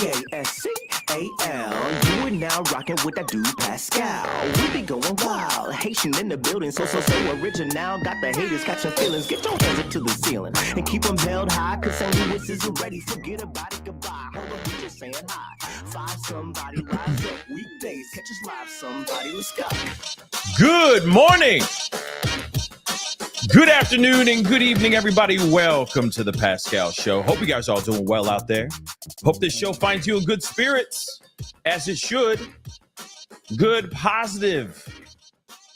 Pascal. You are now rocking with that dude Pascal. We be going wild, Haitian in the building, so original. Got the haters catching feelings. Get your hands up to the ceiling and keep them held high, cause St. Louis isn't ready. Forget about it, goodbye. Hold on, we just saying hi. Five somebody rise up weekdays. Catch us live, somebody. Let's go. Good morning, good afternoon, and good evening, everybody. Welcome to the Pascal Show. Hope you guys are all doing well out there. Hope this show finds you in good spirits, as it should. Good, positive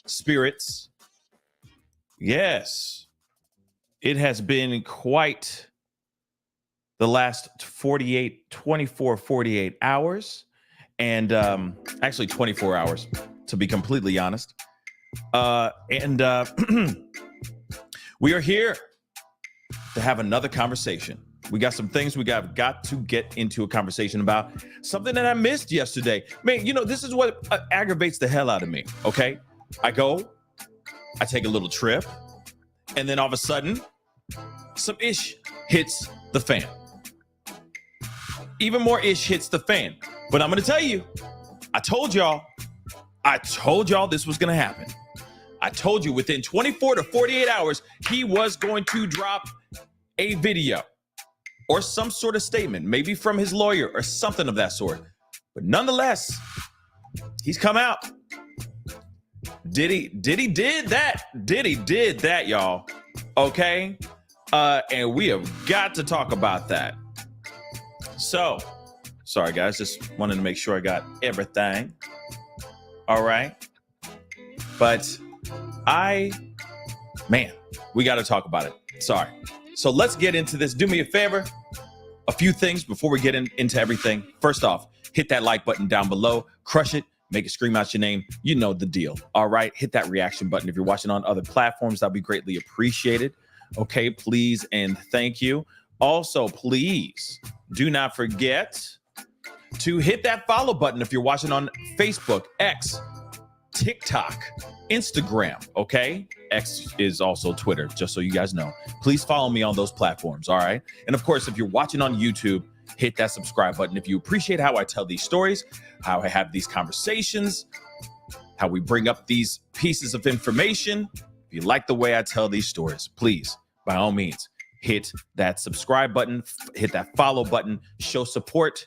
spirits. Yes, it has been quite the last 48 hours, and actually 24 hours, to be completely honest. We are here to have another conversation. We got some things we got to get into a conversation about. Something that I missed yesterday. Man, you know, this is what aggravates the hell out of me, okay? I take a little trip, and then all of a sudden, some ish hits the fan. Even more ish hits the fan. But I'm going to tell you, I told y'all this was going to happen. I told you within 24 to 48 hours, he was going to drop a video or some sort of statement, maybe from his lawyer or something of that sort. But nonetheless, he's come out. Diddy did that. Diddy did that, y'all. Okay? And we have got to talk about that. So, sorry, guys. Just wanted to make sure I got everything. All right. But we got to talk about it. Sorry. So let's get into this. Do me a favor. A few things before we get into everything. First off, hit that like button down below. Crush it. Make it scream out your name. You know the deal. All right. Hit that reaction button. If you're watching on other platforms, that'd be greatly appreciated. Okay. Please and thank you. Also, please do not forget to hit that follow button if you're watching on Facebook, X, TikTok, Instagram, okay? X is also Twitter, just so you guys know. Please follow me on those platforms, all right? And of course, if you're watching on YouTube, hit that subscribe button. If you appreciate how I tell these stories, how I have these conversations, how we bring up these pieces of information, if you like the way I tell these stories, please, by all means, hit that subscribe button, hit that follow button, show support,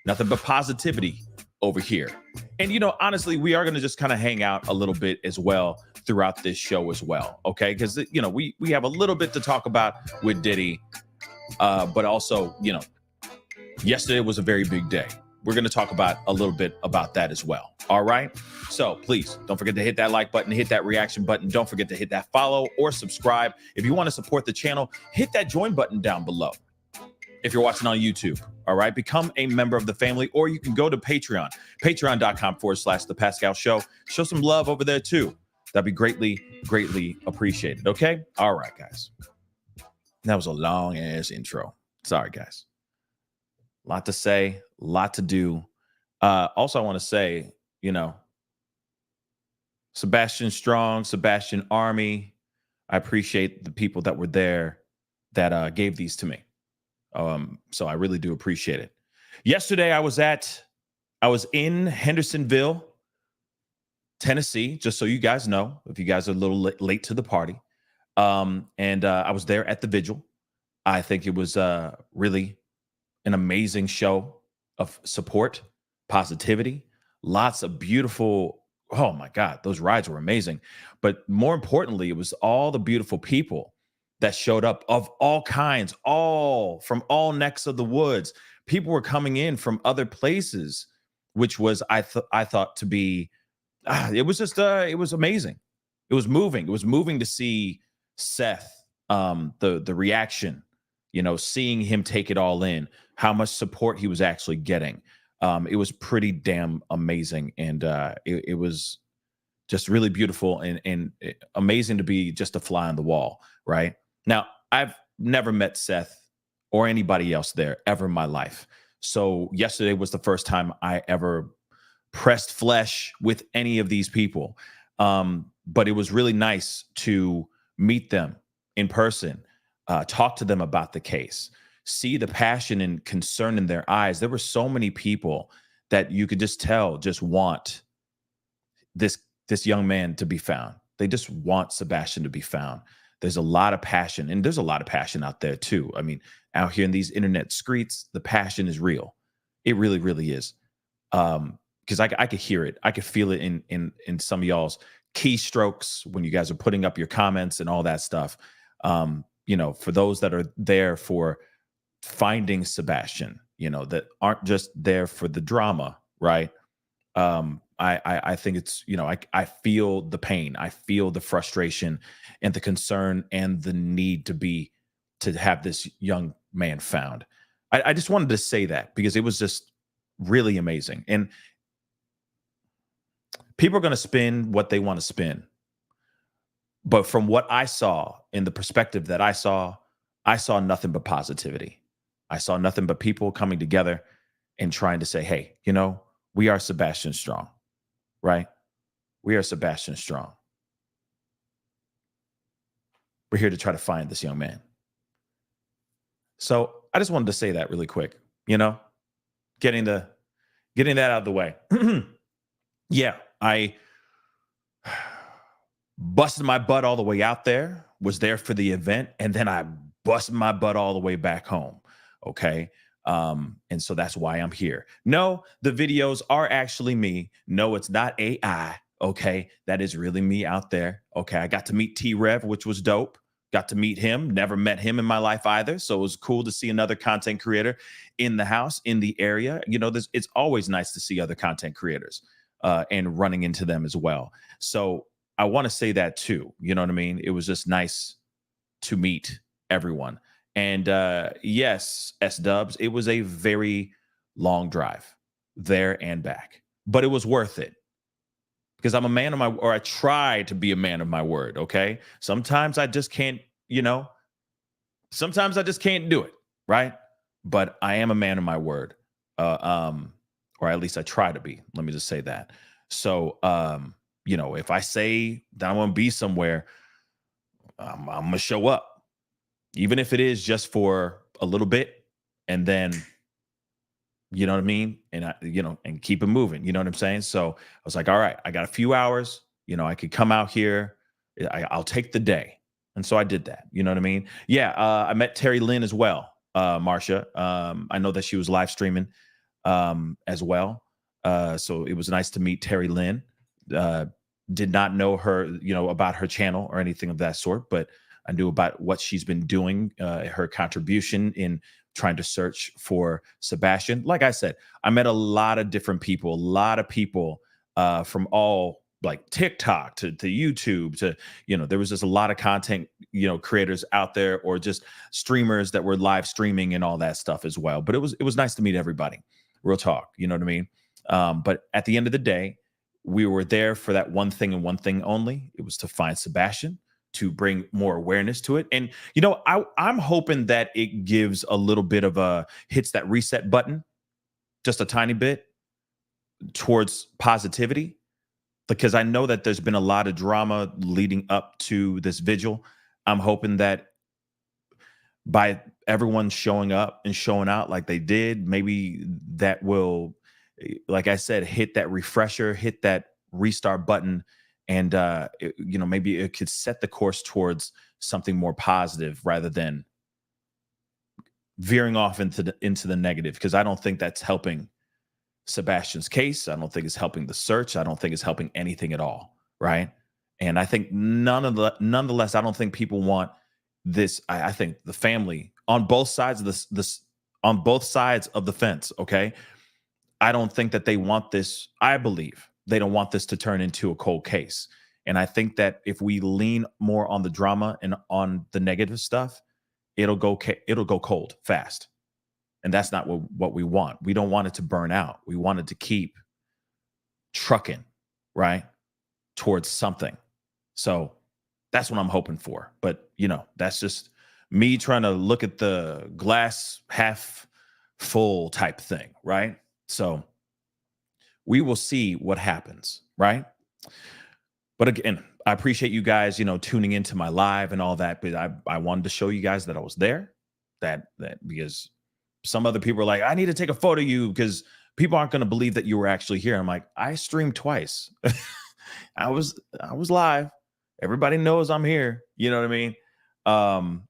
nothing but positivity over here. And, you know, honestly, we are going to just kind of hang out a little bit as well throughout this show as well. Okay. Because, you know, we have a little bit to talk about with Diddy. But also, you know, yesterday was a very big day. We're going to talk about a little bit about that as well. All right. So please don't forget to hit that like button, hit that reaction button. Don't forget to hit that follow or subscribe. If you want to support the channel, hit that join button down below. If you're watching on YouTube, all right, become a member of the family, or you can go to Patreon, patreon.com/The Pascal Show. Show some love over there too. That'd be greatly, greatly appreciated. Okay. All right, guys. That was a long ass intro. Sorry, guys. A lot to say, a lot to do. Also, I want to say, you know, Sebastian Strong, Sebastian Army, I appreciate the people that were there that gave these to me. So I really do appreciate it. Yesterday, I was in Hendersonville, Tennessee, just so you guys know, if you guys are a little late to the party. And I was there at the vigil. I think it was really an amazing show of support, positivity, lots of beautiful, oh my God, those rides were amazing. But more importantly, it was all the beautiful people that showed up of all kinds, all from all necks of the woods. People were coming in from other places, which was, I thought to be, it was just, it was amazing. It was moving. It was moving to see Seth, the reaction, you know, seeing him take it all in, how much support he was actually getting. It was pretty damn amazing. And it was just really beautiful and amazing to be just a fly on the wall, right? Now, I've never met Seth or anybody else there ever in my life. So yesterday was the first time I ever pressed flesh with any of these people. But it was really nice to meet them in person, talk to them about the case, see the passion and concern in their eyes. There were so many people that you could just tell just want this young man to be found. They just want Sebastian to be found. There's a lot of passion, and there's a lot of passion out there too. I mean, out here in these internet streets, the passion is real. It really, really is. Because I could hear it. I could feel it in some of y'all's keystrokes when you guys are putting up your comments and all that stuff. For those that are there for finding Sebastian, that aren't just there for the drama, right? I think it's, I feel the pain. I feel the frustration and the concern and the need to have this young man found. I just wanted to say that because it was just really amazing. And people are going to spin what they want to spin. But from what I saw, in the perspective that I saw nothing but positivity. I saw nothing but people coming together and trying to say, hey, we are Sebastian Strong, right? We are Sebastian Strong. We're here to try to find this young man. So I just wanted to say that really quick, getting that out of the way. Yeah, I busted my butt all the way out there, was there for the event, and then I busted my butt all the way back home. Okay. And so that's why I'm here. No, the videos are actually me. No, it's not AI. Okay. That is really me out there. Okay. I got to meet T-Rev, which was dope. Got to meet him. Never met him in my life either. So it was cool to see another content creator in the house, in the area. It's always nice to see other content creators and running into them as well. So I want to say that too. You know what I mean? It was just nice to meet everyone. And yes, S-Dubs, it was a very long drive there and back, but it was worth it because I'm a man of or I try to be a man of my word. Okay. Sometimes I just can't, sometimes I just can't do it. Right. But I am a man of my word. Or at least I try to be. Let me just say that. So, if I say that I'm going to be somewhere, I'm going to show up. Even if it is just for a little bit, and then, you know what I mean? And and keep it moving. You know what I'm saying? So I was like, all right, I got a few hours, I could come out here. I'll take the day. And so I did that. You know what I mean? Yeah. I met Terry Lynn as well. Marsha. I know that she was live streaming as well. So it was nice to meet Terry Lynn. Did not know her, about her channel or anything of that sort, but I knew about what she's been doing, her contribution in trying to search for Sebastian. Like I said, I met a lot of different people, from all like TikTok to YouTube to, there was just a lot of content, creators out there or just streamers that were live streaming and all that stuff as well. But it was nice to meet everybody. Real talk. You know what I mean? But at the end of the day, we were there for that one thing and one thing only. It was to find Sebastian, to bring more awareness to it. And, I'm hoping that it gives a little bit of hits that reset button, just a tiny bit towards positivity, because I know that there's been a lot of drama leading up to this vigil. I'm hoping that by everyone showing up and showing out like they did, maybe that will, like I said, hit that refresher, hit that restart button. And, maybe it could set the course towards something more positive rather than veering off into the negative, because I don't think that's helping Sebastian's case. I don't think it's helping the search. I don't think it's helping anything at all. Right. And I think nonetheless, I don't think people want this. I think the family on both sides of on both sides of the fence. OK, I don't think that they want this. I believe they don't want this to turn into a cold case. And I think that if we lean more on the drama and on the negative stuff, it'll go cold fast. And that's not what we want. We don't want it to burn out. We want it to keep trucking, right, towards something. So that's what I'm hoping for. But, that's just me trying to look at the glass half full type thing, right? So we will see what happens, right? But again, I appreciate you guys, tuning into my live and all that. But I wanted to show you guys that I was there. that because some other people are like, I need to take a photo of you because people aren't going to believe that you were actually here. I'm like, I streamed twice. I was live. Everybody knows I'm here. You know what I mean?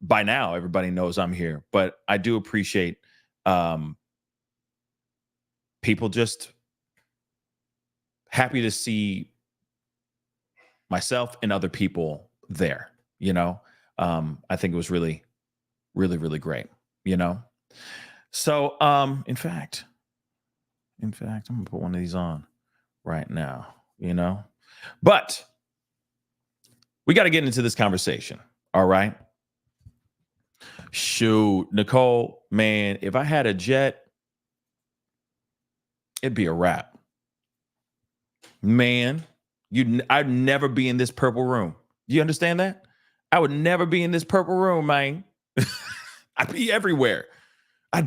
By now, everybody knows I'm here. But I do appreciate people just happy to see myself and other people there. You know, I think it was really, really, really great. You know, so in fact, I'm gonna put one of these on right now. You know, but we got to get into this conversation. All right. Shoot, Nicole, man, if I had a jet, it'd be a wrap. Man, I'd never be in this purple room. You understand that? I would never be in this purple room, man. I'd be everywhere. A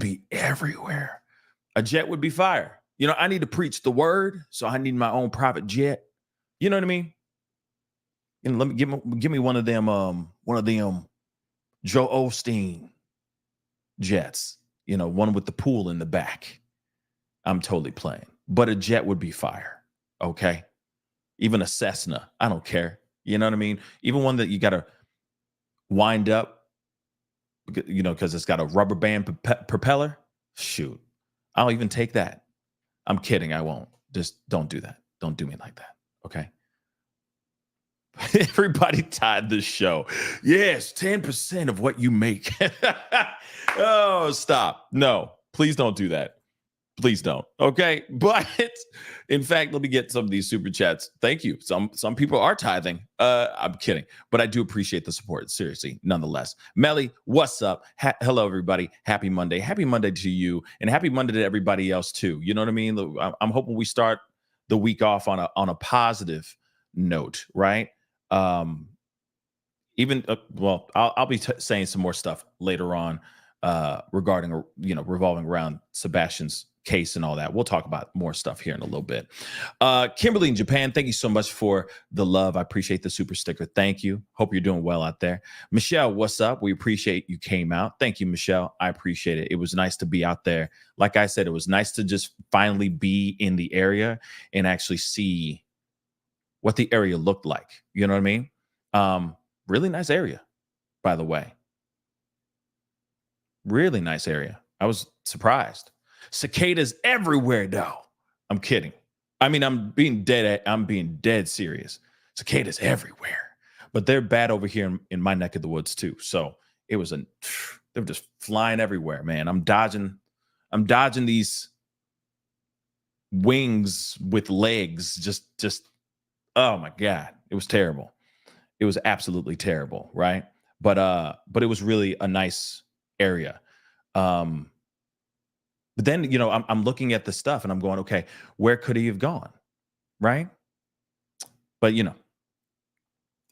jet would be fire. You know, I need to preach the word, so I need my own private jet. You know what I mean? You know, let me give me one of them Joe Osteen jets. You know, one with the pool in the back. I'm totally playing, but a jet would be fire. Okay, even a Cessna, I don't care. You know what I mean? Even one that you got to wind up, you know, because it's got a rubber band propeller. Shoot, I'll even take that. I'm kidding. I won't. Just don't do that. Don't do me like that. Okay. Everybody tied the show. Yes, 10% of what you make. Oh, stop. No, please don't do that. Please don't. Okay. But in fact, let me get some of these super chats. Thank you. Some people are tithing. I'm kidding, but I do appreciate the support. Seriously, nonetheless. Melly, what's up? Hello, everybody. Happy Monday. Happy Monday to you, and happy Monday to everybody else too. You know what I mean? I'm hoping we start the week off on a positive note, right? Even well, I'll be saying some more stuff later on regarding, you know, revolving around Sebastian's case and all that. We'll talk about more stuff here in a little bit. Kimberly in Japan, thank you so much for the love. I appreciate the super sticker. Thank you. Hope you're doing well out there. Michelle, what's up? We appreciate you came out. Thank you, Michelle. I appreciate it. It was nice to be out there. Like I said, it was nice to just finally be in the area and actually see what the area looked like. You know what I mean? Really nice area, by the way. Really nice area. I was surprised. Cicadas everywhere, though. I'm kidding. I mean, I'm being dead serious. Cicadas everywhere, but they're bad over here in my neck of the woods too. So they were just flying everywhere, man. I'm dodging these wings with legs. Just, oh my God, it was terrible. It was absolutely terrible, right? But it was really a nice area. But then, you know, I'm looking at the stuff and I'm going, okay, where could he have gone? Right. But, you know,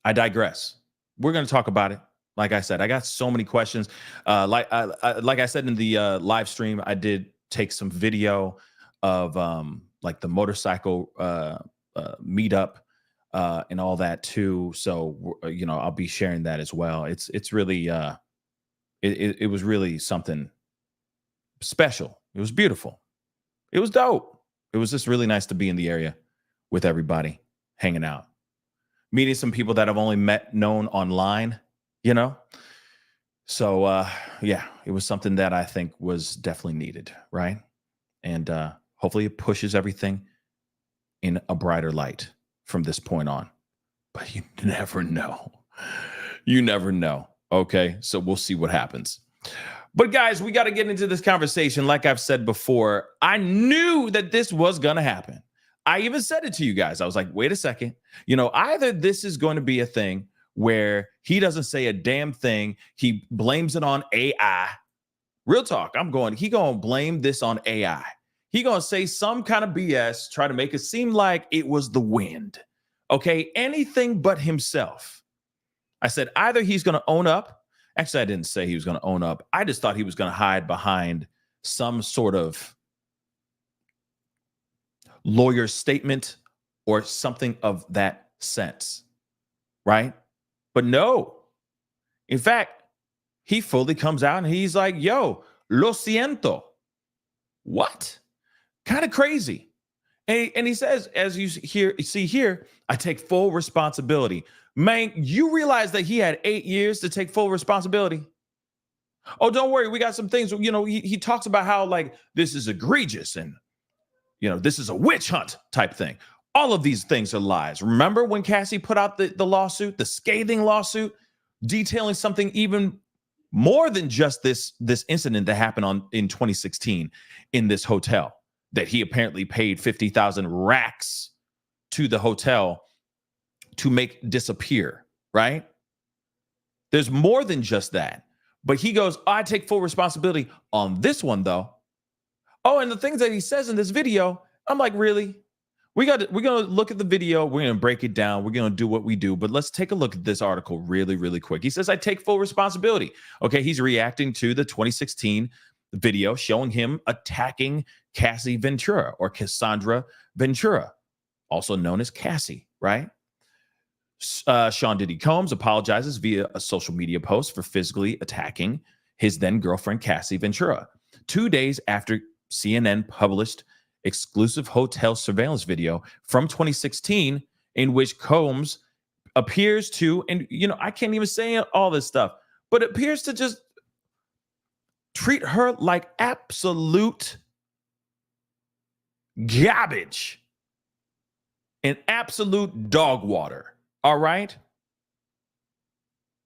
I digress. We're going to talk about it. Like I said, I got so many questions. Like I said in the live stream, I did take some video of like the motorcycle meetup and all that too. So, you know, I'll be sharing that as well. It's really it was really something special. It was beautiful. It was dope. It was just really nice to be in the area with everybody, hanging out, meeting some people that I've only known online, you know? So, yeah, it was something that I think was definitely needed, right? And hopefully it pushes everything in a brighter light from this point on. But you never know. You never know. Okay, so we'll see what happens. But guys, we got to get into this conversation. Like I've said before, I knew that this was going to happen. I even said it to you guys. I was like, wait a second. You know, either this is going to be a thing where he doesn't say a damn thing. He blames it on AI. Real talk. He going to blame this on AI. He going to say some kind of BS, try to make it seem like it was the wind. Okay, anything but himself. I said either he's going to own up. Actually, I didn't say he was going to own up. I just thought he was going to hide behind some sort of lawyer's statement or something of that sense, right? But no. In fact, he fully comes out and he's like, yo, lo siento. What? Kind of crazy. And he says, as you see here, I take full responsibility. Man, you realize that he had 8 years to take full responsibility? Oh, don't worry. We got some things, he talks about how like this is egregious and, this is a witch hunt type thing. All of these things are lies. Remember when Cassie put out the lawsuit, the scathing lawsuit, detailing something even more than just this incident that happened in 2016 in this hotel that he apparently paid 50,000 racks to the hotel to make disappear, right? There's more than just that. But he goes, I take full responsibility on this one, though. Oh, and the things that he says in this video, I'm like, really? We're going to look at the video. We're going to break it down. We're going to do what we do. But let's take a look at this article really, really quick. He says, I take full responsibility. Okay, he's reacting to the 2016 video showing him attacking Cassie Ventura or Cassandra Ventura, also known as Cassie, right? Sean Diddy Combs apologizes via a social media post for physically attacking his then girlfriend, Cassie Ventura, 2 days after CNN published exclusive hotel surveillance video from 2016 in which Combs appears to, and I can't even say all this stuff, but appears to just treat her like absolute garbage and absolute dog water. All right?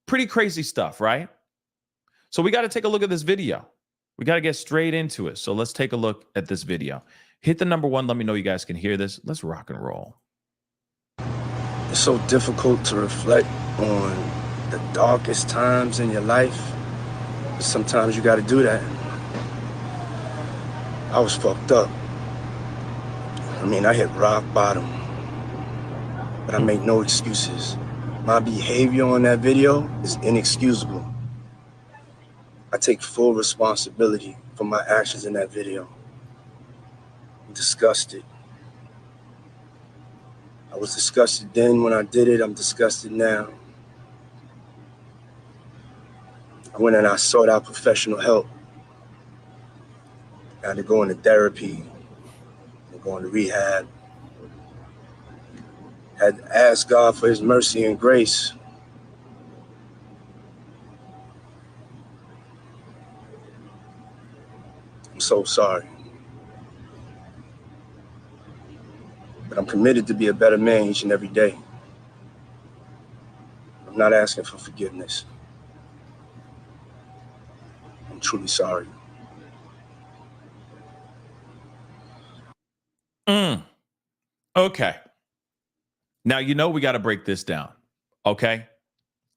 Pretty crazy stuff, right? So we got to take a look at this video. We got to get straight into it. So let's take a look at this video. Hit the number 1. Let me know you guys can hear this. Let's rock and roll. It's so difficult to reflect on the darkest times in your life. But sometimes you got to do that. I was fucked up. I hit rock bottom. But I make no excuses. My behavior on that video is inexcusable. I take full responsibility for my actions in that video. I'm disgusted. I was disgusted then when I did it. I'm disgusted now. I went and I sought out professional help. I had to go into therapy and go into rehab. Had to ask God for his mercy and grace. I'm so sorry. But I'm committed to be a better man each and every day. I'm not asking for forgiveness. I'm truly sorry. Okay. Now, we got to break this down. Okay.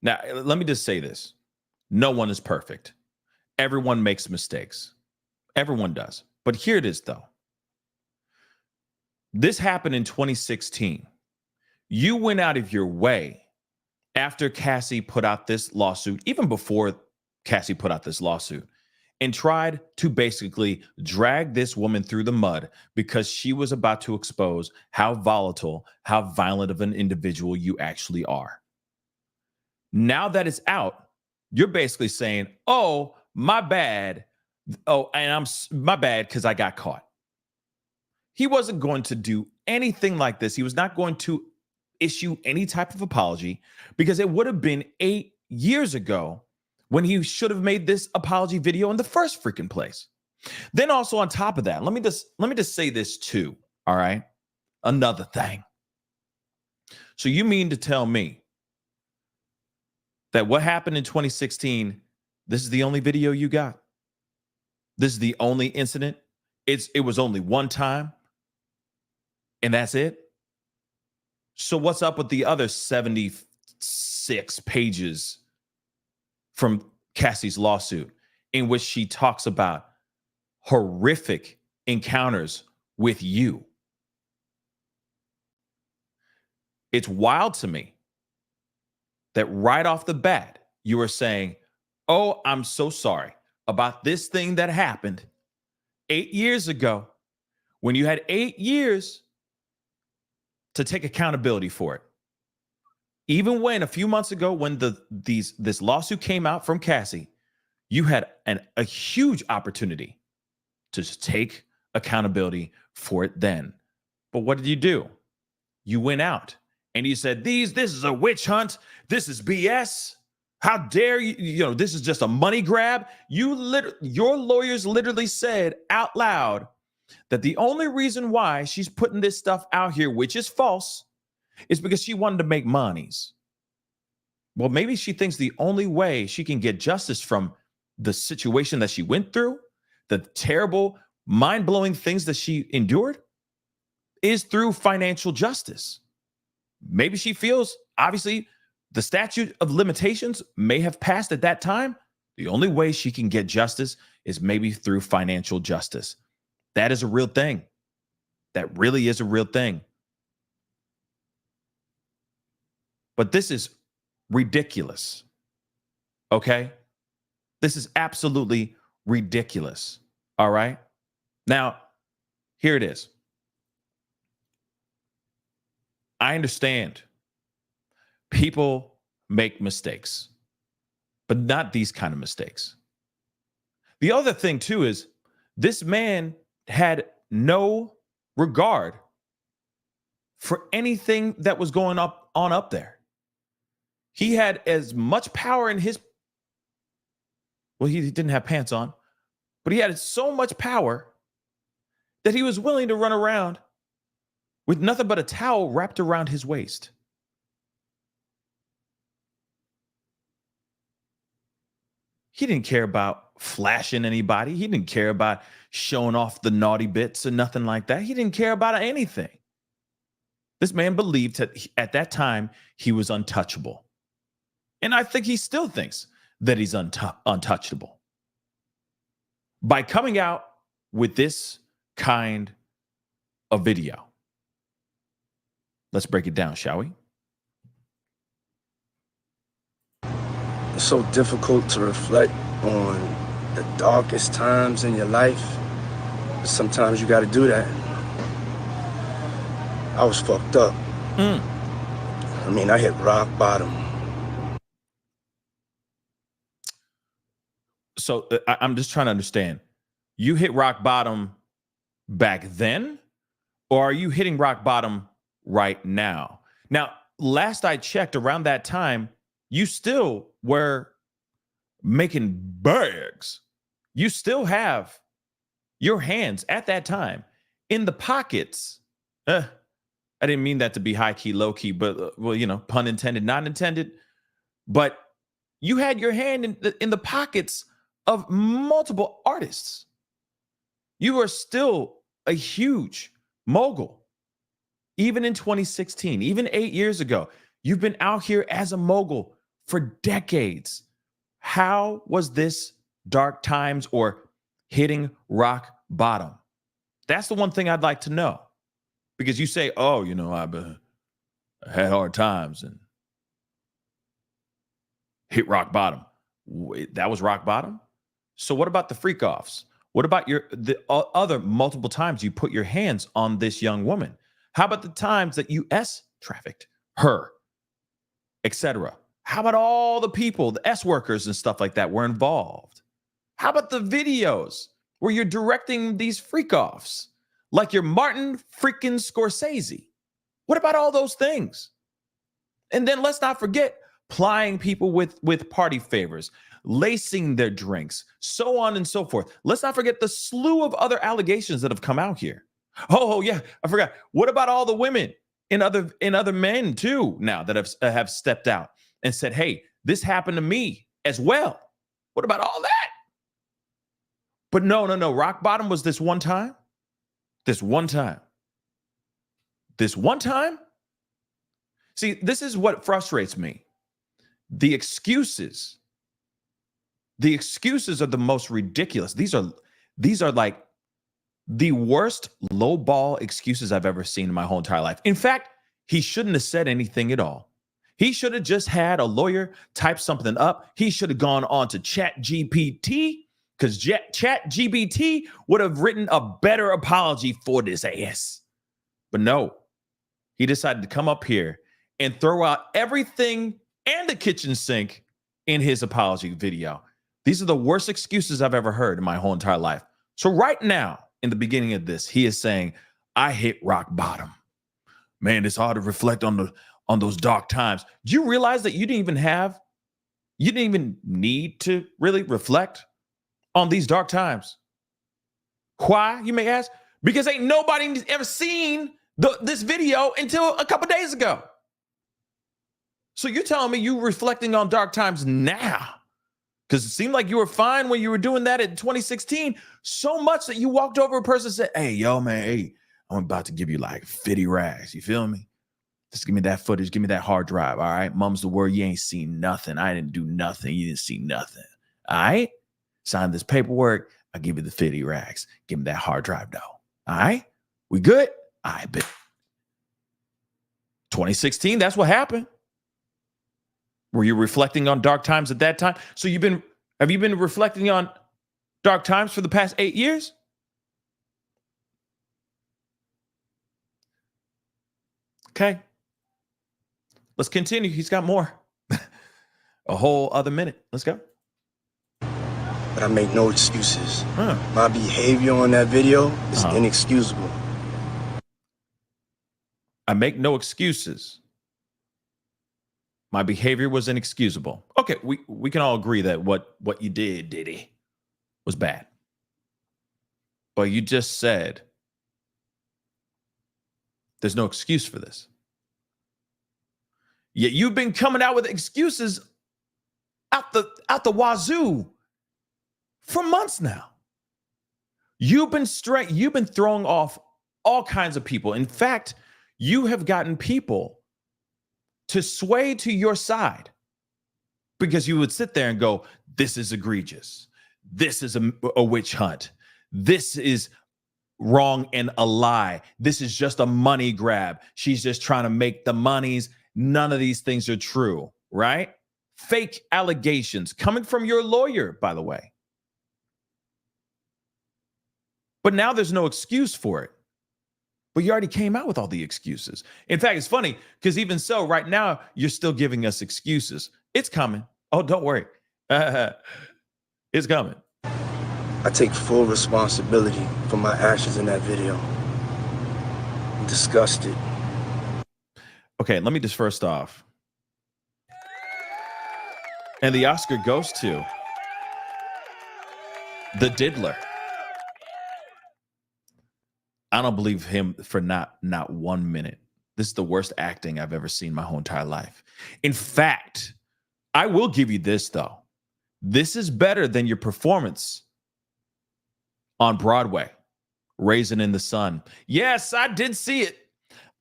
Now, let me just say this. No one is perfect. Everyone makes mistakes. Everyone does. But here it is, though. This happened in 2016. You went out of your way after Cassie put out this lawsuit, even before Cassie put out this lawsuit, and tried to basically drag this woman through the mud because she was about to expose how volatile, how violent of an individual you actually are. Now that it's out, you're basically saying, oh, my bad. Oh, and my bad because I got caught. He wasn't going to do anything like this. He was not going to issue any type of apology because it would have been 8 years ago when he should have made this apology video in the first freaking place. Then also on top of that, let me just say this too, all right? Another thing. So you mean to tell me that what happened in 2016, this is the only video you got? This is the only incident? It was only one time? And that's it? So what's up with the other 76 pages from Cassie's lawsuit in which she talks about horrific encounters with you? It's wild to me that right off the bat, you are saying, oh, I'm so sorry about this thing that happened 8 years ago when you had 8 years to take accountability for it. Even when a few months ago, when this lawsuit came out from Cassie, You had a huge opportunity to just take accountability for it then. But what did you do? You went out and you said, this is a witch hunt. This is BS. How dare you? This is just a money grab. Your lawyers literally said out loud that the only reason why she's putting this stuff out here, which is false, is because she wanted to make monies. Well, maybe she thinks the only way she can get justice from the situation that she went through, the terrible, mind-blowing things that she endured, is through financial justice. Maybe she feels, obviously, the statute of limitations may have passed at that time. The only way she can get justice is maybe through financial justice. That is a real thing. That really is a real thing. But this is ridiculous. Okay? This is absolutely ridiculous. All right? Now, here it is. I understand people make mistakes, but not these kind of mistakes. The other thing, too, is this man had no regard for anything that was going on up there. He had as much power in his, well, he didn't have pants on, but he had so much power that he was willing to run around with nothing but a towel wrapped around his waist. He didn't care about flashing anybody. He didn't care about showing off the naughty bits or nothing like that. He didn't care about anything. This man believed that at that time he was untouchable. And I think he still thinks that he's untouchable. By coming out with this kind of video. Let's break it down, shall we? It's so difficult to reflect on the darkest times in your life, but sometimes you got to do that. I was fucked up. I mean, I hit rock bottom. So I'm just trying to understand. You hit rock bottom back then, or are you hitting rock bottom right now? Now, last I checked, around that time, you still were making bags. You still have your hands at that time in the pockets. I didn't mean that to be high key, low key, but well, pun intended, not intended. But you had your hand in the pockets of multiple artists. You are still a huge mogul. Even in 2016, even 8 years ago, you've been out here as a mogul for decades. How was this dark times or hitting rock bottom? That's the one thing I'd like to know. Because you say, oh, I had hard times and hit rock bottom. That was rock bottom? So what about the freak offs? What about the other multiple times you put your hands on this young woman? How about the times that you trafficked her, etc.? How about all the people, the workers and stuff like that were involved? How about the videos where you're directing these freak offs like you're Martin freaking Scorsese? What about all those things? And then let's not forget plying people with party favors, lacing their drinks, so on and so forth. Let's not forget the slew of other allegations that have come out here. Oh yeah, I forgot. What about all the women and other men too now that have stepped out and said, hey, this happened to me as well? What about all that? But no. Rock bottom was this one time. This one time. See, this is what frustrates me. The excuses are the most ridiculous. These are like the worst lowball excuses I've ever seen in my whole entire life. In fact, he shouldn't have said anything at all. He should have just had a lawyer type something up. He should have gone on to ChatGPT, because ChatGPT would have written a better apology for this ass. But no, he decided to come up here and throw out everything and the kitchen sink in his apology video. These are the worst excuses I've ever heard in my whole entire life. So right now, in the beginning of this, he is saying, I hit rock bottom. Man, it's hard to reflect on those dark times. Do you realize that you didn't even need to really reflect on these dark times? Why, you may ask? Because ain't nobody ever seen this video until a couple days ago. So you're telling me you reflecting on dark times now? Because it seemed like you were fine when you were doing that in 2016, so much that you walked over a person and said, hey, yo, man, hey, I'm about to give you like 50 rags. You feel me? Just give me that footage. Give me that hard drive. All right. Mum's the word. You ain't seen nothing. I didn't do nothing. You didn't see nothing. All right. Sign this paperwork. I'll give you the 50 rags. Give me that hard drive, though. All right. We good? I bet. 2016, that's what happened. Were you reflecting on dark times at that time? So have you been reflecting on dark times for the past 8 years? Okay. Let's continue. He's got more. A whole other minute. Let's go. But I make no excuses. My behavior on that video is inexcusable. I make no excuses. My behavior was inexcusable. Okay, we can all agree that what you did, Diddy, was bad. But you just said there's no excuse for this. Yet you've been coming out with excuses out the wazoo for months now. You've been throwing off all kinds of people. In fact, you have gotten people to sway to your side because you would sit there and go, this is egregious. This is a witch hunt. This is wrong and a lie. This is just a money grab. She's just trying to make the monies. None of these things are true, right? Fake allegations coming from your lawyer, by the way. But now there's no excuse for it. But you already came out with all the excuses. In fact, it's funny because even so, right now, you're still giving us excuses. It's coming. Oh, don't worry. It's coming. I take full responsibility for my actions in that video. I'm disgusted. Okay, let me just first off. And the Oscar goes to the diddler. I don't believe him for not 1 minute. This is the worst acting I've ever seen my whole entire life. In fact, I will give you this, though. This is better than your performance on Broadway, Raisin in the Sun. Yes, I did see it.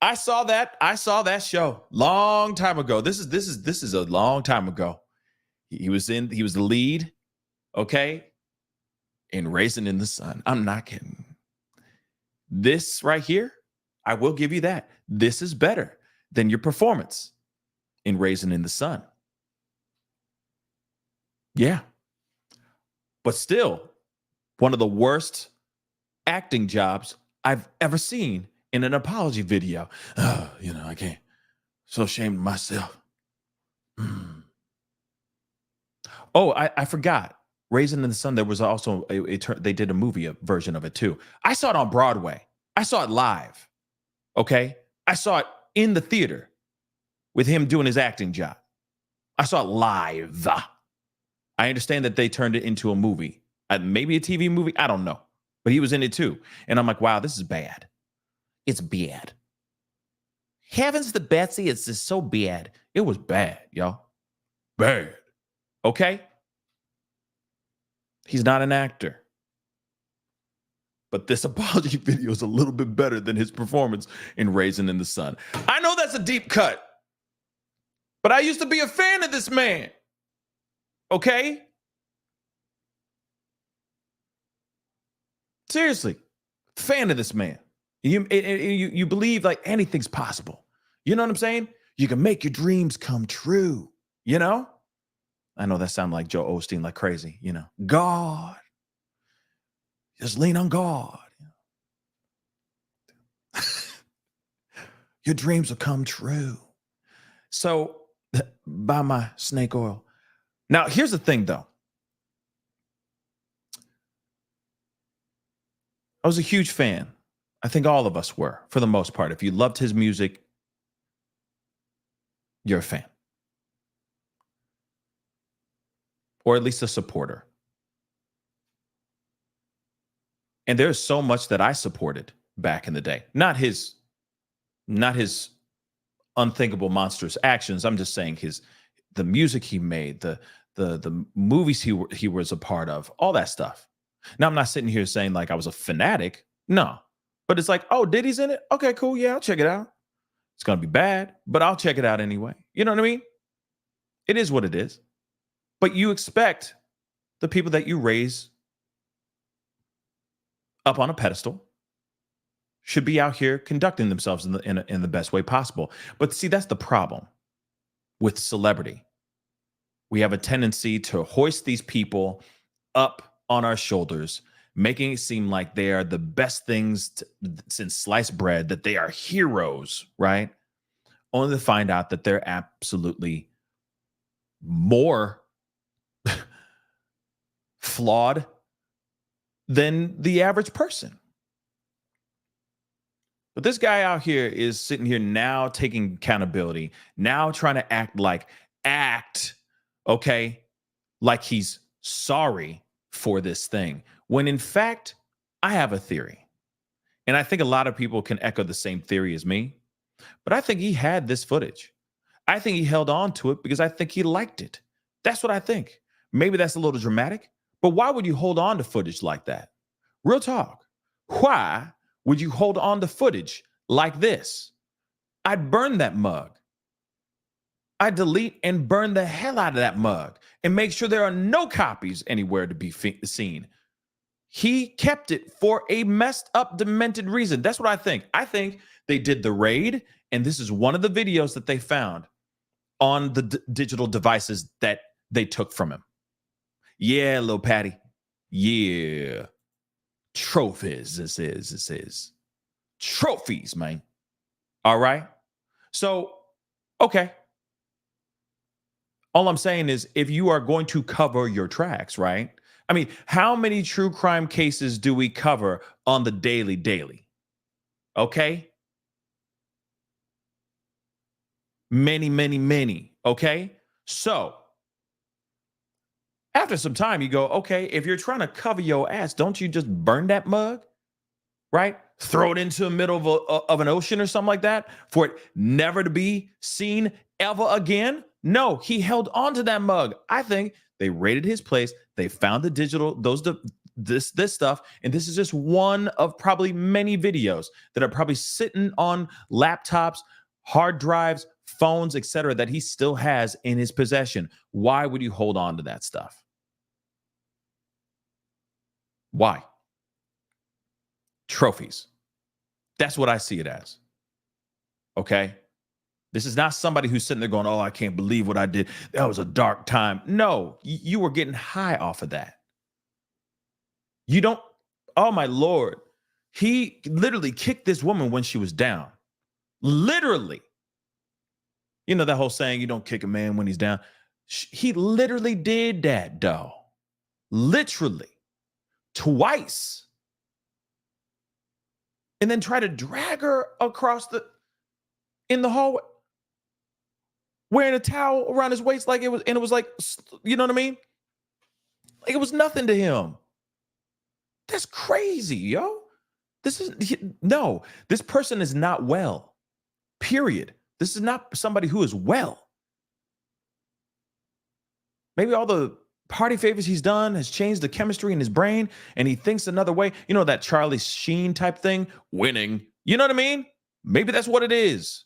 I saw that show long time ago. This is a long time ago. He was the lead, okay, in Raisin in the Sun. I'm not kidding. This right here, I will give you that. This is better than your performance in Raisin in the Sun. Yeah. But still, one of the worst acting jobs I've ever seen in an apology video. Oh, I can't. So ashamed of myself. Oh, I forgot. Raisin in the Sun, there was also they did a version of it too. I saw it on Broadway. I saw it live. Okay? I saw it in the theater with him doing his acting job. I saw it live. I understand that they turned it into a movie. Maybe a TV movie. I don't know. But he was in it too. And I'm like, wow, this is bad. It's bad. Heavens to Betsy, it's just so bad. It was bad, y'all. Bad. Okay? He's not an actor. But this apology video is a little bit better than his performance in Raisin in the Sun. I know that's a deep cut. But I used to be a fan of this man. Okay? Seriously. Fan of this man. You believe like anything's possible. You know what I'm saying? You can make your dreams come true. You know? I know that sounds like Joe Osteen like crazy. God. Just lean on God. Your dreams will come true. So buy my snake oil. Now, here's the thing, though. I was a huge fan. I think all of us were, for the most part. If you loved his music, you're a fan. Or at least a supporter. And there's so much that I supported back in the day. Not his unthinkable monstrous actions. I'm just saying the music he made, the movies he was a part of, all that stuff. Now, I'm not sitting here saying like I was a fanatic. No. But it's like, oh, Diddy's in it? Okay, cool. Yeah, I'll check it out. It's going to be bad, but I'll check it out anyway. You know what I mean? It is what it is. But you expect the people that you raise up on a pedestal should be out here conducting themselves in the best way possible. But see, that's the problem with celebrity. We have a tendency to hoist these people up on our shoulders, making it seem like they are the best things since sliced bread, that they are heroes, right? Only to find out that they're absolutely more flawed than the average person. But this guy out here is sitting here now taking accountability, now trying to act like he's sorry for this thing. When in fact, I have a theory. And I think a lot of people can echo the same theory as me. But I think he had this footage. I think he held on to it because I think he liked it. That's what I think. Maybe that's a little dramatic, but why would you hold on to footage like that? Real talk. Why would you hold on to footage like this? I'd burn that mug. I'd delete and burn the hell out of that mug and make sure there are no copies anywhere to be seen. He kept it for a messed up, demented reason. That's what I think. I think they did the raid, and this is one of the videos that they found on the digital devices that they took from him. Yeah, little Patty. Yeah. Trophies, this is. Trophies, man. All right? So, okay. All I'm saying is if you are going to cover your tracks, right? I mean, how many true crime cases do we cover on the daily? Okay? Many. Okay? So, after some time, you go, okay, if you're trying to cover your ass, don't you just burn that mug, right? Throw it into the middle of an ocean or something like that for it never to be seen ever again? No, he held on to that mug. I think they raided his place. They found the digital, this stuff, and this is just one of probably many videos that are probably sitting on laptops, hard drives, phones, etc., that he still has in his possession. Why would you hold on to that stuff? Why? Trophies. That's what I see it as. Okay? This is not somebody who's sitting there going, oh, I can't believe what I did. That was a dark time. No, you were getting high off of that. You don't, oh my Lord. He literally kicked this woman when she was down. Literally. You know that whole saying, you don't kick a man when he's down. He literally did that, though. Literally. Twice. And then try to drag her across in the hallway, wearing a towel around his waist like it was like, you know what I mean? Like it was nothing to him. That's crazy, yo. This person is not well. Period. This is not somebody who is well. Maybe all the party favors he's done has changed the chemistry in his brain and he thinks another way. You know, that Charlie Sheen type thing, winning. You know what I mean? Maybe that's what it is.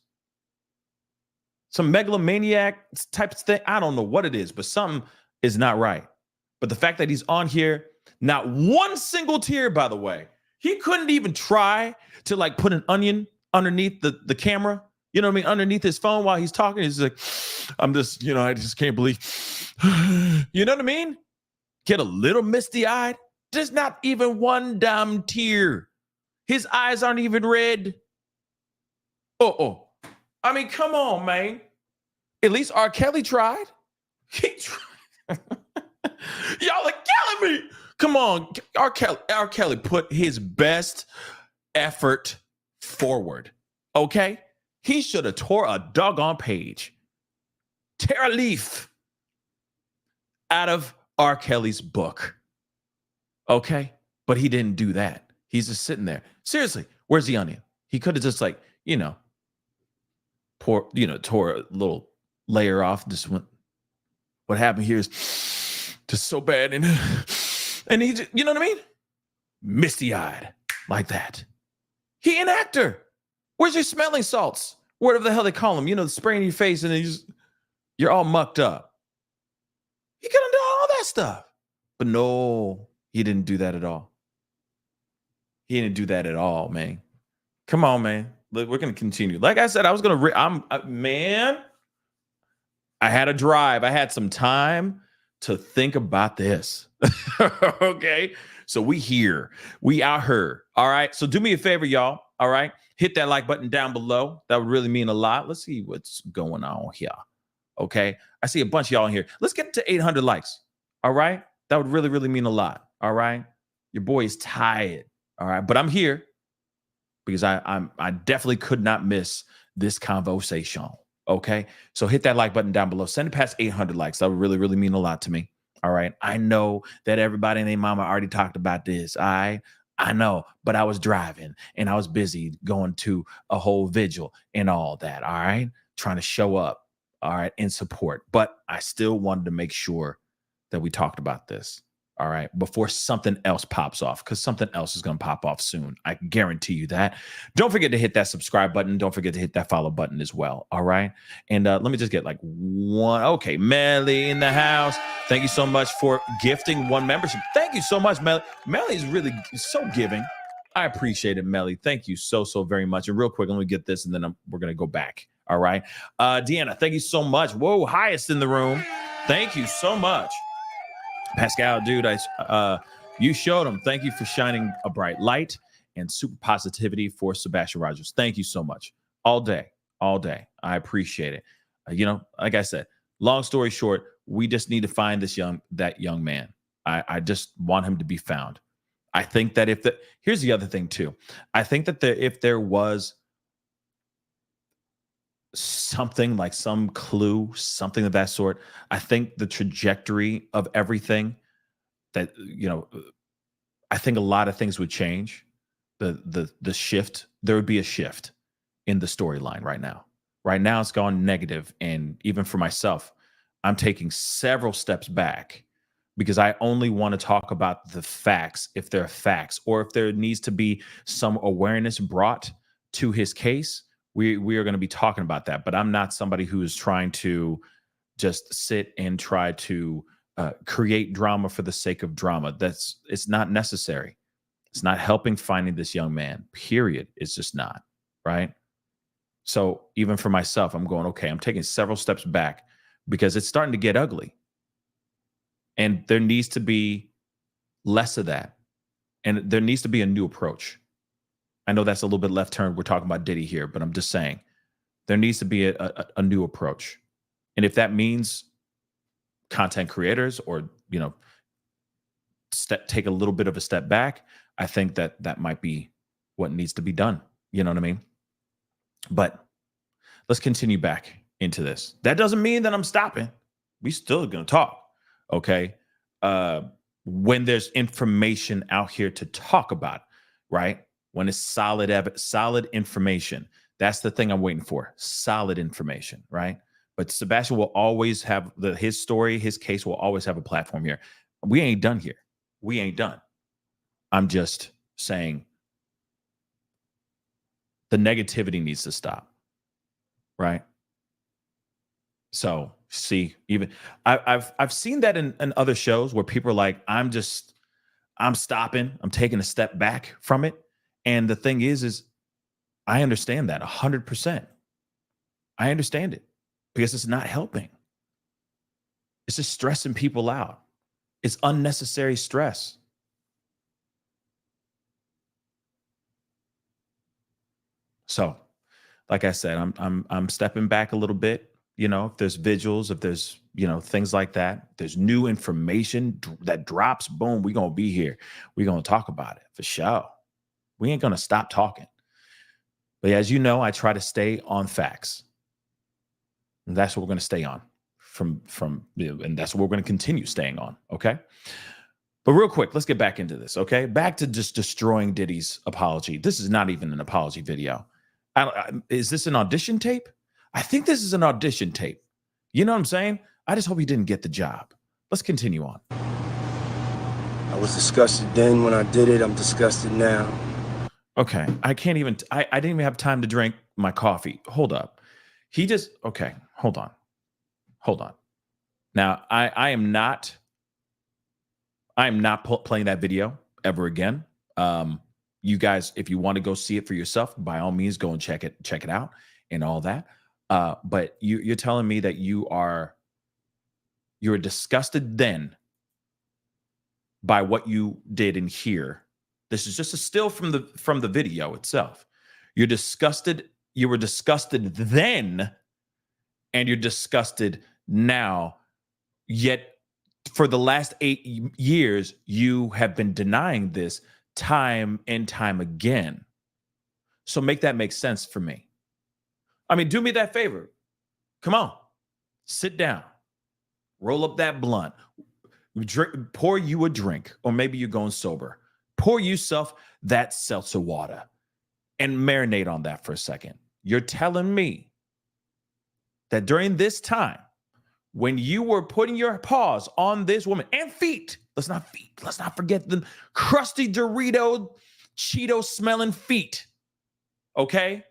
Some megalomaniac type of thing. I don't know what it is, but something is not right. But the fact that he's on here, not one single tear, by the way. He couldn't even try to like put an onion underneath the camera. You know what I mean? Underneath his phone while he's talking. He's like, I just can't believe. You know what I mean? Get a little misty-eyed. There's not even one damn tear. His eyes aren't even red. Oh. I mean, come on, man. At least R. Kelly tried. He tried. Y'all are killing me. Come on, R. Kelly put his best effort forward. Okay, he should have tore a doggone page, tear a leaf out of R. Kelly's book. Okay, but he didn't do that. He's just sitting there. Seriously, where's the onion? He could have just tore a little layer off. Just went. What happened here is just so bad, and he, you know what I mean? Misty-eyed like that. He an actor. Where's your smelling salts? Whatever the hell they call them. Spraying your face and then you're all mucked up. He could have done all that stuff. But no, he didn't do that at all. He didn't do that at all, man. Come on, man. Look, we're going to continue. Like I said, I was going to, man, I had a drive. I had some time to think about this. Okay. So we here. We out here. All right. So do me a favor, y'all. All right. Hit that like button down below. That would really mean a lot. Let's see what's going on here. Okay. I see a bunch of y'all in here. Let's get to 800 likes. All right. That would really, really mean a lot. All right. Your boy is tired. All right. But I'm here because I definitely could not miss this conversation. Okay. So hit that like button down below. Send it past 800 likes. That would really, really mean a lot to me. All right. I know that everybody and their mama already talked about this. I know, but I was driving and I was busy going to a whole vigil and all that. All right. Trying to show up. All right. In support. But I still wanted to make sure that we talked about this. All right. Before something else pops off, because something else is going to pop off soon. I guarantee you that. Don't forget to hit that subscribe button. Don't forget to hit that follow button as well. All right. And let me just get like one. Okay. Melly in the house. Thank you so much for gifting one membership. Thank you so much, Melly. Melly is really so giving. I appreciate it, Melly. Thank you so very much. And real quick, let me get this and then we're going to go back. All right. Deanna, thank you so much. Whoa. Highest in the room. Thank you so much. Pascal, dude, you showed him. Thank you for shining a bright light and super positivity for Sebastian Rogers. Thank you so much. All day. I appreciate it. Like I said, long story short, we just need to find that young man. I just want him to be found. I think that here's the other thing too. I think that if there was something like some clue, something of that sort, I think the trajectory of everything that, I think a lot of things would change. The shift, there would be a shift in the storyline right now. Right now it's gone negative. And even for myself, I'm taking several steps back because I only want to talk about the facts if they're facts, or if there needs to be some awareness brought to his case. We are going to be talking about that, but I'm not somebody who is trying to just sit and try to create drama for the sake of drama. It's not necessary. It's not helping finding this young man, period. It's just not, right? So even for myself, I'm going, okay, I'm taking several steps back because it's starting to get ugly. And there needs to be less of that. And there needs to be a new approach. I know that's a little bit left turn. We're talking about Diddy here, but I'm just saying there needs to be a new approach. And if that means content creators or, take a little bit of a step back, I think that might be what needs to be done. You know what I mean? But let's continue back into this. That doesn't mean that I'm stopping. We still going to talk. Okay. When there's information out here to talk about, right? When it's solid information, that's the thing I'm waiting for. Solid information, right? But Sebastian will always have his story, his case will always have a platform here. We ain't done here. We ain't done. I'm just saying the negativity needs to stop, right? So see, even I've seen that in other shows where people are like, I'm stopping, I'm taking a step back from it. And the thing is I understand that 100%. I understand it because it's not helping. It's just stressing people out. It's unnecessary stress. So, like I said, I'm stepping back a little bit. if there's vigils, if there's, things like that, there's new information that drops, boom, we're going to be here. We're going to talk about it for sure. We ain't going to stop talking. But as you know, I try to stay on facts. And that's what we're going to stay on and that's what we're going to continue staying on. Okay. But real quick, let's get back into this. Okay. Back to just destroying Diddy's apology. This is not even an apology video. Is this an audition tape? I think this is an audition tape. You know what I'm saying? I just hope he didn't get the job. Let's continue on. I was disgusted then when I did it. I'm disgusted now. Okay. I didn't even have time to drink my coffee. Hold up. Okay. Hold on. Now, I am not playing that video ever again. You guys, if you want to go see it for yourself, by all means, go and check it out and all that. But you're telling me that you're disgusted then by what you did in here. This is just a still from the video itself. You're disgusted. You were disgusted then, and you're disgusted now. Yet for the last 8 years, you have been denying this time and time again. So make that make sense for me. I mean, do me that favor. Come on, sit down, roll up that blunt, pour you a drink, or maybe you're going sober. Pour yourself that seltzer water and marinate on that for a second. You're telling me that during this time, when you were putting your paws on this woman and feet, let's not forget the crusty Dorito, Cheeto smelling feet. Okay.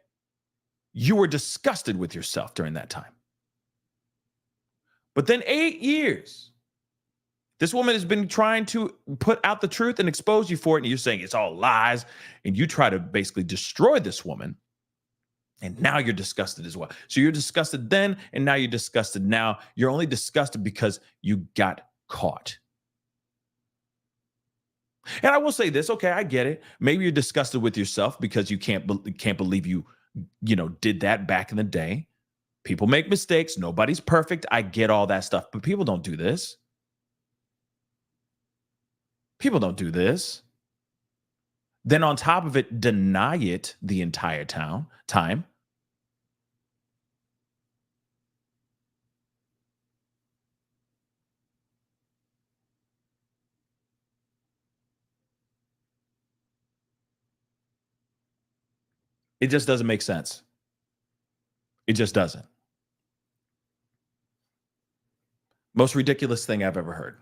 You were disgusted with yourself during that time. But then 8 years, this woman has been trying to put out the truth and expose you for it. And you're saying it's all lies. And you try to basically destroy this woman. And now you're disgusted as well. So you're disgusted then, and now you're disgusted now. You're only disgusted because you got caught. And I will say this, okay, I get it. Maybe you're disgusted with yourself because you can't believe you did that back in the day. People make mistakes. Nobody's perfect. I get all that stuff, but people don't do this. People don't do this. Then on top of it, deny it the entire time. It just doesn't make sense. It just doesn't. Most ridiculous thing I've ever heard.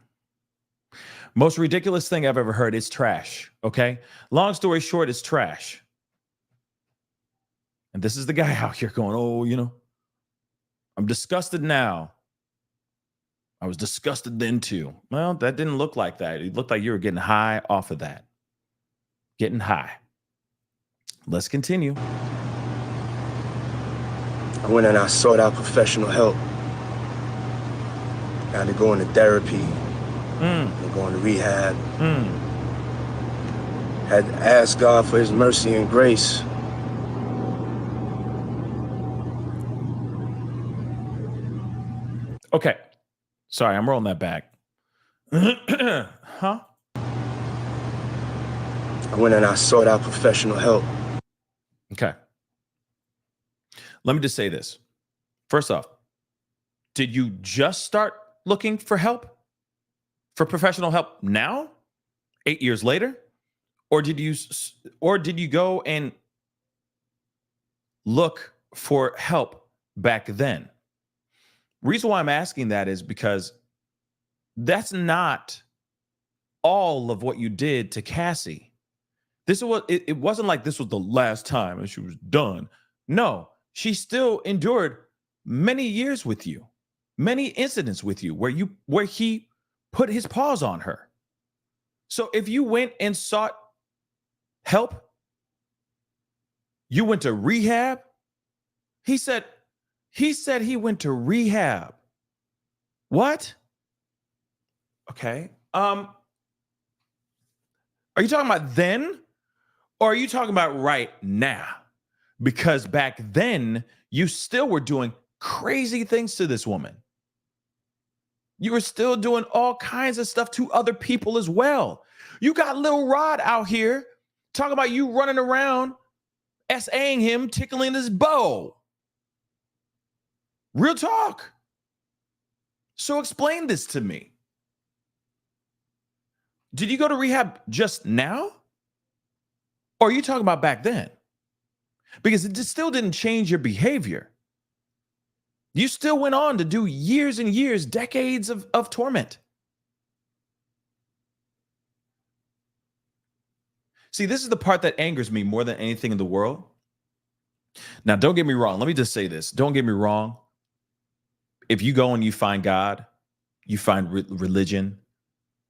Most ridiculous thing I've ever heard is trash, okay? Long story short, it's trash. And this is the guy out here going, I'm disgusted now. I was disgusted then too. Well, that didn't look like that. It looked like you were getting high off of that. Getting high. Let's continue. I went and I sought out professional help. I had to go into therapy. And going to rehab. Had to ask God for his mercy and grace. Okay. Sorry, I'm rolling that back. Huh? I went and I sought out professional help. Okay. Let me just say this. First off, did you just start looking for help? For professional help now, 8 years later? Or did you go and look for help back then? Reason why I'm asking that is because that's not all of what you did to Cassie. It wasn't like this was the last time and she was done. No, she still endured many years with you, many incidents with you where he put his paws on her. So if you went and sought help, you went to rehab. He said he went to rehab. What? Okay. Are you talking about then? Or are you talking about right now? Because back then you still were doing crazy things to this woman. You were still doing all kinds of stuff to other people as well. You got Lil Rod out here talking about you running around, SAing him, tickling his bow. Real talk. So explain this to me. Did you go to rehab just now? Or are you talking about back then? Because it still didn't change your behavior. You still went on to do years and years, decades of torment. See, this is the part that angers me more than anything in the world. Now, don't get me wrong. Let me just say this. Don't get me wrong. If you go and you find God, you find religion,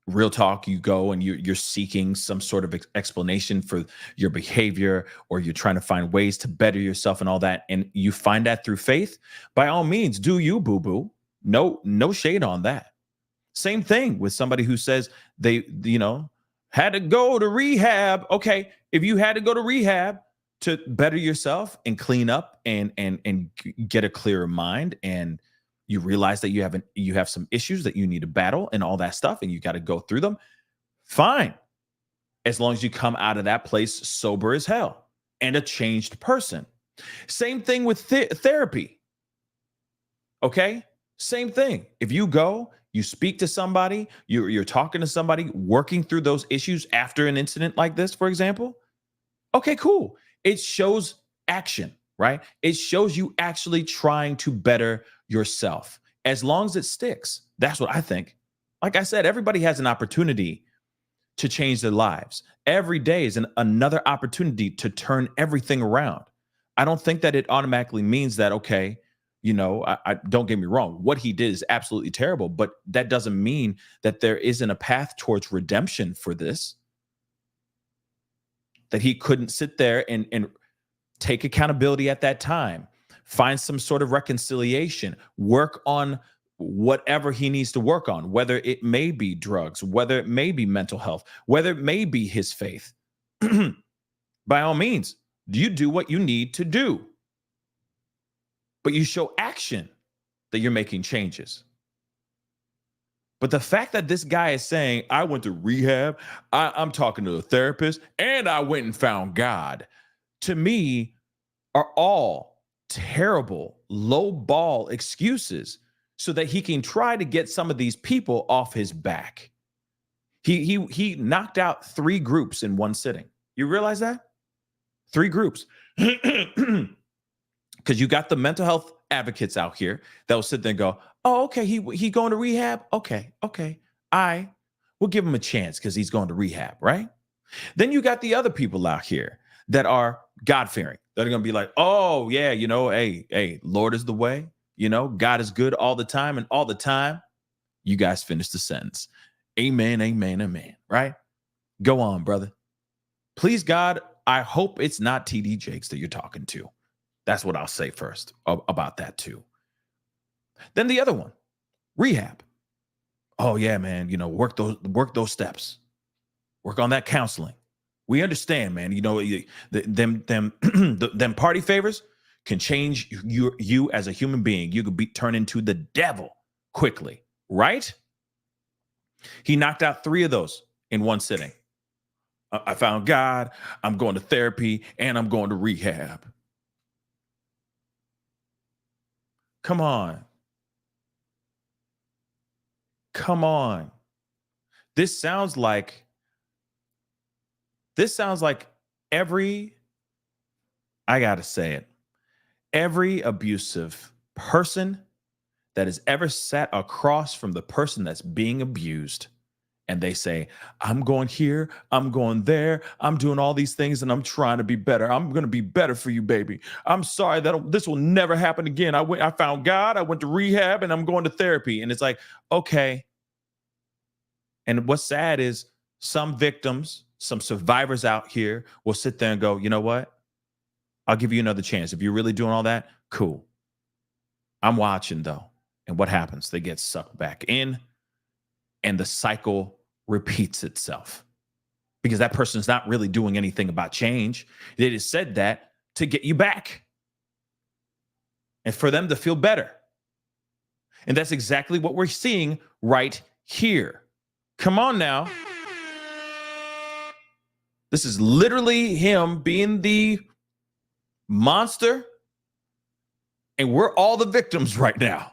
real talk, you go and you're seeking some sort of explanation for your behavior, or you're trying to find ways to better yourself and all that, and you find that through faith, by all means, do you, boo-boo. No shade on that. Same thing with somebody who says they, had to go to rehab. Okay, if you had to go to rehab to better yourself and clean up and get a clearer mind, and you realize that you have some issues that you need to battle and all that stuff, and you got to go through them, fine. As long as you come out of that place sober as hell and a changed person. Same thing with therapy. Okay? Same thing. If you go, you speak to somebody, you're talking to somebody, working through those issues after an incident like this, for example. Okay, cool. It shows action, right? It shows you actually trying to better yourself, as long as it sticks. That's what I think. Like I said, everybody has an opportunity to change their lives. Every day is another opportunity to turn everything around. I don't think that it automatically means that, okay, I don't get me wrong, what he did is absolutely terrible, but that doesn't mean that there isn't a path towards redemption for this, that he couldn't sit there and take accountability at that time, find some sort of reconciliation, work on whatever he needs to work on, whether it may be drugs, whether it may be mental health, whether it may be his faith. By all means, you do what you need to do. But you show action that you're making changes. But the fact that this guy is saying, I went to rehab, I'm talking to a therapist, and I went and found God, to me, are all terrible, lowball excuses so that he can try to get some of these people off his back. He knocked out 3 groups in one sitting. You realize that? 3 groups. Because you got the mental health advocates out here that will sit there and go, oh, okay, he going to rehab? Okay. We'll give him a chance because he's going to rehab, right? Then you got the other people out here that are God-fearing. They're going to be like, oh, yeah, hey, Lord is the way. God is good all the time, and all the time, you guys finish the sentence. Amen, amen, amen, right? Go on, brother. Please, God, I hope it's not TD Jakes that you're talking to. That's what I'll say first about that too. Then the other one, rehab. Oh yeah, man, work those steps. Work on that counseling. We understand, man. Them party favors can change you as a human being. You could turn into the devil quickly, right? He knocked out 3 of those in one sitting. I found God, I'm going to therapy, and I'm going to rehab. Come on. This sounds like I gotta say it, every abusive person that has ever sat across from the person that's being abused, and they say, I'm going here, I'm going there, I'm doing all these things, and I'm trying to be better. I'm going to be better for you, baby. I'm sorry that this will never happen again. I found God, I went to rehab, and I'm going to therapy. And it's like, okay. And what's sad is some victims, some survivors out here will sit there and go, you know what? I'll give you another chance. If you're really doing all that, cool. I'm watching, though. And what happens? They get sucked back in, and the cycle repeats itself because that person's not really doing anything about change. They just said that to get you back. and for them to feel better. And that's exactly what we're seeing right here. Come on now. This is literally him being the monster, and we're all the victims right now.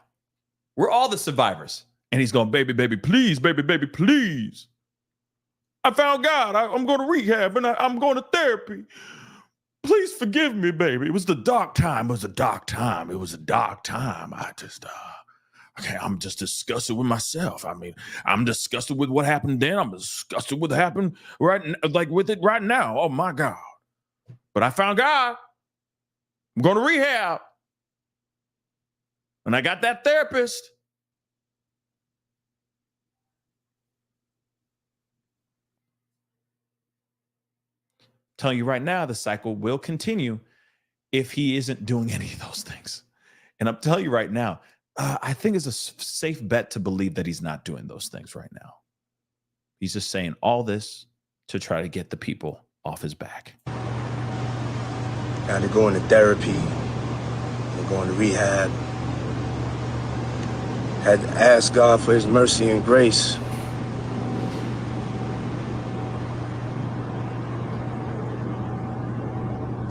We're all the survivors. And he's going, baby, baby, please, baby, baby, please. I found God. I'm going to rehab and I'm going to therapy. Please forgive me, baby. It was the dark time. It was a dark time. It was a dark time. Okay, I'm just disgusted with myself. I mean, I'm disgusted with what happened then. I'm disgusted with what happened with it right now. Oh my God. But I found God. I'm going to rehab. And I got that therapist. Telling you right now, the cycle will continue if he isn't doing any of those things. And I'm telling you right now, I think it's a safe bet to believe that he's not doing those things right now. He's just saying all this to try to get the people off his back. Got to go into therapy, and going to rehab. Had to ask God for his mercy and grace.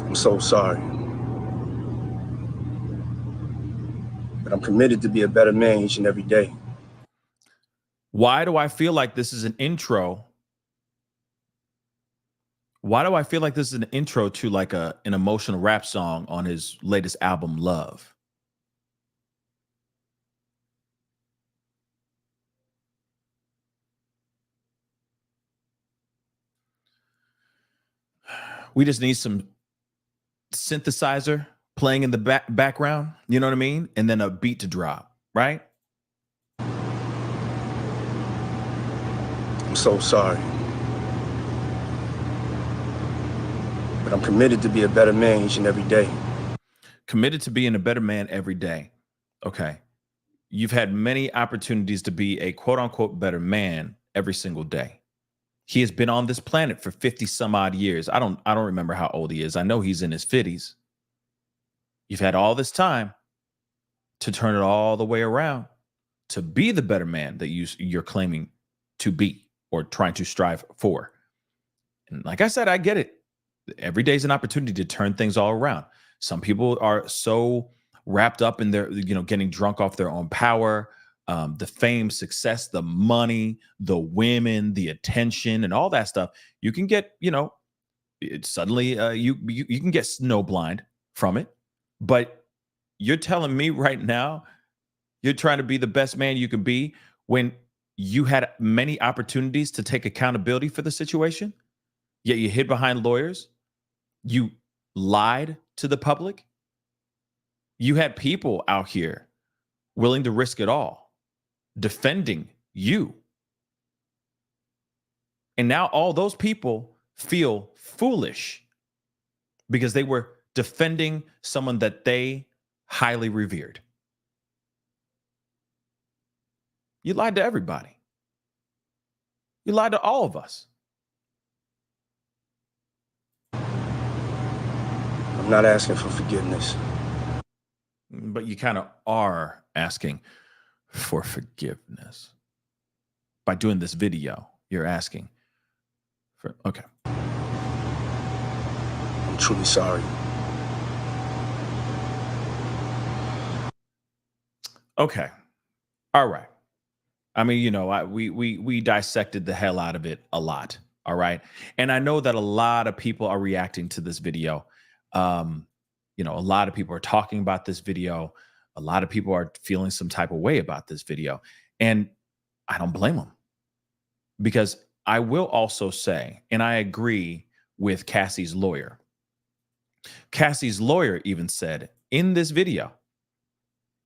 I'm so sorry. But I'm committed to be a better man each and every day. Why do I feel like this is an intro? Why do I feel like this is an intro to like an emotional rap song on his latest album, Love? We just need some synthesizer playing in the background, you know what I mean? And then a beat to drop, right? I'm so sorry. But I'm committed to be a better man each and every day. Committed to being a better man every day. Okay. You've had many opportunities to be a quote unquote better man every single day. He has been on this planet for 50 some odd years. I don't remember how old he is. I know he's in his 50s. You've had all this time to turn it all the way around to be the better man that you're claiming to be or trying to strive for. And like I said, I get it. Every day is an opportunity to turn things all around. Some people are so wrapped up in their, getting drunk off their own power, the fame, success, the money, the women, the attention, and all that stuff. You can get, suddenly you can get snowblind from it. But you're telling me right now, you're trying to be the best man you can be when you had many opportunities to take accountability for the situation, yet you hid behind lawyers. You lied to the public. You had people out here willing to risk it all, defending you. And now all those people feel foolish because they were defending someone that they highly revered. You lied to everybody. You lied to all of us. I'm not asking for forgiveness. But you kind of are asking for forgiveness. By doing this video, you're asking for, okay. I'm truly sorry. Okay. All right. I mean, we dissected the hell out of it a lot. All right. And I know that a lot of people are reacting to this video. A lot of people are talking about this video. A lot of people are feeling some type of way about this video. And I don't blame them. Because I will also say, and I agree with Cassie's lawyer. Cassie's lawyer even said in this video,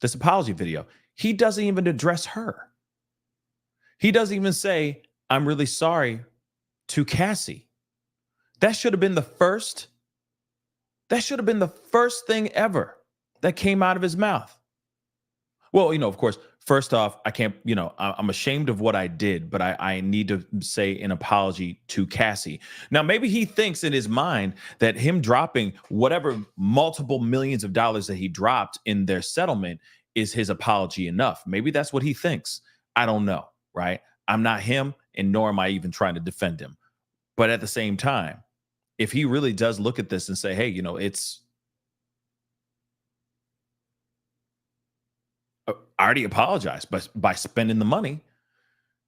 this apology video, he doesn't even address her. He doesn't even say, I'm really sorry to Cassie. That should have been the first thing ever that came out of his mouth. Well, of course, First off, I can't, I'm ashamed of what I did, but I need to say an apology to Cassie. Now, maybe he thinks in his mind that him dropping whatever multiple millions of dollars that he dropped in their settlement is his apology enough. Maybe that's what he thinks. I don't know, right? I'm not him, and nor am I even trying to defend him. But at the same time, if he really does look at this and say, hey, I already apologized by spending the money,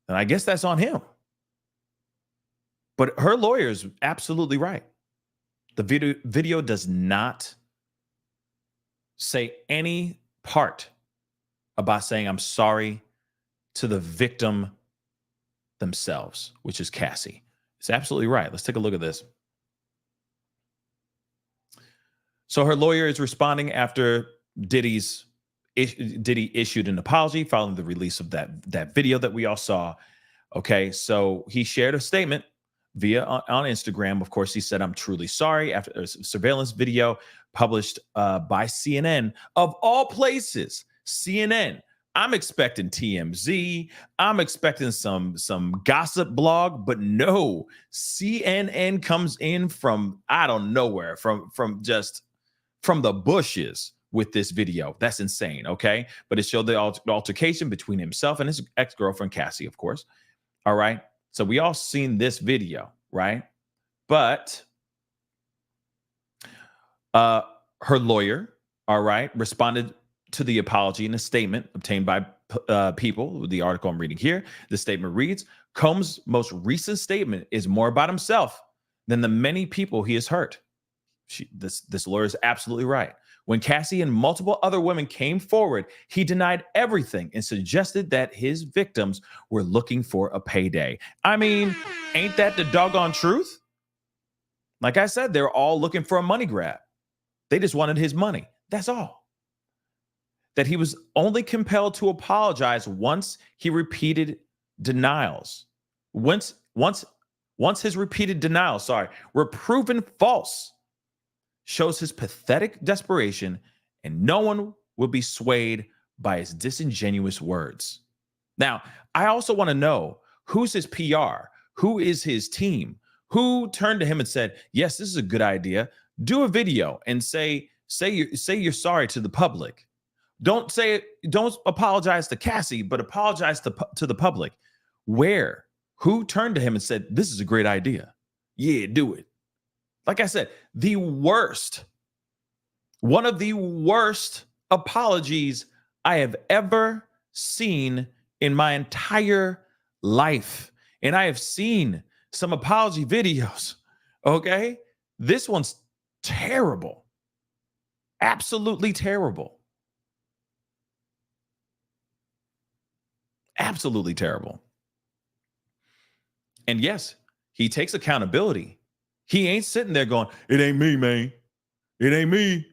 then I guess that's on him. But her lawyer is absolutely right. The video does not say any part about saying I'm sorry to the victim themselves, which is Cassie. It's absolutely right. Let's take a look at this. So her lawyer is responding after Diddy issued an apology following the release of that video that we all saw. Okay, so he shared a statement on Instagram. Of course, he said, I'm truly sorry after a surveillance video published by CNN, of all places. CNN. I'm expecting TMZ. I'm expecting some gossip blog, but no, CNN comes in from I don't know where, from the bushes with this video. That's insane, okay? But it showed the altercation between himself and his ex-girlfriend, Cassie, of course. All right? So we all seen this video, right? But her lawyer, all right, responded to the apology in a statement obtained by People, the article I'm reading here. The statement reads, Combs' most recent statement is more about himself than the many people he has hurt. This lawyer is absolutely right. When Cassie and multiple other women came forward, he denied everything and suggested that his victims were looking for a payday. I mean, ain't that the doggone truth? Like I said, they're all looking for a money grab. They just wanted his money. That's all. That he was only compelled to apologize once he repeated denials. Once his repeated denials, were proven false, shows his pathetic desperation, and no one will be swayed by his disingenuous words. Now, I also want to know who's his PR, who is his team, who turned to him and said, yes, this is a good idea. Do a video and say you're sorry to the public. Don't apologize to Cassie, but apologize to the public. Where? Who turned to him and said, this is a great idea? Yeah, do it. Like I said, one of the worst apologies I have ever seen in my entire life. And I have seen some apology videos, okay? This one's terrible. Absolutely terrible. Absolutely terrible. And yes, he takes accountability. He ain't sitting there going, it ain't me, man. It ain't me.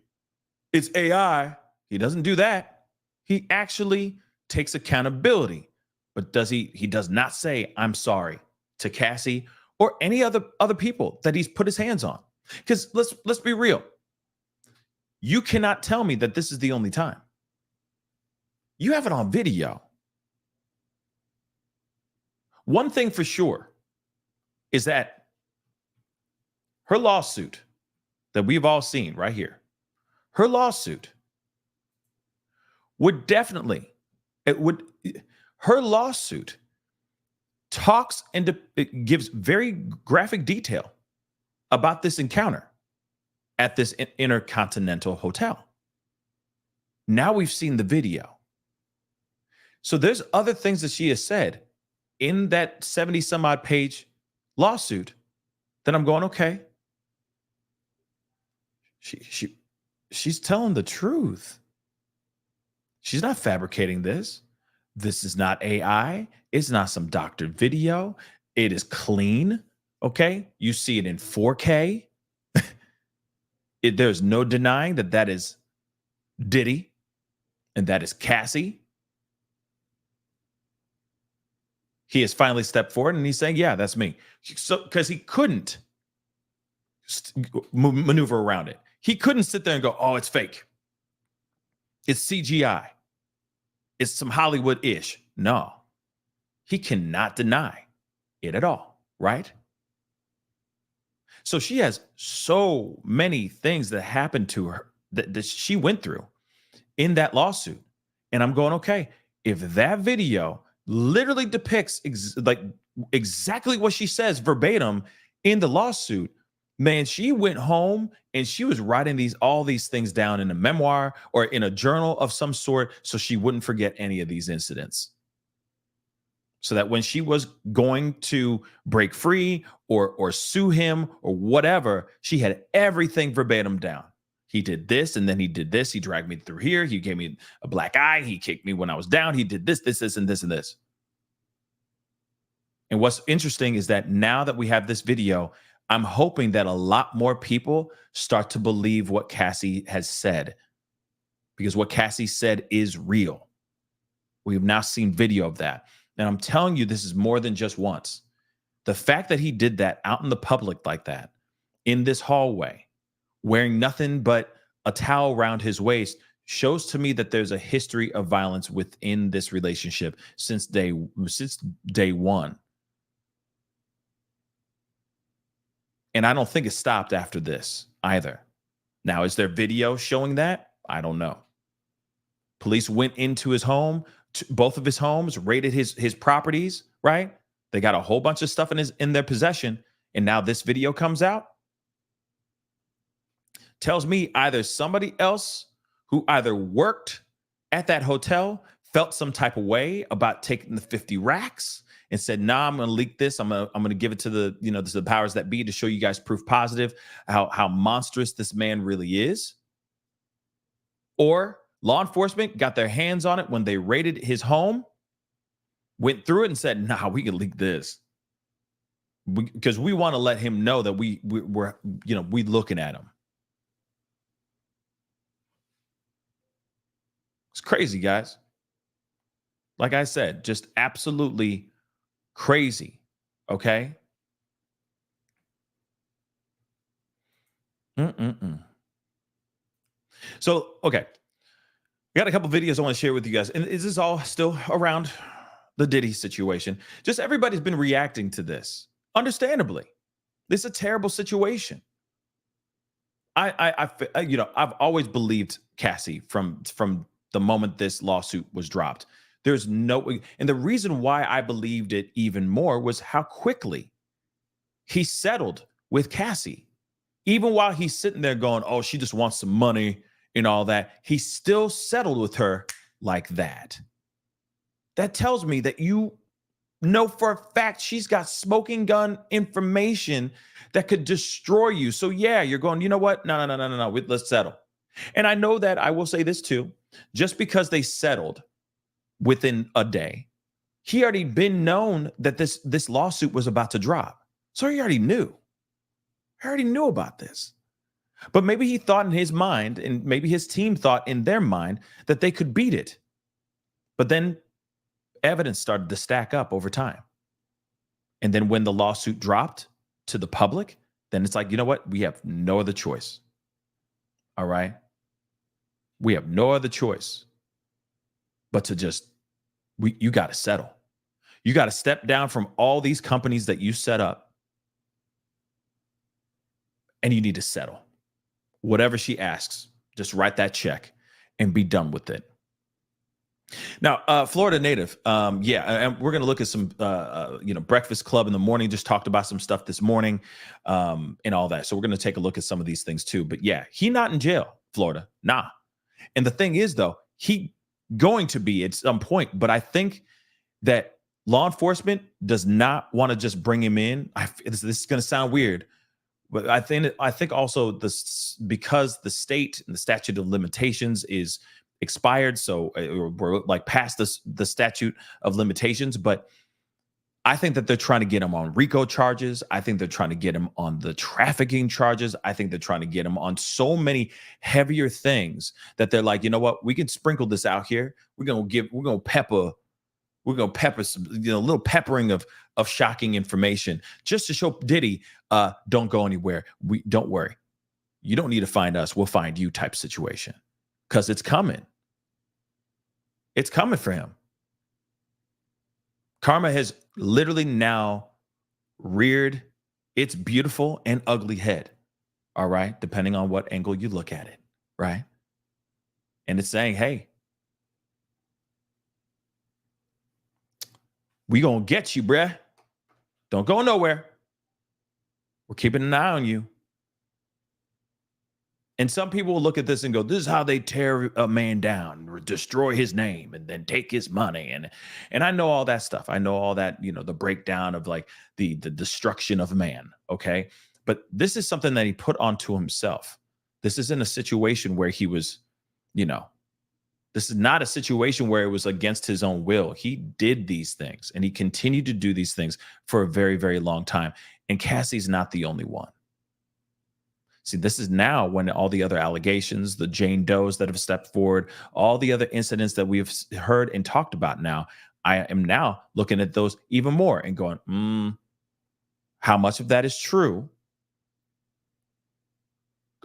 It's AI. He doesn't do that. He actually takes accountability. But he does not say, I'm sorry to Cassie or any other people that he's put his hands on. Because let's be real. You cannot tell me that this is the only time. You have it on video. One thing for sure is that her lawsuit that we've all seen right here, her lawsuit her lawsuit talks and it gives very graphic detail about this encounter at this Intercontinental Hotel. Now we've seen the video. So there's other things that she has said in that 70 some odd page lawsuit that I'm going, okay, she's telling the truth. She's not fabricating this. This is not AI. It's not some doctored video. It is clean. Okay. You see it in 4K. There's no denying that is Diddy and that is Cassie. He has finally stepped forward and he's saying, yeah, that's me. So, because he couldn't maneuver around it. He couldn't sit there and go, oh, it's fake. It's CGI. it's some Hollywood-ish. No, he cannot deny it at all, right? So she has so many things that happened to her that she went through in that lawsuit. And I'm going, okay, if that video literally depicts exactly what she says verbatim in the lawsuit, man, she went home and she was writing all these things down in a memoir or in a journal of some sort so she wouldn't forget any of these incidents. So that when she was going to break free or sue him or whatever, she had everything verbatim down. He did this, and then he did this. He dragged me through here. He gave me a black eye. He kicked me when I was down. He did this, and this, and this. And what's interesting is that now that we have this video, I'm hoping that a lot more people start to believe what Cassie has said, because what Cassie said is real. We've now seen video of that. And I'm telling you, this is more than just once. The fact that he did that out in the public like that, in this hallway, wearing nothing but a towel around his waist, shows to me that there's a history of violence within this relationship since day one. And I don't think it stopped after this either. Now, is there video showing that? I don't know. Police went into his home, both of his homes, raided his properties, right? They got a whole bunch of stuff in their possession, and now this video comes out. Tells me either somebody else who either worked at that hotel felt some type of way about taking the 50 racks and said, nah, I'm going to leak this. I'm going to give it to the powers that be to show you guys proof positive how monstrous this man really is. Or law enforcement got their hands on it when they raided his home, went through it and said, nah, we can leak this. Because we want to let him know that we're looking at him. It's crazy, guys. Like I said, just absolutely crazy. Okay. So, okay. We got a couple videos I want to share with you guys. And this is all still around the Diddy situation. Just everybody's been reacting to this. Understandably. This is a terrible situation. I've always believed Cassie from the moment this lawsuit was dropped. And the reason why I believed it even more was how quickly he settled with Cassie. Even while he's sitting there going, oh, she just wants some money and all that, he still settled with her like that. That tells me that you know for a fact she's got smoking gun information that could destroy you. So yeah, you're going, you know what? No. Let's settle. And I know that I will say this too, just because they settled within a day, he already been known that this lawsuit was about to drop. So he already knew. I already knew about this. But maybe he thought in his mind, and maybe his team thought in their mind, that they could beat it. But then evidence started to stack up over time. And then when the lawsuit dropped to the public, then it's like, you know what? We have no other choice. All right? We have no other choice but to you got to settle. You got to step down from all these companies that you set up, and you need to settle. Whatever she asks, just write that check and be done with it. Now, Florida native, and we're going to look at some, Breakfast Club in the morning just talked about some stuff this morning, and all that. So we're going to take a look at some of these things too. But yeah, he not in jail, Florida, nah. And the thing is, though, he going to be at some point. But I think that law enforcement does not want to just bring him in. This is going to sound weird, but I think also because the state and the statute of limitations is expired, so we're like past the statute of limitations. But I think that they're trying to get him on RICO charges. I think they're trying to get him on the trafficking charges. I think they're trying to get him on so many heavier things that they're like, you know what? We can sprinkle this out here. We're gonna pepper some, little peppering of shocking information just to show Diddy, don't go anywhere. Don't worry. You don't need to find us. We'll find you type situation, because it's coming. It's coming for him. Karma has literally now reared its beautiful and ugly head. All right. Depending on what angle you look at it. Right. And it's saying, hey, we gonna get you, bruh. Don't go nowhere. We're keeping an eye on you. And some people will look at this and go, this is how they tear a man down, destroy his name, and then take his money. And I know all that stuff. I know all that, the breakdown of like the destruction of man. Okay. But this is something that he put onto himself. This isn't a situation where he was, this is not a situation where it was against his own will. He did these things and he continued to do these things for a very, very long time. And Cassie's not the only one. See, this is now when all the other allegations, the Jane Does that have stepped forward, all the other incidents that we've heard and talked about now, I am now looking at those even more and going, how much of that is true?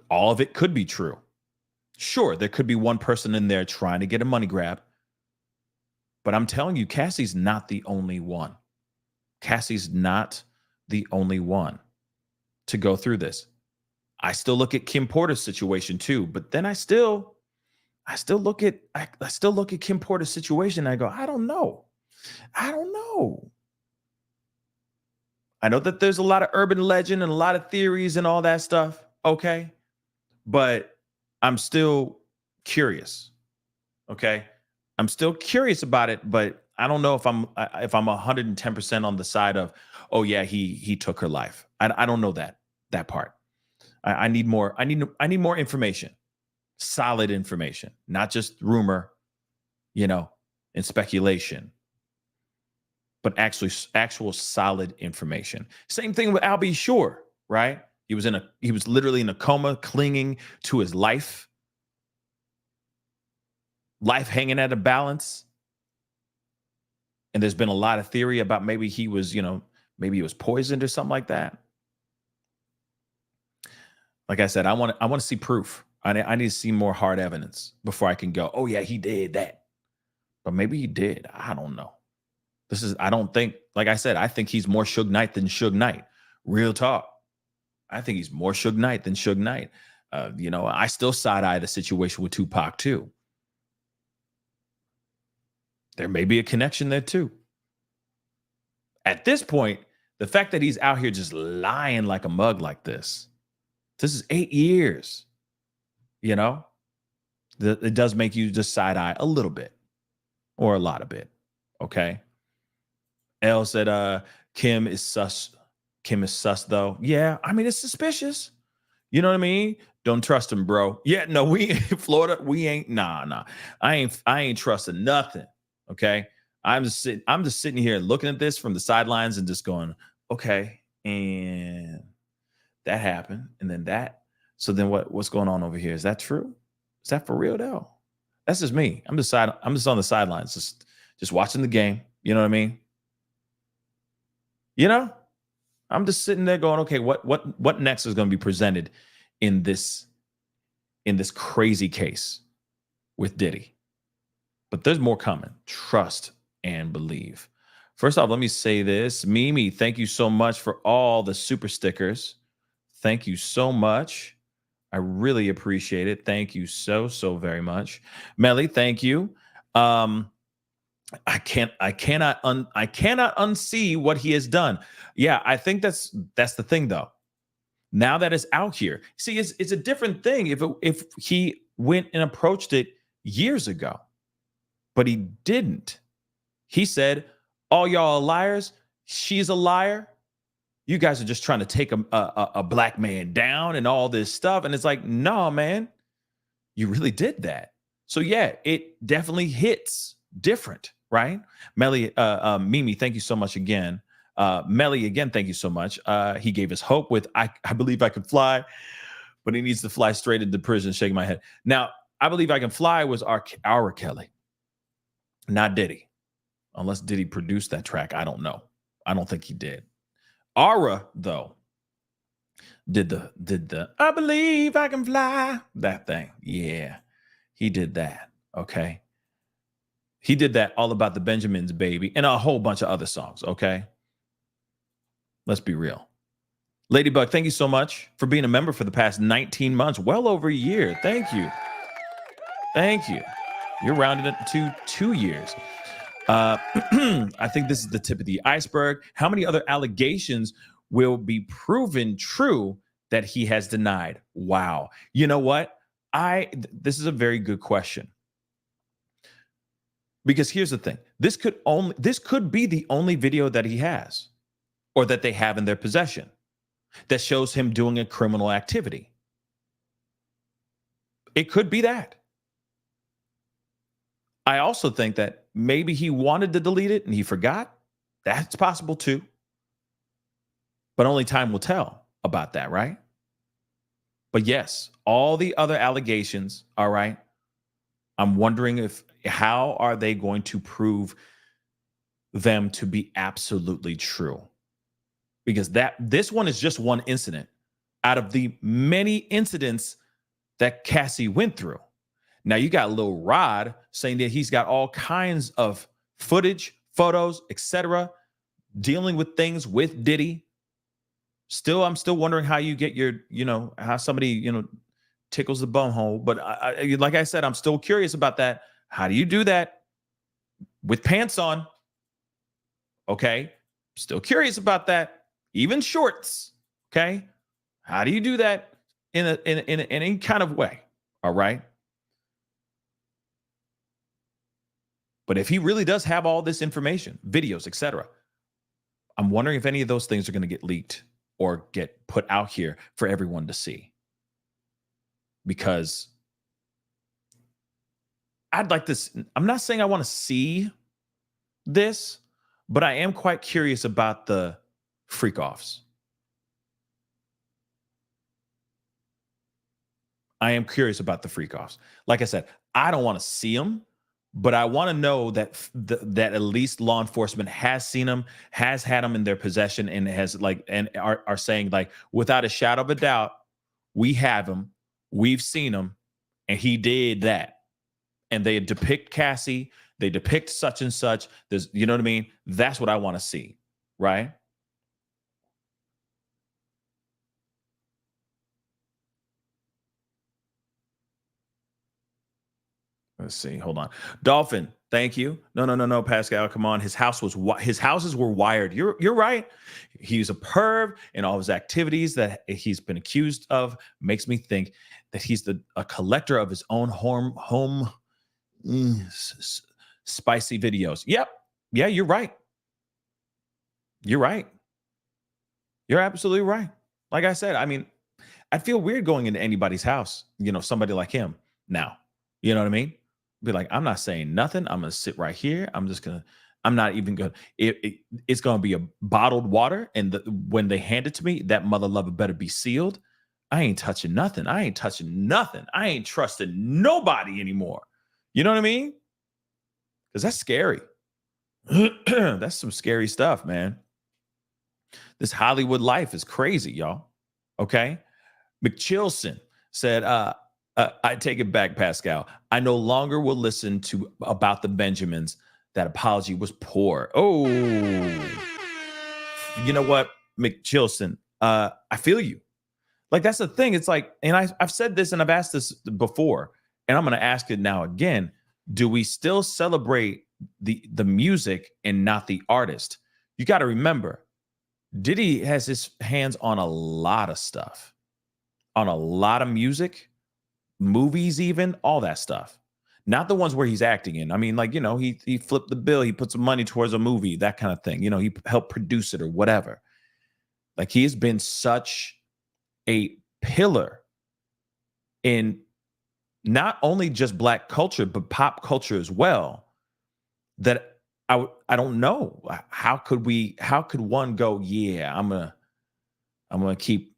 All of it could be true. Sure, there could be one person in there trying to get a money grab. But I'm telling you, Cassie's not the only one. Cassie's not the only one to go through this. I still look at Kim Porter's situation too, but then I still look at Kim Porter's situation and I go, I don't know. I know that there's a lot of urban legend and a lot of theories and all that stuff. Okay. But I'm still curious. Okay. I'm still curious about it, but I don't know if I'm 110% on the side of, oh yeah, he took her life. I don't know that part. I need more. I need more information, solid information, not just rumor, and speculation, but actual solid information. Same thing with Albie Shore, right? He was literally in a coma, clinging to his life hanging at a balance. And there's been a lot of theory about maybe he was poisoned or something like that. Like I said, I want to see proof. I need to see more hard evidence before I can go, oh yeah, he did that. But maybe he did. I don't know. Like I said, I think he's more Suge Knight than Suge Knight. Real talk. I think he's more Suge Knight than Suge Knight. I still side-eye the situation with Tupac too. There may be a connection there too. At this point, the fact that he's out here just lying like a mug like this is 8 years, it does make you just side-eye a little bit or a lot of bit. Okay. L said, Kim is sus though. Yeah. I mean, it's suspicious. You know what I mean? Don't trust him, bro. Yeah. No, we in Florida. We ain't. Nah. I ain't trusting nothing. Okay. I'm just sitting here looking at this from the sidelines and just going, okay. And that happened. And then that. So then what's going on over here? Is that true? Is that for real though? That's just me. I'm just on the sidelines, just watching the game. You know what I mean? I'm just sitting there going, okay, what next is going to be presented in this crazy case with Diddy? But there's more coming. Trust and believe. First off, let me say this. Mimi, thank you so much for all the super stickers. Thank you so much. I really appreciate it. Thank you so very much. Melly, thank you. I cannot unsee what he has done. Yeah, I think that's the thing though. Now that it's out here, see, it's a different thing if he went and approached it years ago, but he didn't. He said, "All y'all are liars. She's a liar. You guys are just trying to take a black man down and all this stuff." And it's like, no, man, you really did that. So yeah, it definitely hits different, right? Melly, Mimi, thank you so much again. Melly, again, thank you so much. He gave us hope with I Believe I Can Fly, but he needs to fly straight into prison, shaking my head. Now, I Believe I Can Fly was our Kelly, not Diddy. Unless Diddy produced that track, I don't know. I don't think he did. Aura, though, did the I Believe I Can Fly, that thing. Yeah, he did that. Okay. He did that All About the Benjamins, Baby, and a whole bunch of other songs, okay? Let's be real. Ladybug, thank you so much for being a member for the past 19 months, well over a year. Thank you. Thank you. You're rounded it to 2 years. I think this is the tip of the iceberg. How many other allegations will be proven true that he has denied? Wow. You know what? This is a very good question. Because here's the thing. This could be the only video that he has or that they have in their possession that shows him doing a criminal activity. It could be that. I also think that maybe he wanted to delete it and he forgot. That's possible too. But only time will tell about that, right? But yes, all the other allegations, all right, I'm wondering how are they going to prove them to be absolutely true? Because this one is just one incident out of the many incidents that Cassie went through. Now you got Lil Rod saying that he's got all kinds of footage, photos, etc., dealing with things with Diddy. I'm still wondering how you get how somebody, tickles the bum hole. But like I said, I'm still curious about that. How do you do that with pants on? Okay. Still curious about that. Even shorts. Okay. How do you do that in any kind of way? All right. But if he really does have all this information, videos, etc., I'm wondering if any of those things are going to get leaked or get put out here for everyone to see. Because I'd like this. I'm not saying I want to see this, but I am quite curious about the freak offs. I am curious about the freak offs. Like I said, I don't want to see them, but I want to know that that at least law enforcement has seen them, has had them in their possession, and are saying without a shadow of a doubt, we have him, we've seen him, and he did that. And they depict Cassie, they depict such and such. There's, you know what I mean? That's what I want to see, right? Let's see. Hold on. Dolphin, thank you. No, Pascal, come on. His houses were wired. You're right. He's a perv, and all his activities that he's been accused of makes me think that he's a collector of his own home spicy videos. Yep. Yeah, you're right. You're right. You're absolutely right. Like I said, I mean, I'd feel weird going into anybody's house, somebody like him now. You know what I mean? Be like, I'm not saying nothing. I'm going to sit right here. I'm not even going to, it's going to be a bottled water. And when they hand it to me, that mother lover better be sealed. I ain't touching nothing. I ain't trusting nobody anymore. You know what I mean? Because that's scary. That's some scary stuff, man. This Hollywood life is crazy, y'all. Okay? McChilson said, I take it back, Pascal. I no longer will listen to About the Benjamins. That apology was poor. Oh, you know what, McChilson? I feel you. Like, that's the thing. It's like, and I've said this and I've asked this before, and I'm going to ask it now again. Do we still celebrate the music and not the artist? You got to remember, Diddy has his hands on a lot of stuff, on a lot of music, movies, even all that stuff. Not the ones where he's acting in. I mean, he flipped the bill, he put some money towards a movie, that kind of thing. He helped produce it or whatever. Like, he has been such a pillar in not only just Black culture, but pop culture as well, that I don't know. How could one go, yeah, I'm gonna keep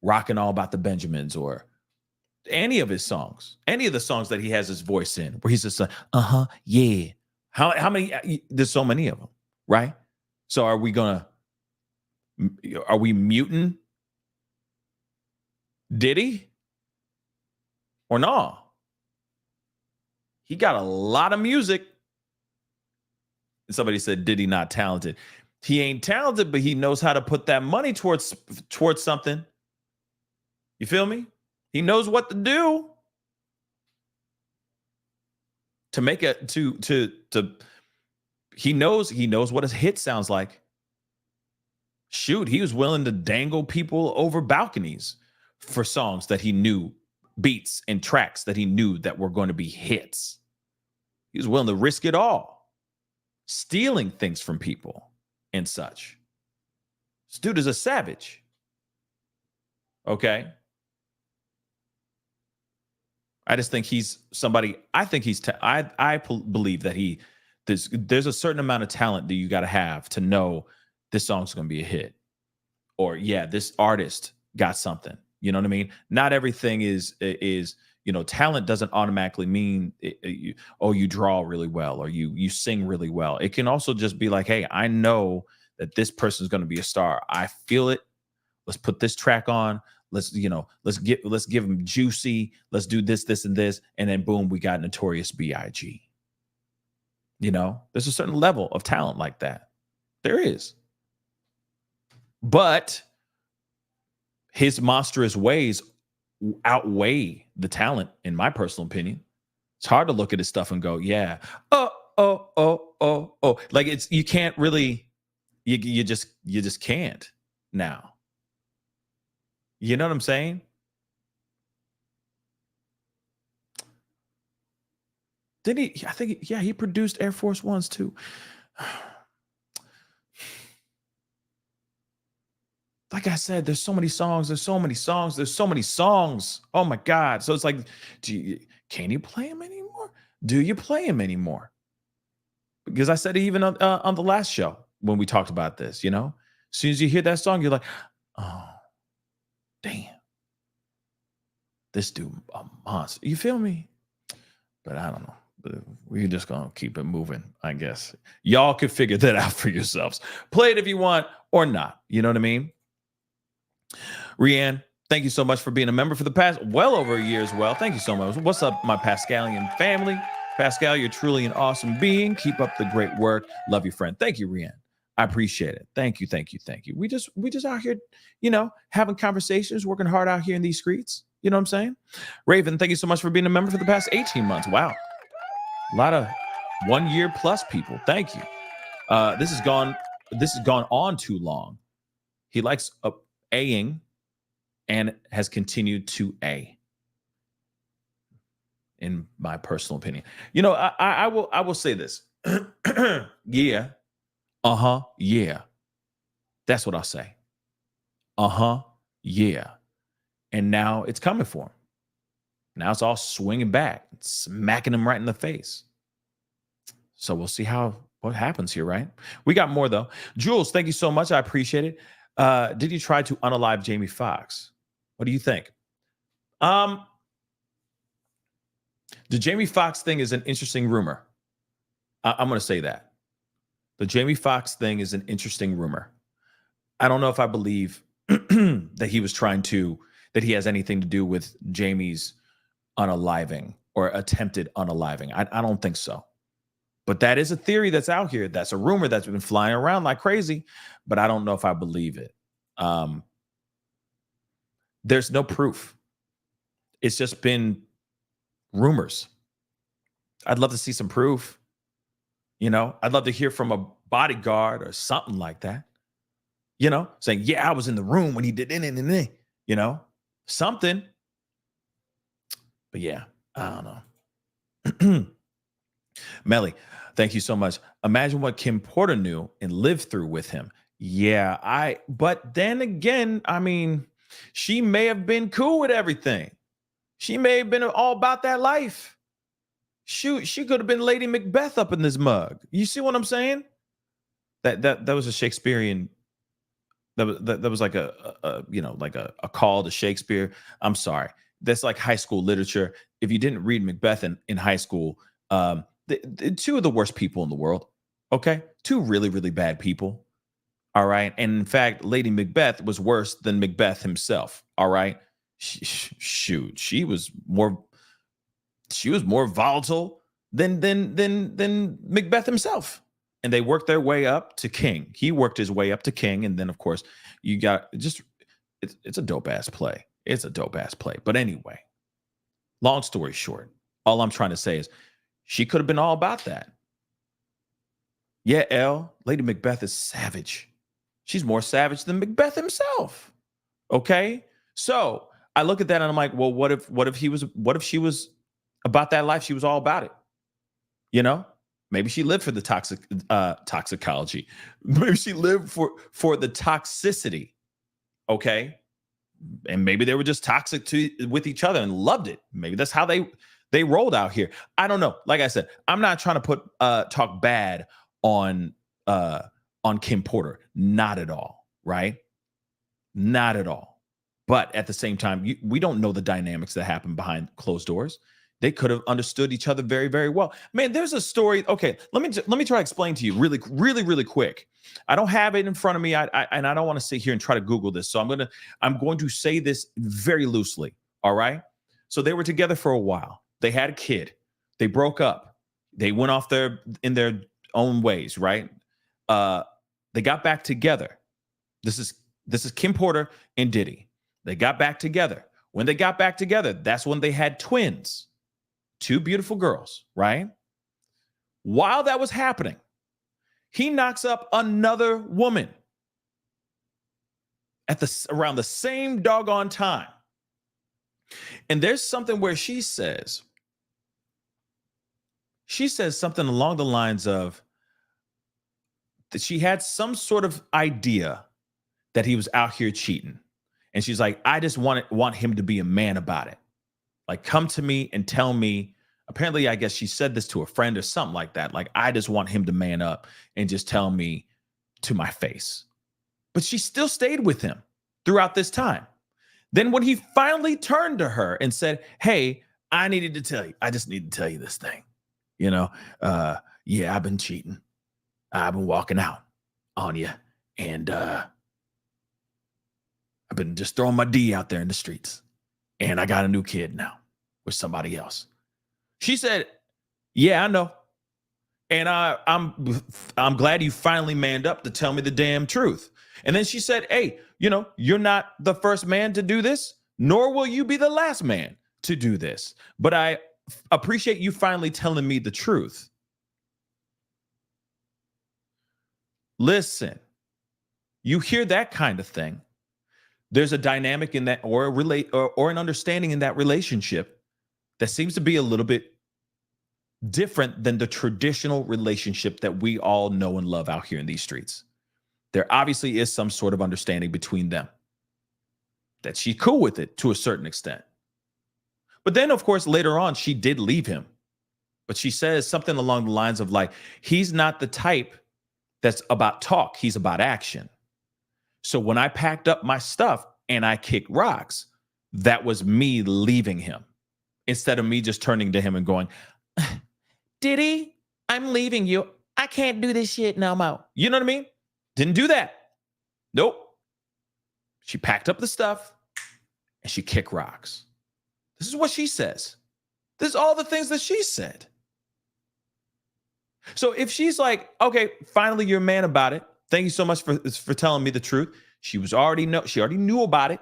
rocking All About the Benjamins, or any of his songs, any of the songs that he has his voice in, where he's just like, yeah. How many? There's so many of them, right? So are we muting Diddy or no? He got a lot of music. Somebody said, Diddy not talented. He ain't talented, but he knows how to put that money towards something. You feel me? He knows what to do to make it to he knows what his hit sounds like. Shoot, he was willing to dangle people over balconies for songs that he knew, beats and tracks that he knew that were going to be hits. He was willing to risk it all, stealing things from people and such. This dude is a savage. Okay. I just think he's somebody. I think he's. I believe that there's a certain amount of talent that you got to have to know this song's going to be a hit, or yeah, this artist got something. You know what I mean? Not everything is talent doesn't automatically mean you draw really well or you sing really well. It can also just be like, hey, I know that this person's going to be a star. I feel it. Let's put this track on. Let's give them Juicy. Let's do this, and this. And then boom, we got Notorious B.I.G. There's a certain level of talent like that. There is. But his monstrous ways outweigh the talent, in my personal opinion. It's hard to look at his stuff and go, yeah, oh. Like you can't really, you just can't now. You know what I'm saying? Did he? I think, he produced Air Force Ones too. Like I said, there's so many songs. Oh my God. So it's like, can you play them anymore? Do you play them anymore? Because I said it even on the last show when we talked about this, as soon as you hear that song, you're like, oh, damn, this dude a monster. You feel me? But I don't know. But we're just going to keep it moving, I guess. Y'all can figure that out for yourselves. Play it if you want or not. You know what I mean? Rianne, thank you so much for being a member for the past well over a year as well. Thank you so much. What's up, my Pascalian family? Pascal, you're truly an awesome being. Keep up the great work. Love you, friend. Thank you, Rianne. I appreciate it. Thank you. We just out here, having conversations, working hard out here in these streets. You know what I'm saying? Raven, thank you so much for being a member for the past 18 months. Wow. A lot of 1 year plus people. Thank you. This has gone on too long. He likes A-ing and has continued to A, in my personal opinion. I will say this. Yeah. Yeah. That's what I'll say. Yeah. And now it's coming for him. Now it's all swinging back, smacking him right in the face. So we'll see what happens here, right? We got more, though. Jules, thank you so much. I appreciate it. Did you try to unalive Jamie Foxx? What do you think? The Jamie Foxx thing is an interesting rumor. I'm going to say that. The Jamie Foxx thing is an interesting rumor. I don't know if I believe that he has anything to do with Jamie's unaliving or attempted unaliving. I don't think so. But that is a theory that's out here. That's a rumor that's been flying around like crazy, but I don't know if I believe it. There's no proof. It's just been rumors. I'd love to see some proof. I'd love to hear from a bodyguard or something like that. Saying, yeah, I was in the room when he did it, something. But yeah, I don't know. Melly, thank you so much. Imagine what Kim Porter knew and lived through with him. Yeah, but then again, I mean, she may have been cool with everything. She may have been all about that life. Shoot, she could have been Lady Macbeth up in this mug. You see what I'm saying? That was a Shakespearean. That was like a call to Shakespeare. I'm sorry. That's like high school literature. If you didn't read Macbeth in high school, the two of the worst people in the world. Okay, two really, really bad people. All right, and in fact, Lady Macbeth was worse than Macbeth himself. All right, shoot, she was more volatile than Macbeth himself. and they worked their way up to king. He worked his way up to king, and then of course you got just it's a dope ass play. It's a dope ass play. But anyway, long story short, all I'm trying to say is she could have been all about that. Yeah, Lady Macbeth is savage. She's more savage than Macbeth himself. Okay, so I look at that and I'm like, well, what if she was about that life? She was all about it. You know, maybe she lived for the toxicology. Maybe she lived for the toxicity. Okay, and maybe they were just toxic with each other and loved it. Maybe that's how they rolled out here. I don't know. Like I said, I'm not trying to talk bad on Kim Porter. Not at all. Right? Not at all. But at the same time, we don't know the dynamics that happen behind closed doors. They could have understood each other very, very well. Man, there's a story. Okay, let me try to explain to you really, really, really quick. I don't have it in front of me, and I don't want to sit here and try to Google this. So I'm going to say this very loosely. All right. So they were together for a while. They had a kid. They broke up. They went off in their own ways. Right. They got back together. This is Kim Porter and Diddy. They got back together. When they got back together, that's when they had twins. 2 beautiful girls, right? While that was happening, he knocks up another woman around the same doggone time. And there's something where she says something along the lines of that she had some sort of idea that he was out here cheating. And she's like, I just want him to be a man about it. Like, come to me and tell me. Apparently, I guess she said this to a friend or something like that. Like, I just want him to man up and just tell me to my face. But she still stayed with him throughout this time. Then when he finally turned to her and said, hey, I just need to tell you this thing. You know, yeah, I've been cheating. I've been walking out on you. And I've been just throwing my D out there in the streets. And I got a new kid now with somebody else. She said, yeah, I know. And I'm glad you finally manned up to tell me the damn truth. And then she said, hey, you know, you're not the first man to do this, nor will you be the last man to do this. But I appreciate you finally telling me the truth. Listen, you hear that kind of thing. There's a dynamic in that or an understanding in that relationship that seems to be a little bit different than the traditional relationship that we all know and love out here in these streets. There obviously is some sort of understanding between them, that she's cool with it to a certain extent. But then, of course, later on, she did leave him. But she says something along the lines of like, he's not the type that's about talk. He's about action. So when I packed up my stuff and I kicked rocks, that was me leaving him. Instead of me just turning to him and going, Diddy, I'm leaving you. I can't do this shit no more. You know what I mean? Didn't do that. Nope. She packed up the stuff and she kicked rocks. This is what she says. This is all the things that she said. So if she's like, okay, finally you're a man about it. Thank you so much for telling me the truth. She already knew about it.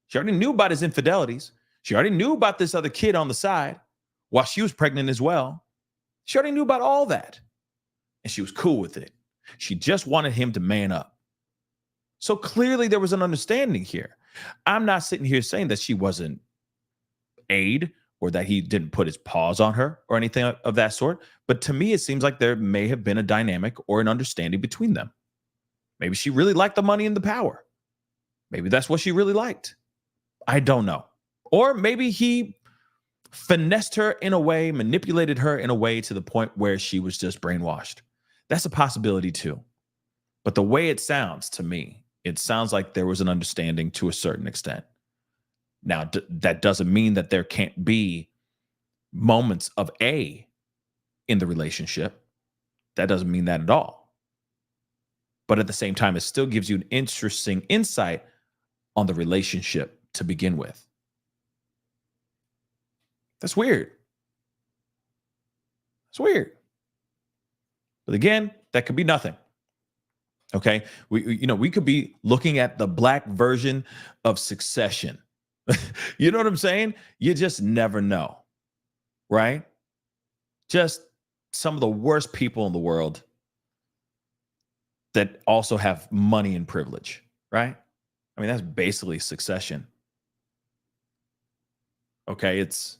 She already knew about his infidelities. She already knew about this other kid on the side while she was pregnant as well. She already knew about all that. And she was cool with it. She just wanted him to man up. So clearly there was an understanding here. I'm not sitting here saying that she wasn't aid or that he didn't put his paws on her or anything of that sort. But to me, it seems like there may have been a dynamic or an understanding between them. Maybe she really liked the money and the power. Maybe that's what she really liked. I don't know. Or maybe he finessed her in a way, manipulated her in a way to the point where she was just brainwashed. That's a possibility too. But the way it sounds to me, it sounds like there was an understanding to a certain extent. Now, that doesn't mean that there can't be moments of A in the relationship. That doesn't mean that at all. But at the same time, it still gives you an interesting insight on the relationship to begin with. That's weird. It's weird. But again, That could be nothing. Okay. We could be looking at the black version of Succession. You know what I'm saying? You just never know. Right? Just some of the worst people in the world that also have money and privilege. Right? I mean, that's basically Succession. Okay. It's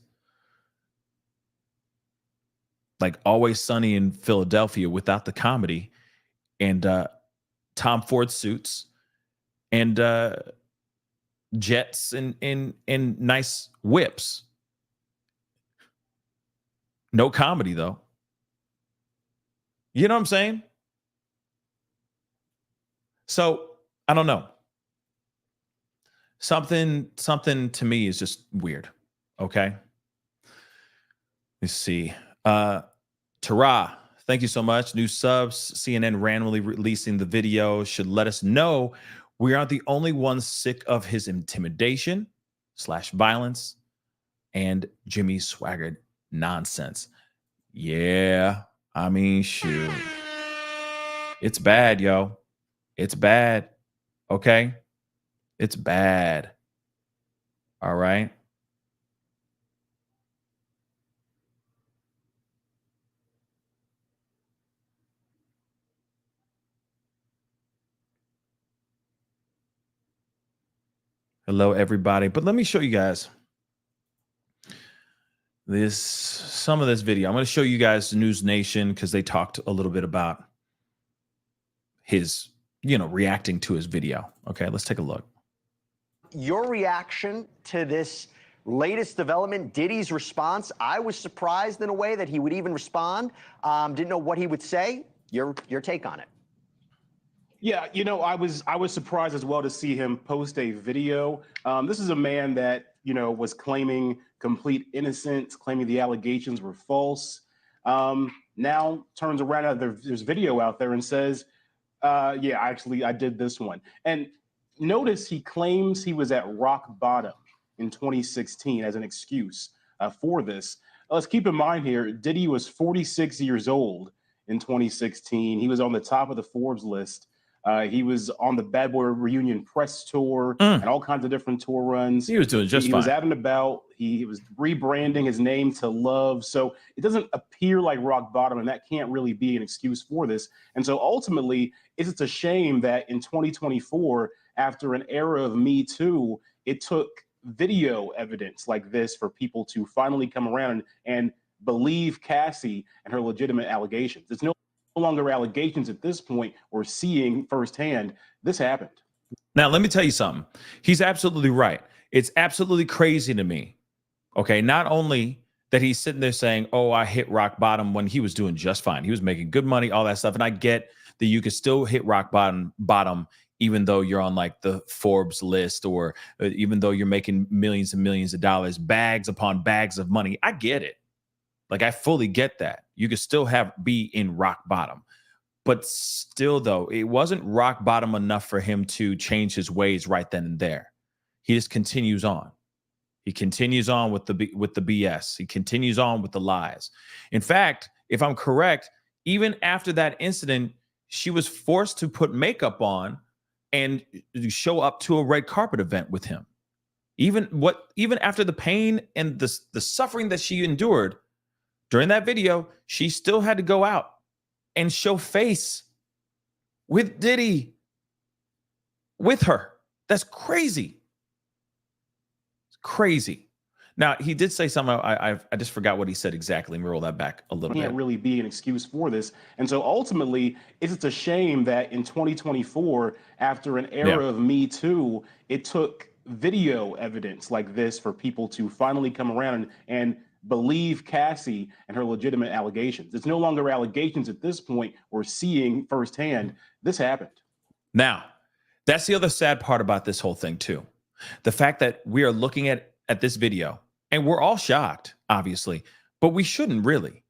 like Always Sunny in Philadelphia without the comedy and Tom Ford suits and jets and nice whips. No comedy though. You know what I'm saying? So I don't know. Something to me is just weird. Okay. Let's see. Tara, thank you so much. New subs. CNN randomly releasing the video should let us know we aren't the only ones sick of his intimidation / violence and Jimmy Swaggart nonsense. Yeah, I mean, shoot. It's bad, yo. It's bad. Okay? It's bad. All right? Hello, everybody. But let me show you guys some of this video. I'm going to show you guys News Nation because they talked a little bit about his, reacting to his video. Okay, let's take a look. Your reaction to this latest development, Diddy's response, I was surprised in a way that he would even respond. Didn't know what he would say. Your take on it. Yeah, I was surprised as well to see him post a video. This is a man that, was claiming complete innocence, claiming the allegations were false. Now turns around, there's video out there and says, yeah, actually, I did this one. And notice he claims he was at rock bottom in 2016 as an excuse for this. Let's keep in mind here, Diddy was 46 years old in 2016. He was on the top of the Forbes list. He was on the Bad Boy Reunion press tour and all kinds of different tour runs. He was doing just fine. He was out and about. He was rebranding his name to Love. So it doesn't appear like rock bottom, and that can't really be an excuse for this. And so ultimately, it's a shame that in 2024, after an era of Me Too, it took video evidence like this for people to finally come around and believe Cassie and her legitimate allegations. It's no longer allegations at this point. We're seeing firsthand this happened. Now, let me tell you something. He's absolutely right. It's absolutely crazy to me. Okay, not only that he's sitting there saying, oh, I hit rock bottom when he was doing just fine. He was making good money, all that stuff. And I get that you could still hit rock bottom, even though you're on like the Forbes list or even though you're making millions and millions of dollars, bags upon bags of money. I get it. Like, I fully get that. You could still be in rock bottom. But still, though, it wasn't rock bottom enough for him to change his ways right then and there. He just continues on. He continues on with the BS. He continues on with the lies. In fact, if I'm correct, even after that incident, she was forced to put makeup on and show up to a red carpet event with him. Even after the pain and the suffering that she endured during that video, she still had to go out and show face with Diddy with her. That's crazy. It's crazy. Now, he did say something. I just forgot what he said exactly. Let me roll that back a little bit. Can't really be an excuse for this. And so ultimately, it's a shame that in 2024, after an era of Me Too, it took video evidence like this for people to finally come around and believe Cassie and her legitimate allegations. It's no longer allegations at this point. We're seeing firsthand this happened. Now, that's the other sad part about this whole thing too. The fact that we are looking at this video and we're all shocked, obviously, but we shouldn't really,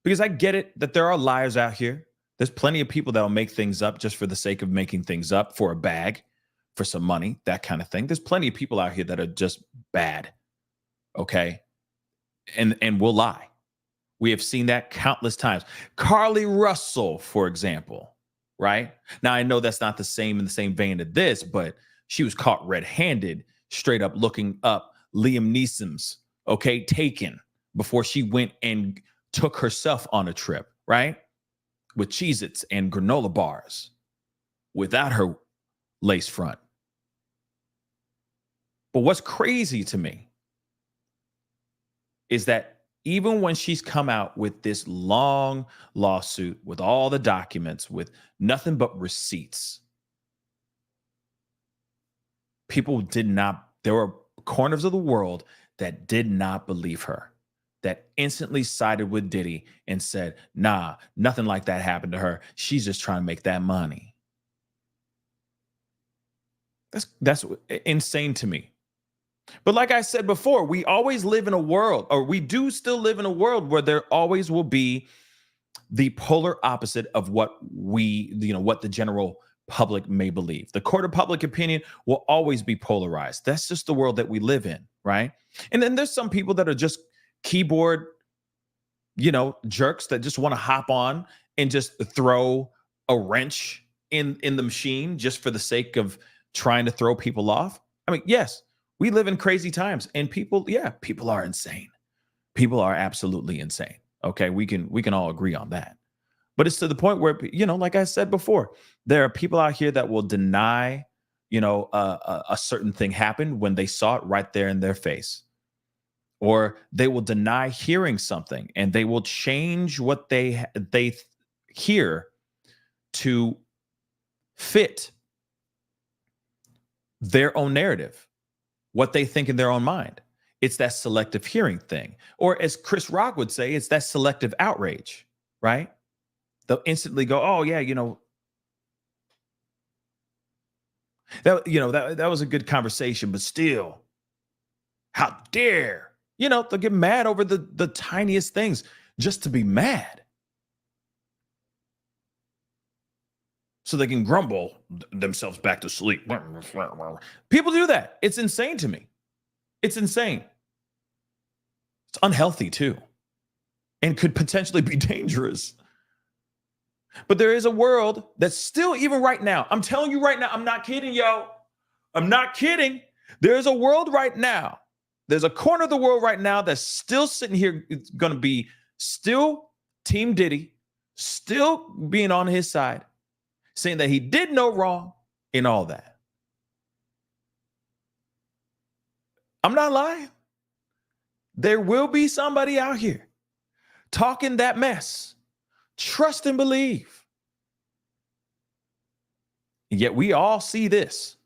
because I get it that there are liars out here. There's plenty of people that will make things up just for the sake of making things up, for a bag, for some money, that kind of thing. There's plenty of people out here that are just bad. Okay. And will lie. We have seen that countless times. Carly Russell, for example, right? Now, I know that's not the same in the same vein of this, but she was caught red-handed, straight up looking up Liam Neeson's, okay, Taken, before she went and took herself on a trip, right? With Cheez-Its and granola bars without her lace front. But what's crazy to me is that even when she's come out with this long lawsuit with all the documents, with nothing but receipts, people did not, there were corners of the world that did not believe her, that instantly sided with Diddy and said, nah, nothing like that happened to her. She's just trying to make that money. That's insane to me. But like I said before, we always live in a world, or we do still live in a world where there always will be the polar opposite of what what the general public may believe. The court of public opinion will always be polarized. That's just the world that we live in, right? And then there's some people that are just keyboard, jerks that just want to hop on and just throw a wrench in the machine just for the sake of trying to throw people off. I mean, yes, we live in crazy times, and people are insane. People are absolutely insane. Okay, we can all agree on that. But it's to the point where, like I said before, there are people out here that will deny, a certain thing happened when they saw it right there in their face. Or they will deny hearing something, and they will change what they hear to fit their own narrative, what they think in their own mind. It's that selective hearing thing. Or as Chris Rock would say, it's that selective outrage, right? They'll instantly go, oh yeah, that was a good conversation, but still, how dare, they'll get mad over the tiniest things just to be mad. So they can grumble themselves back to sleep. People do that. It's insane to me. It's insane. It's unhealthy too, and could potentially be dangerous. But there is a world that's still, even right now, I'm telling you right now, I'm not kidding, yo. I'm not kidding. There's a world right now. There's a corner of the world right now that's still sitting here. It's going to be still Team Diddy, still being on his side, saying that he did no wrong in all that. I'm not lying. There will be somebody out here talking that mess. Trust and believe. And yet we all see this.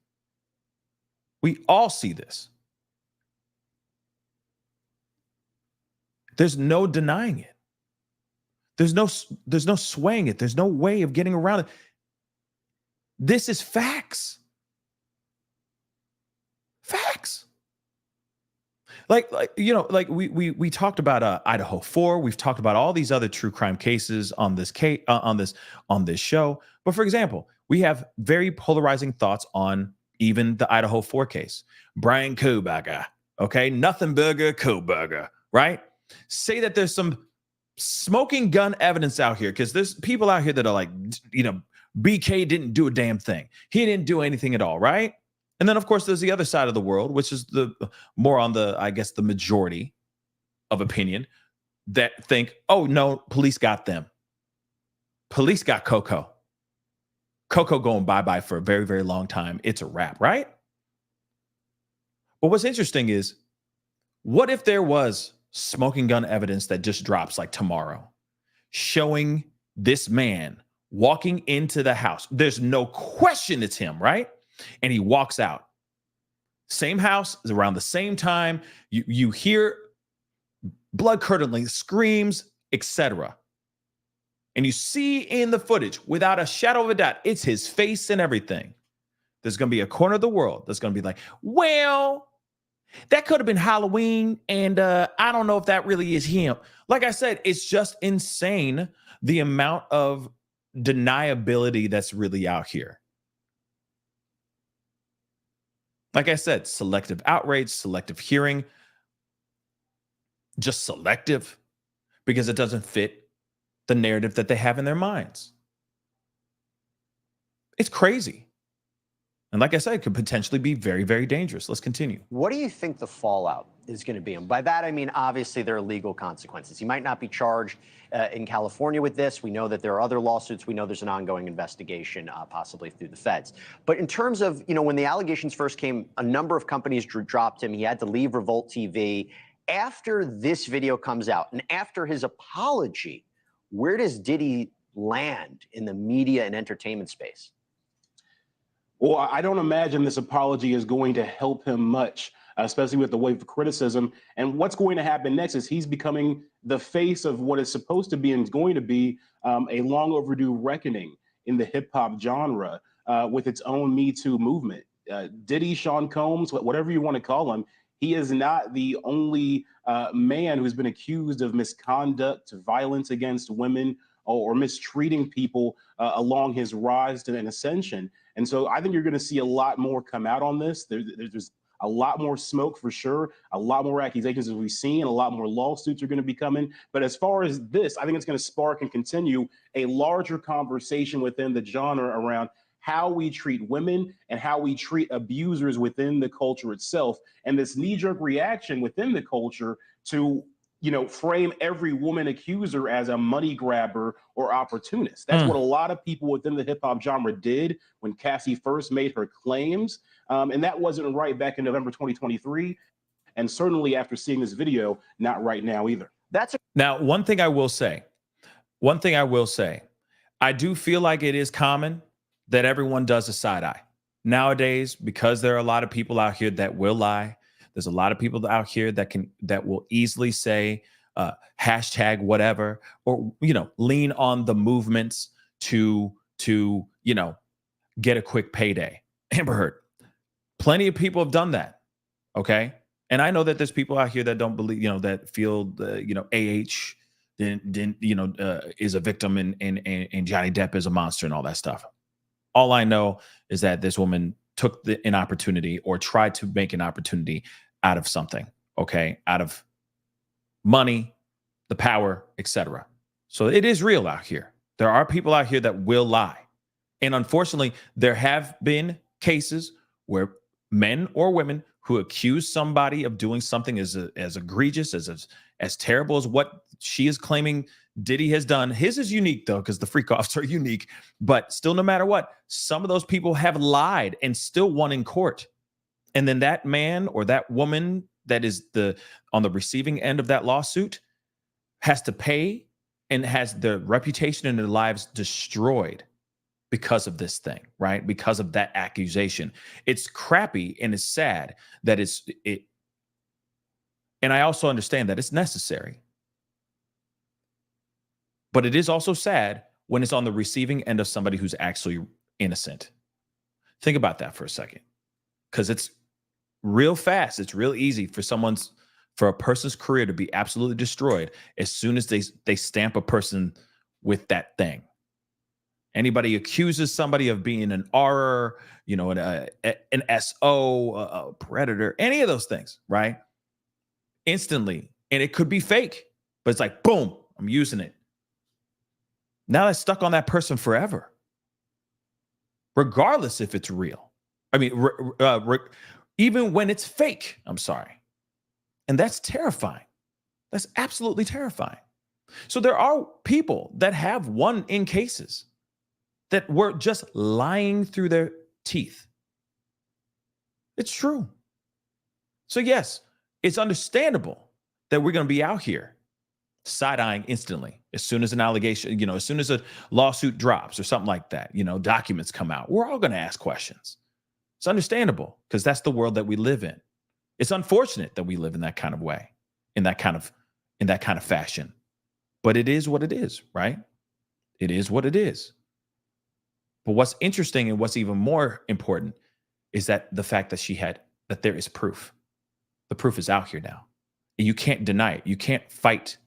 We all see this. There's no denying it. There's no swaying it. There's no way of getting around it. This is facts. Facts. Like we talked about Idaho 4. We've talked about all these other true crime cases on this show. But for example, we have very polarizing thoughts on even the Idaho 4 case. Brian Kuba, okay, nothing burger, Kuba, right? Say that there's some smoking gun evidence out here, because there's people out here that are like, BK didn't do a damn thing. He didn't do anything at all, right? And then, of course, there's the other side of the world, which is the more on the, I guess, the majority of opinion that think, oh, no, police got them. Police got Coco. Coco going bye-bye for a very, very long time. It's a wrap, right? But what's interesting is, what if there was smoking gun evidence that just drops like tomorrow, showing this man walking into the house? There's no question it's him, right? And he walks out. Same house, around the same time. You hear blood-curdling screams, etc. And you see in the footage, without a shadow of a doubt, it's his face and everything. There's going to be a corner of the world that's going to be like, well, that could have been Halloween, and I don't know if that really is him. Like I said, it's just insane the amount of deniability that's really out here. Like I said, selective outrage, selective hearing, just selective. because it doesn't fit the narrative that they have in their minds. It's crazy. And like I said, it could potentially be very, very dangerous. Let's continue. What do you think the fallout is going to be? And by that, I mean, obviously, there are legal consequences. He might not be charged in California with this. We know that there are other lawsuits. We know there's an ongoing investigation, possibly through the feds. But in terms of, when the allegations first came, a number of companies dropped him. He had to leave Revolt TV. After this video comes out and after his apology, where does Diddy land in the media and entertainment space? Well, I don't imagine this apology is going to help him much, especially with the wave of criticism. And what's going to happen next is he's becoming the face of what is supposed to be and is going to be a long overdue reckoning in the hip hop genre with its own Me Too movement. Diddy, Sean Combs, whatever you want to call him, he is not the only man who's been accused of misconduct, violence against women, or mistreating people along his rise to an ascension. And so I think you're going to see a lot more come out on this. There's a lot more smoke for sure, a lot more accusations as we've seen, a lot more lawsuits are going to be coming. But as far as this, I think it's going to spark and continue a larger conversation within the genre around how we treat women and how we treat abusers within the culture itself. And this knee-jerk reaction within the culture to frame every woman accuser as a money grabber or opportunist. That's what a lot of people within the hip hop genre did when Cassie first made her claims. And that wasn't right back in November 2023. And certainly after seeing this video, not right now either. Now, one thing I will say, I do feel like it is common that everyone does a side eye nowadays, because there are a lot of people out here that will lie. There's a lot of people out here that will easily say hashtag whatever, or lean on the movements to get a quick payday. Amber Heard, plenty of people have done that. Okay, and I know that there's people out here that don't believe, that feel AH didn't is a victim and Johnny Depp is a monster and all that stuff. All I know is that this woman took an opportunity, or tried to make an opportunity out of something, okay? Out of money, the power, etc. So it is real out here. There are people out here that will lie. And unfortunately, there have been cases where men or women who accuse somebody of doing something as egregious, as terrible as what she is claiming Diddy has done. His is unique, though, because the freak-offs are unique. But still, no matter what, some of those people have lied and still won in court. And then that man or that woman that is on the receiving end of that lawsuit has to pay and has their reputation and their lives destroyed because of this thing, right? Because of that accusation. It's crappy and it's sad that it. And I also understand that it's necessary. But it is also sad when it's on the receiving end of somebody who's actually innocent. Think about that for a second, because it's real fast. It's real easy for a person's career to be absolutely destroyed as soon as they stamp a person with that thing. Anybody accuses somebody of being an R, an SO, a predator, any of those things, right? Instantly. And it could be fake, but it's like, boom, I'm using it. Now that's stuck on that person forever, regardless if it's real. I mean, even when it's fake, I'm sorry. And that's terrifying. That's absolutely terrifying. So there are people that have won in cases that were just lying through their teeth. It's true. So yes, it's understandable that we're going to be out here side-eyeing instantly as soon as an allegation, as soon as a lawsuit drops or something like that, documents come out. We're all going to ask questions. It's understandable because that's the world that we live in. It's unfortunate that we live in that kind of way, in that kind of fashion. But it is what it is, right? It is what it is. But what's interesting and what's even more important is that the fact that that there is proof. The proof is out here now. And you can't deny it. You can't fight.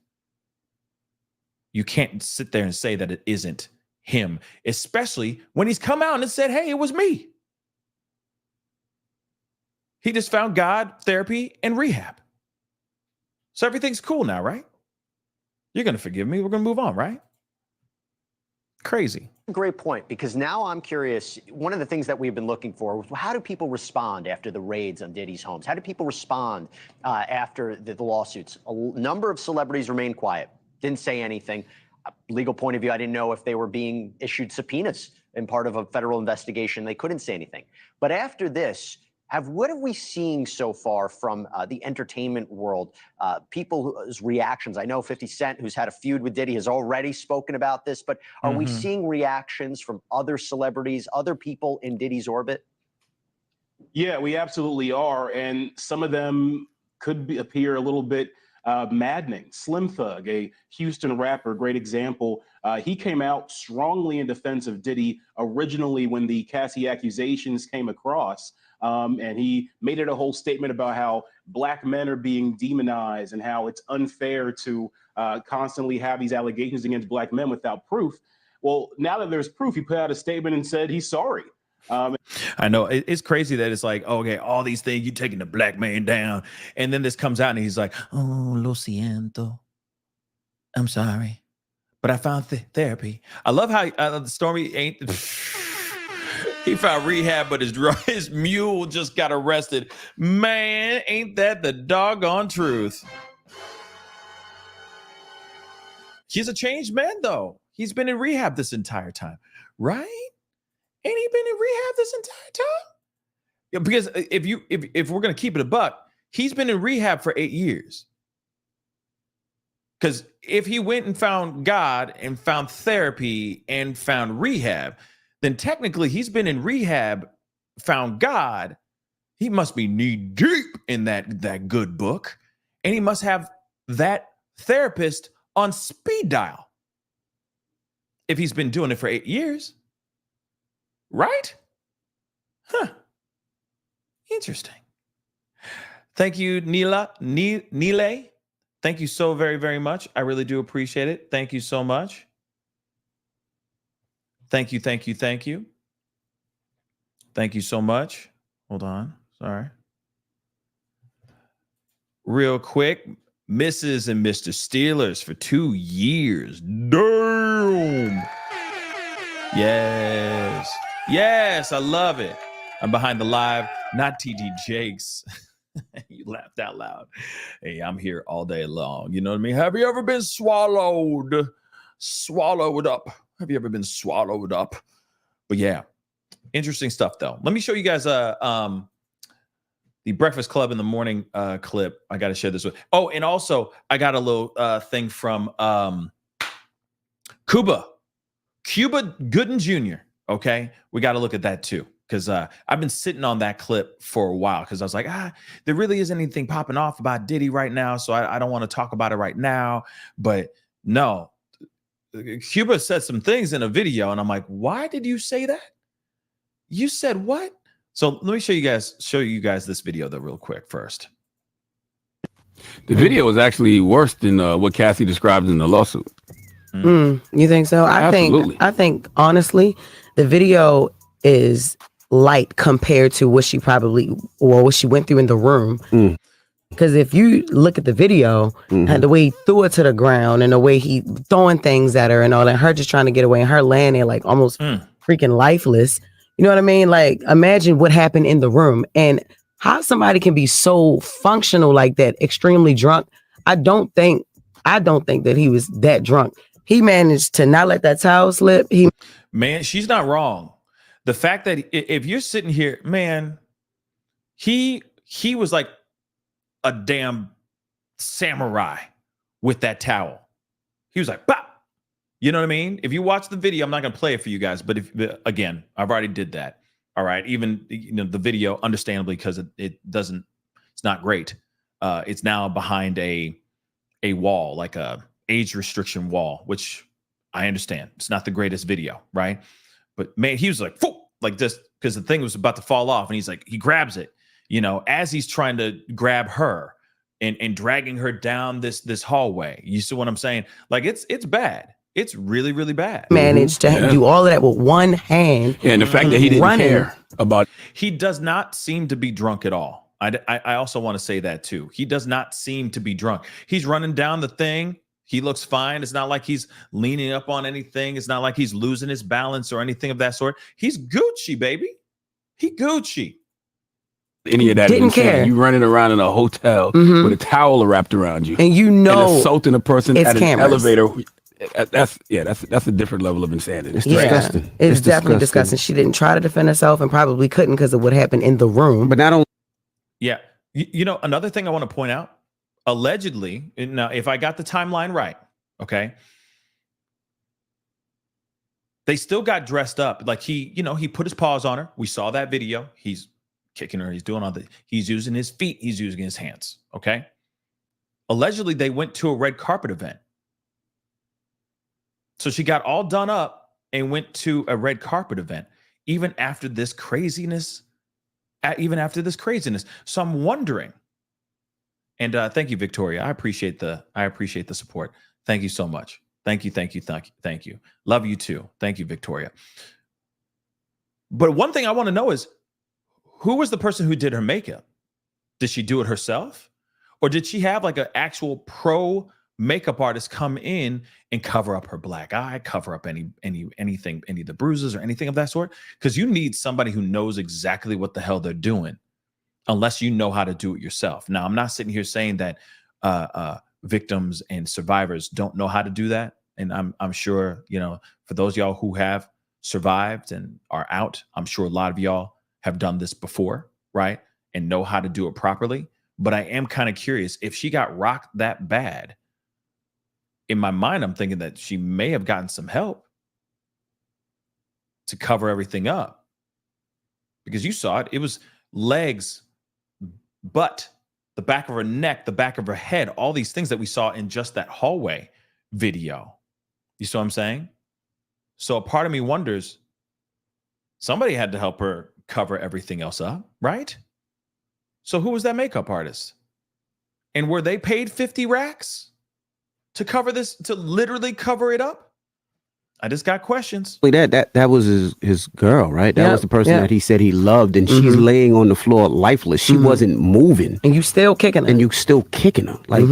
You can't sit there and say that it isn't him, especially when he's come out and said, hey, it was me. He just found God, therapy, and rehab. So everything's cool now, right? You're going to forgive me. We're going to move on, right? Crazy. Great point, because now I'm curious. One of the things that we've been looking for was how do people respond after the raids on Diddy's homes? How do people respond after the lawsuits? A number of celebrities remained quiet, didn't say anything. Legal point of view, I didn't know if they were being issued subpoenas in part of a federal investigation. They couldn't say anything. But after this, what have we seen so far from the entertainment world? People's reactions. I know 50 Cent, who's had a feud with Diddy, has already spoken about this, but are we seeing reactions from other celebrities, other people in Diddy's orbit? Yeah, we absolutely are. And some of them could appear a little bit maddening. Slim Thug, a Houston rapper, great example. He came out strongly in defense of Diddy originally when the Cassie accusations came across. And he made it a whole statement about how black men are being demonized and how it's unfair to constantly have these allegations against black men without proof. Well, now that there's proof, he put out a statement and said he's sorry. I know it's crazy that it's like, okay, all these things, you taking the black man down. And then this comes out and he's like, oh, lo siento. I'm sorry. But I found therapy. I love how Stormy ain't... He found rehab, but his mule just got arrested. Man, ain't that the doggone truth? He's a changed man, though. He's been in rehab this entire time, right? Ain't he been in rehab this entire time? Yeah, because if we're gonna keep it a buck, he's been in rehab for 8 years. Because if he went and found God and found therapy and found rehab, then technically he's been in rehab, found God. He must be knee deep in that good book. And he must have that therapist on speed dial if he's been doing it for 8 years. Right? Huh. Interesting. Thank you, Nile. Thank you so very, very much. I really do appreciate it. Thank you so much. Thank you, thank you, thank you. Thank you so much. Hold on. Sorry. Real quick, Mrs. and Mr. Steelers for 2 years. Damn. Yes. Yes, I love it. I'm behind the live, not TD Jakes. You laughed out loud. Hey, I'm here all day long. You know what I mean? Have you ever been swallowed? Swallowed up. Have you ever been swallowed up? But yeah, interesting stuff though. Let me show you guys the Breakfast Club in the Morning clip. I got to share this with. Oh, and also I got a little thing from Kuba Gooding Jr. Okay, we got to look at that too, because I've been sitting on that clip for a while because I was like, there really isn't anything popping off about Diddy right now, so I don't want to talk about it right now. But no, Cuba said some things in a video, and I'm like, why did you say that? You said what? So let me show you guys this video though real quick first. The video is actually worse than what Cassie described in the lawsuit. You think so? Absolutely. I think honestly, the video is light compared to what she what she went through in the room. Because if you look at the video and the way he threw it to the ground and the way he throwing things at her and all that, her just trying to get away and her laying there like almost freaking lifeless. You know what I mean? Like, imagine what happened in the room and how somebody can be so functional like that, extremely drunk. I don't think that he was that drunk. He managed to not let that towel slip. Man, she's not wrong. The fact that if you're sitting here, man, he was like a damn samurai with that towel. He was like, bah! You know what I mean? If you watch the video, I'm not going to play it for you guys, but again, I've already did that. All right. Even, the video, understandably, because it's not great. It's now behind a wall, like a age restriction wall, which I understand. It's not the greatest video, right? But man, he was like, like this, because the thing was about to fall off, and he's like, he grabs it, as he's trying to grab her and dragging her down this hallway. You see what I'm saying? Like, it's bad. It's really, really bad. Managed to do all of that with one hand. Yeah, and the fact that he didn't care about. He does not seem to be drunk at all. I also want to say that too. He does not seem to be drunk. He's running down the thing, He looks fine. It's not like he's leaning up on anything. It's not like he's losing his balance or anything of that sort. He's Gucci, baby. He Gucci. Any of that Didn't is insane. care. You running around in a hotel with a towel wrapped around you, and and assaulting a person it's at an cameras. elevator. That's a different level of insanity. It's disgusting. It's definitely disgusting. She didn't try to defend herself and probably couldn't because of what happened in the room. But not only. Yeah. You know, another thing I want to point out, allegedly, now, if I got the timeline right, okay, they still got dressed up. Like he put his paws on her. We saw that video. He's kicking her. He's doing he's using his feet. He's using his hands. Okay. Allegedly, they went to a red carpet event. So she got all done up and went to a red carpet event, even after this craziness. So I'm wondering, and thank you, Victoria. I appreciate the support. Thank you so much. Thank you. Love you too. Thank you, Victoria. But one thing I want to know is, who was the person who did her makeup? Did she do it herself? Or did she have like an actual pro makeup artist come in and cover up her black eye, cover up anything, any of the bruises or anything of that sort? Because you need somebody who knows exactly what the hell they're doing, unless you know how to do it yourself. Now, I'm not sitting here saying that victims and survivors don't know how to do that. And I'm sure, for those of y'all who have survived and are out, I'm sure a lot of y'all have done this before, right? And know how to do it properly. But I am kind of curious, if she got rocked that bad, in my mind, I'm thinking that she may have gotten some help to cover everything up. Because you saw it. It was legs, butt, the back of her neck, the back of her head, all these things that we saw in just that hallway video. You see what I'm saying? So a part of me wonders, somebody had to help her cover everything else up, right? So who was that makeup artist? And were they paid 50 racks to cover this, to literally cover it up? I just got questions. That was his girl, right? That was the person that he said he loved, and she's laying on the floor lifeless. She wasn't moving, and you still kicking her. Like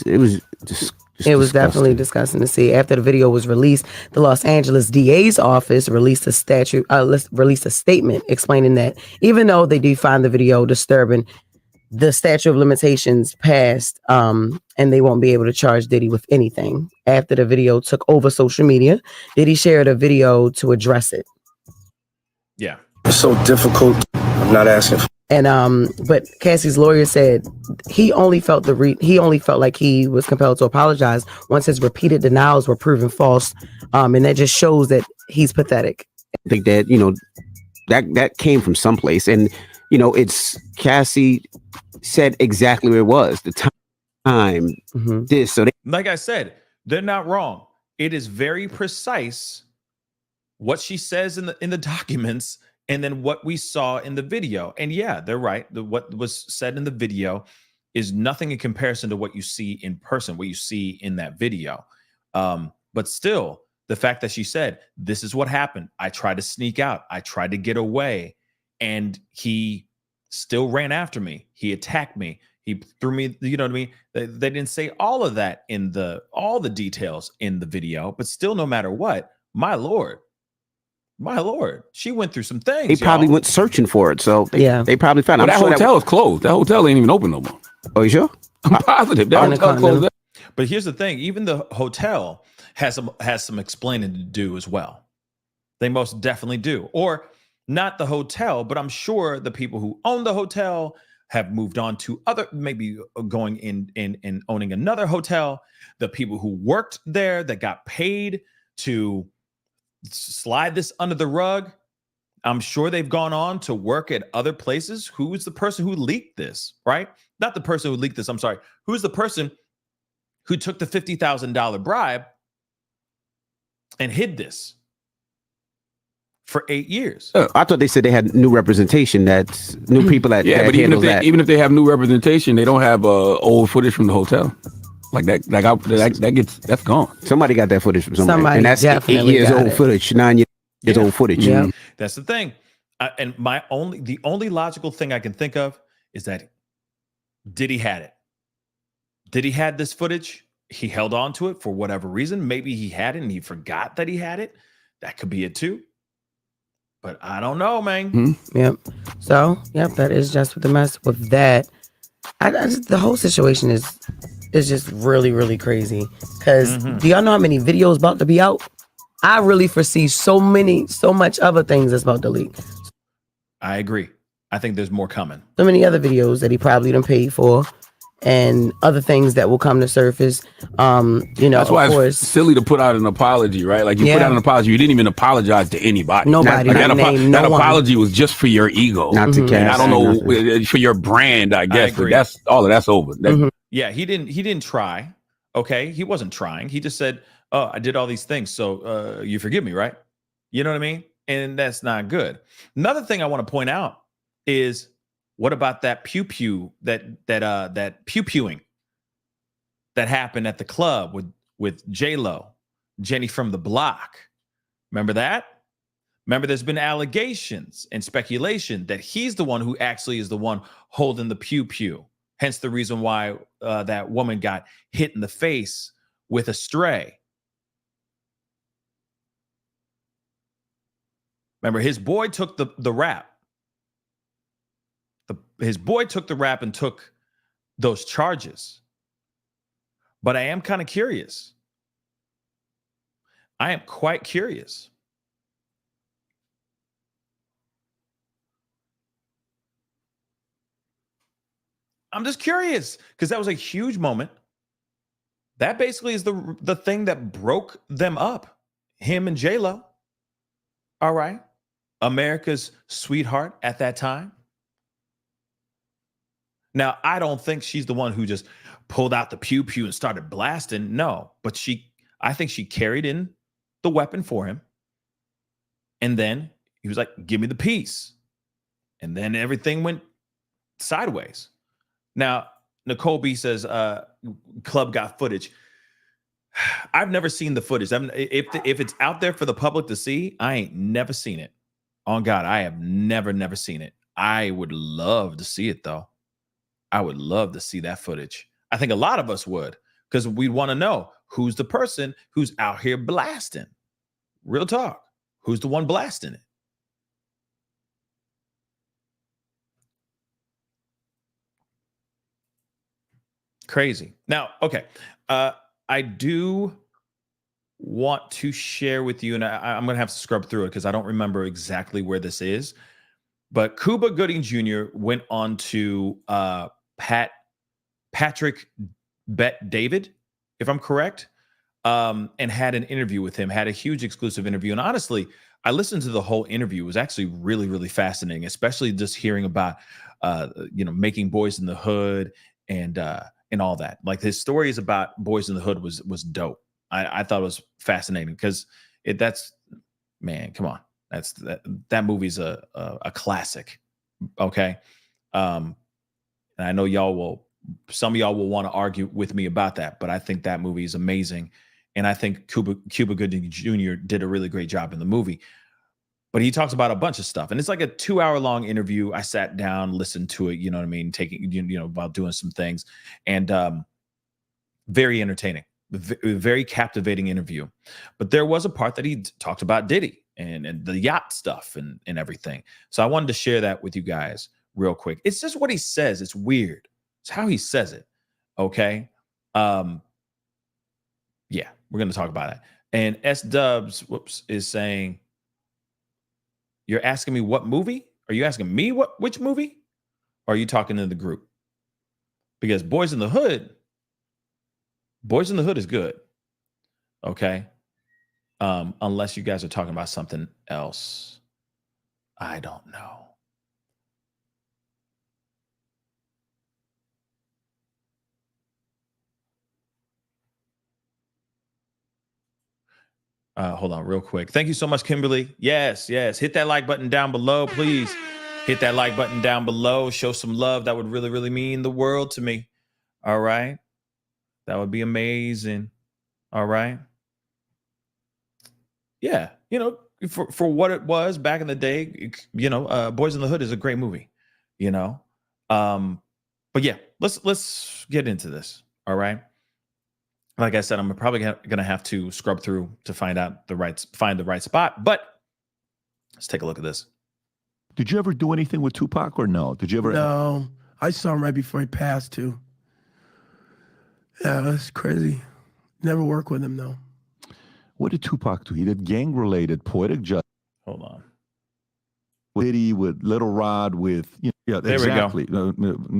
it was just it was definitely disgusting to see. After the video was released, the Los Angeles DA's office released a statement explaining that even though they do find the video disturbing, the statute of limitations passed, and they won't be able to charge Diddy with anything. After the video took over social media, Diddy shared a video to address it. Yeah. It's so difficult. I'm not asking for. And but Cassie's lawyer said he only felt like he was compelled to apologize once his repeated denials were proven false, and that just shows that he's pathetic. I think that that came from someplace, and it's Cassie said exactly where it was, the time, this. So like I said, they're not wrong. It is very precise what she says in the documents, and then what we saw in the video. And yeah, they're right. What was said in the video is nothing in comparison to what you see in person, what you see in that video. But still, the fact that she said, this is what happened. I tried to sneak out. I tried to get away. And he still ran after me. He attacked me. He threw me, you know what I mean? They didn't say all of that all the details in the video, but still, no matter what, my Lord, she went through some things. They probably went searching for it. So they probably found it. That hotel is closed. That hotel ain't even open no more. Oh, you sure? I'm positive. That hotel closed. But here's the thing. Even the hotel has some explaining to do as well. They most definitely do. Or not the hotel, but I'm sure the people who own the hotel have moved on to maybe going in and owning another hotel. The people who worked there that got paid to slide this under the rug, I'm sure they've gone on to work at other places. Who is the person who leaked this, right? Not the person who leaked this, I'm sorry. Who's the person who took the $50,000 bribe and hid this for 8 years? I thought they said they had new representation. That's new people that but even if they have new representation, they don't have old footage from the hotel. Like that's gone. Somebody got that footage from somebody, and that's 8 years old footage, 9 years old footage. Yeah. That's the thing. And the only logical thing I can think of is that Diddy had it. Diddy had this footage, he held on to it for whatever reason. Maybe he had it and he forgot that he had it. That could be it too. But I don't know, man. Yep. So, yep, that is just with the mess with that. I just, the whole situation is just really, really crazy. Because do y'all know how many videos about to be out? I really foresee so much other things that's about to leak. I agree. I think there's more coming. So many other videos that he probably done paid for, and other things that will come to surface. That's why it's silly to put out an apology, right? Like you put out an apology, you didn't even apologize to anybody. Nobody. That apology was just for your ego, not to I don't know, for your brand, I guess. But that's all. That's over. Yeah, he didn't try. Okay, he wasn't trying. He just said, "Oh, I did all these things, so you forgive me, right?" You know what I mean? And that's not good. Another thing I want to point out is, what about that pew pewing that happened at the club with J-Lo, Jenny from the Block? Remember that? Remember, there's been allegations and speculation that he's the one who actually is the one holding the pew. Hence the reason why that woman got hit in the face with a stray. Remember, his boy took the rap. His boy took the rap and took those charges. But I am kind of curious. I am quite curious. I'm just curious because that was a huge moment. That basically is the thing that broke them up, him and J-Lo. All right. America's sweetheart at that time. Now, I don't think she's the one who just pulled out the pew and started blasting. No, but I think she carried in the weapon for him. And then he was like, give me the piece. And then everything went sideways. Now, Nicole B says, club got footage. I've never seen the footage. If it's out there for the public to see, I ain't never seen it. On God, I have never seen it. I would love to see it, though. I would love to see that footage. I think a lot of us would, because we want to know who's the person who's out here blasting. Real talk. Who's the one blasting it? Crazy. Now, okay. I do want to share with you, and I'm going to have to scrub through it because I don't remember exactly where this is, but Kuba Gooding Jr. went on to Patrick Bet David, if I'm correct, and had an interview with him, had a huge exclusive interview. And honestly, I listened to the whole interview. It was actually really, really fascinating, especially just hearing about, making Boys in the Hood and all that. Like, his stories about Boys in the Hood was dope. I thought it was fascinating because man, come on. That movie's a classic. Okay. And I know some of y'all will want to argue with me about that, but I think that movie is amazing. And I think Kuba Gooding Jr. did a really great job in the movie. But he talks about a bunch of stuff. And it's like a 2-hour-long interview. I sat down, listened to it, you know what I mean, while doing some things. And very entertaining, very captivating interview. But there was a part that he talked about Diddy and the yacht stuff and everything. So I wanted to share that with you guys real quick. It's just what he says. It's weird. It's how he says it. Okay. Yeah, we're going to talk about it. And S Dubs, is saying, you're asking me what movie? Are you asking me which movie? Or are you talking to the group? Because Boys in the Hood is good. Okay. Unless you guys are talking about something else. I don't know. Hold on real quick. Thank you so much, Kimberly. Yes. Hit that like button down below, please. Hit that like button down below. Show some love. That would really, really mean the world to me. All right. That would be amazing. All right. Yeah. For what it was back in the day, Boys in the Hood is a great movie, But yeah, let's get into this. All right. Like I said, I'm probably gonna have to scrub through to find the right spot. But let's take a look at this. Did you ever do anything with Tupac or no? Did you ever? No, I saw him right before he passed too. Yeah, that's crazy. Never worked with him though. What did Tupac do? He did gang-related poetic justice. Hold on. Diddy with Little Rod with yeah, there exactly. We go.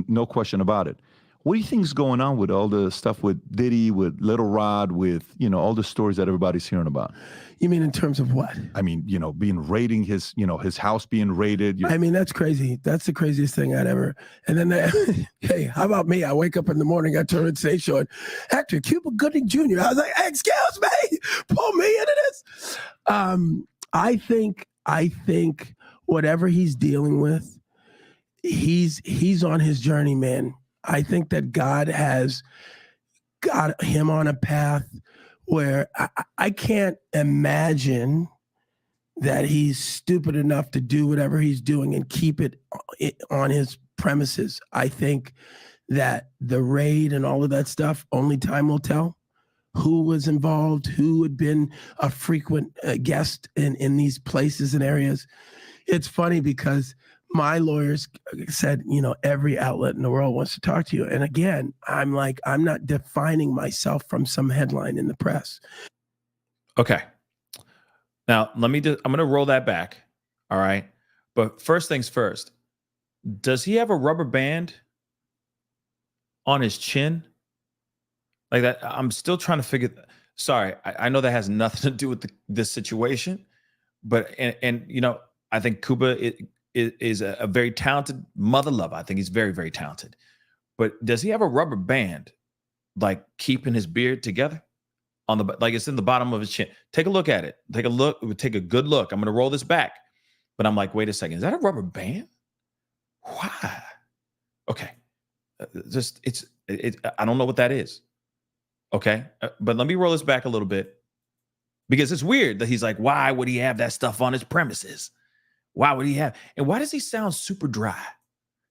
No question about it. What do you think is going on with all the stuff with Diddy, with Little Rod, with all the stories that everybody's hearing about? You mean in terms of what? I mean, being raiding his house being raided. I mean, that's crazy. That's the craziest thing I'd ever. And then, hey, how about me? I wake up in the morning, I turn and say, showing actor Kuba Gooding Jr. I was like, excuse me, pull me into this. I think whatever he's dealing with, he's on his journey, man. I think that God has got him on a path where I can't imagine that he's stupid enough to do whatever he's doing and keep it on his premises. I think that the raid and all of that stuff, only time will tell who was involved, who had been a frequent guest in these places and areas. It's funny because my lawyers said, every outlet in the world wants to talk to you. And again, I'm like, I'm not defining myself from some headline in the press. Okay. Now, I'm going to roll that back. All right. But first things first, does he have a rubber band on his chin? Like that? I'm still trying to figure. Sorry. I know that has nothing to do with this situation, but, I think Kuba is a very talented mother lover. I think he's very, very talented. But does he have a rubber band, like keeping his beard together like it's in the bottom of his chin? Take a look at it. Take a good look. I'm going to roll this back. But I'm like, wait a second. Is that a rubber band? Why? Okay. I don't know what that is. Okay. But let me roll this back a little bit because it's weird that he's like, why would he have that stuff on his premises? Why would he have? And why does he sound super dry?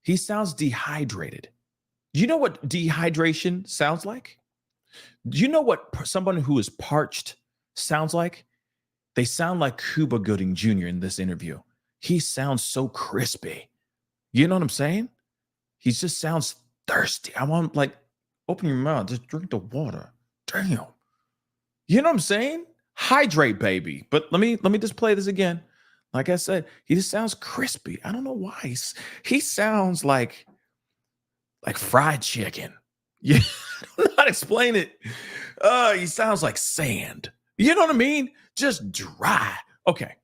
He sounds dehydrated. Do you know what dehydration sounds like? Do you know what someone who is parched sounds like? They sound like Kuba Gooding Jr. in this interview. He sounds so crispy. You know what I'm saying? He just sounds thirsty. I want open your mouth, just drink the water. Damn. You know what I'm saying? Hydrate, baby. But let me just play this again. Like I said, he just sounds crispy. I don't know why. He sounds like fried chicken. Yeah, I don't know how to explain it. He sounds like sand. You know what I mean? Just dry. Okay.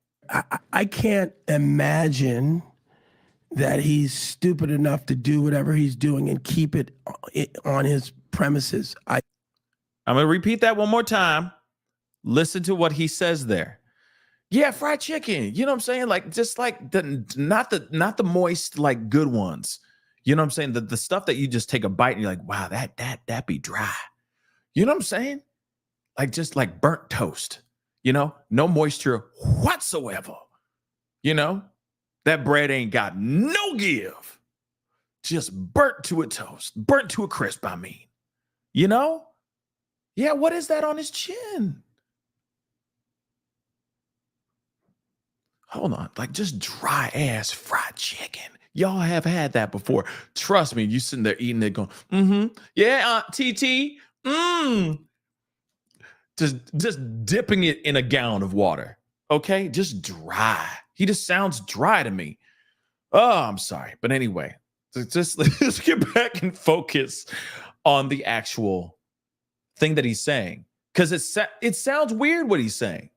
I can't imagine that he's stupid enough to do whatever he's doing and keep it on his premises. I'm going to repeat that one more time. Listen to what he says there. Yeah, fried chicken. You know what I'm saying? Like just like not the moist, like good ones. You know what I'm saying? The stuff that you just take a bite and you're like, wow, that be dry. You know what I'm saying? Like just like burnt toast. No moisture whatsoever. That bread ain't got no give. Just burnt to a toast, burnt to a crisp, I mean. Yeah, what is that on his chin? Hold on, like just dry ass fried chicken. Y'all have had that before. Trust me, you sitting there eating it going, yeah, TT, Just dipping it in a gallon of water, okay? Just dry. He just sounds dry to me. Oh, I'm sorry. But anyway, let's get back and focus on the actual thing that he's saying. Because it sounds weird what he's saying.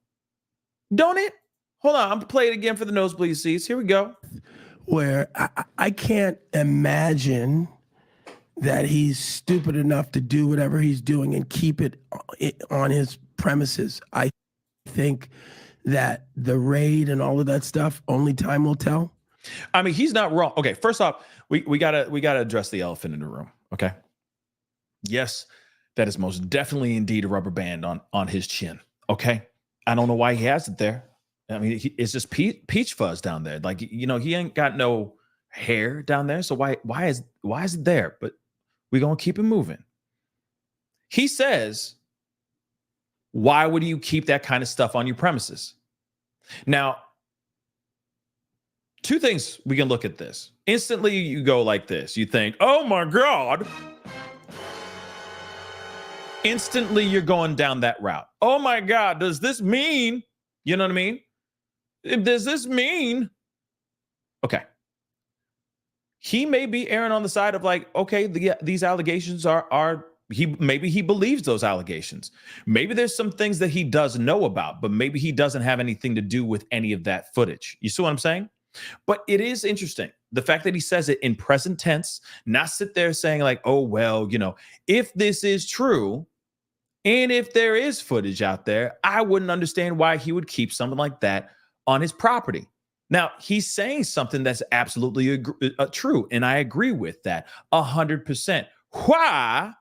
Don't it? Hold on, I'm gonna play it again for the nosebleed seats. Here we go. Where I can't imagine that he's stupid enough to do whatever he's doing and keep it on his premises. I think that the raid and all of that stuff, only time will tell. I mean, he's not wrong. Okay, first off, we gotta address the elephant in the room. Okay. Yes, that is most definitely indeed a rubber band on his chin. Okay. I don't know why he has it there. I mean, it's just peach fuzz down there. Like, he ain't got no hair down there. So why is it there? But we're going to keep it moving. He says Why would you keep that kind of stuff on your premises? Now, two things we can look at this. Instantly, you go like this. You think, oh my God. Instantly, you're going down that route. Oh my God, does this mean, you know what I mean? Does this mean? Okay. He may be erring on the side of like, okay, these allegations are maybe he believes those allegations. Maybe there's some things that he does know about, but maybe he doesn't have anything to do with any of that footage. You see what I'm saying? But it is interesting. The fact that he says it in present tense, not sit there saying like, oh, well, you know, if this is true, and if there is footage out there, I wouldn't understand why he would keep something like that on his property. Now, he's saying something that's absolutely true, and I agree with that 100%. Why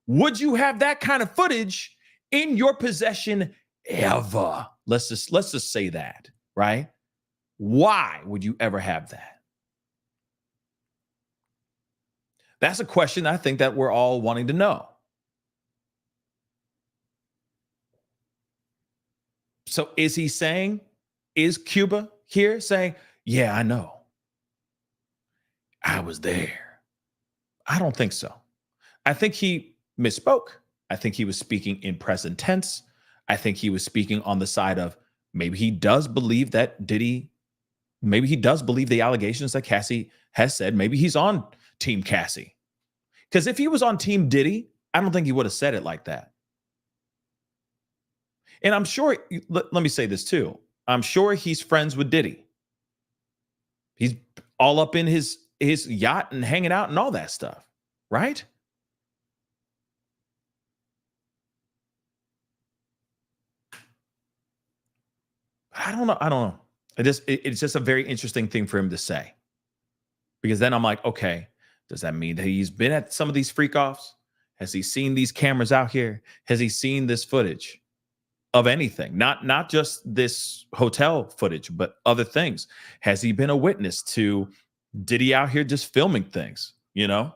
would you have that kind of footage in your possession ever? Let's just say that, right? Why would you ever have that? That's a question I think that we're all wanting to know. So is he saying, is Kuba here saying, yeah, I know. I was there. I don't think so. I think he misspoke. I think he was speaking in present tense. I think he was speaking on the side of maybe he does believe that Diddy, maybe he does believe the allegations that Cassie has said. Maybe he's on Team Cassie. Because if he was on Team Diddy, I don't think he would have said it like that. And I'm sure, let me say this too. I'm sure he's friends with Diddy. He's all up in his yacht and hanging out and all that stuff, right? I don't know. It's just a very interesting thing for him to say. Because then I'm like, okay, does that mean that he's been at some of these freak offs? Has he seen these cameras out here? Has he seen this footage of anything? Not just this hotel footage, but other things. Has he been a witness to Diddy out here just filming things, you know?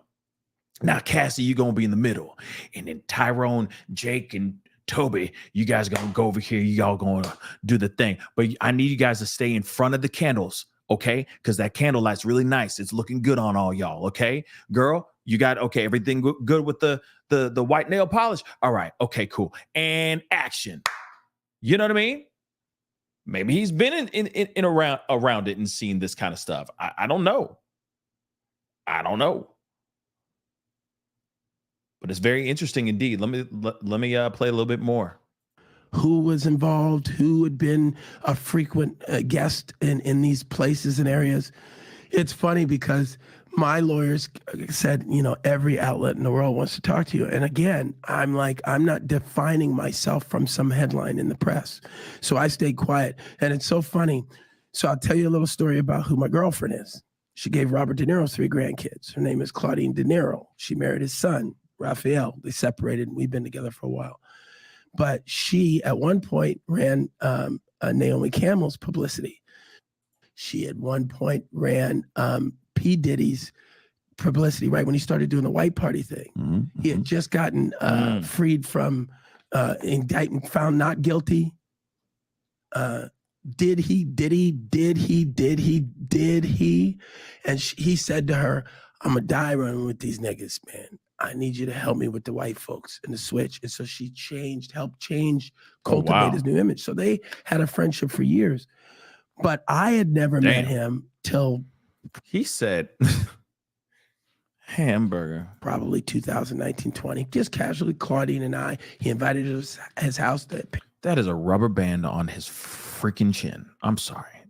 Now, Cassie, you're going to be in the middle. And then Tyrone, Jake, and Toby, you guys are going to go over here. Y'all going to do the thing. But I need you guys to stay in front of the candles, okay? Because that candlelight's really nice. It's looking good on all y'all, okay? Girl, you got, okay, everything good with the white nail polish? All right, okay, cool. And action. You know what I mean? Maybe he's been in around it and seen this kind of stuff. I don't know. I don't know. But it's very interesting indeed. Let me play a little bit more. Who was involved? Who had been a frequent guest in these places and areas? It's funny because my lawyers said, you know, every outlet in the world wants to talk to you. And again, I'm like, I'm not defining myself from some headline in the press. So I stayed quiet. And it's so funny. So I'll tell you a little story about who my girlfriend is. She gave Robert De Niro 3 grandkids. Her name is Claudine De Niro. She married his son, Raphael. They separated and we've been together for a while. But she, at one point, ran Naomi Campbell's publicity. She, at one point, ran P. Diddy's publicity, right when he started doing the white party thing. Mm-hmm. He had just gotten freed from indictment, found not guilty. Did he? And he said to her, I'm going to die running with these niggas, man. I need you to help me with the white folks and the switch. And so she helped cultivate his new image. So they had a friendship for years. But I had never met him till... He said, hamburger. Probably 2019, 20. Just casually, Claudine and I, he invited us to his house. That is a rubber band on his freaking chin. I'm sorry.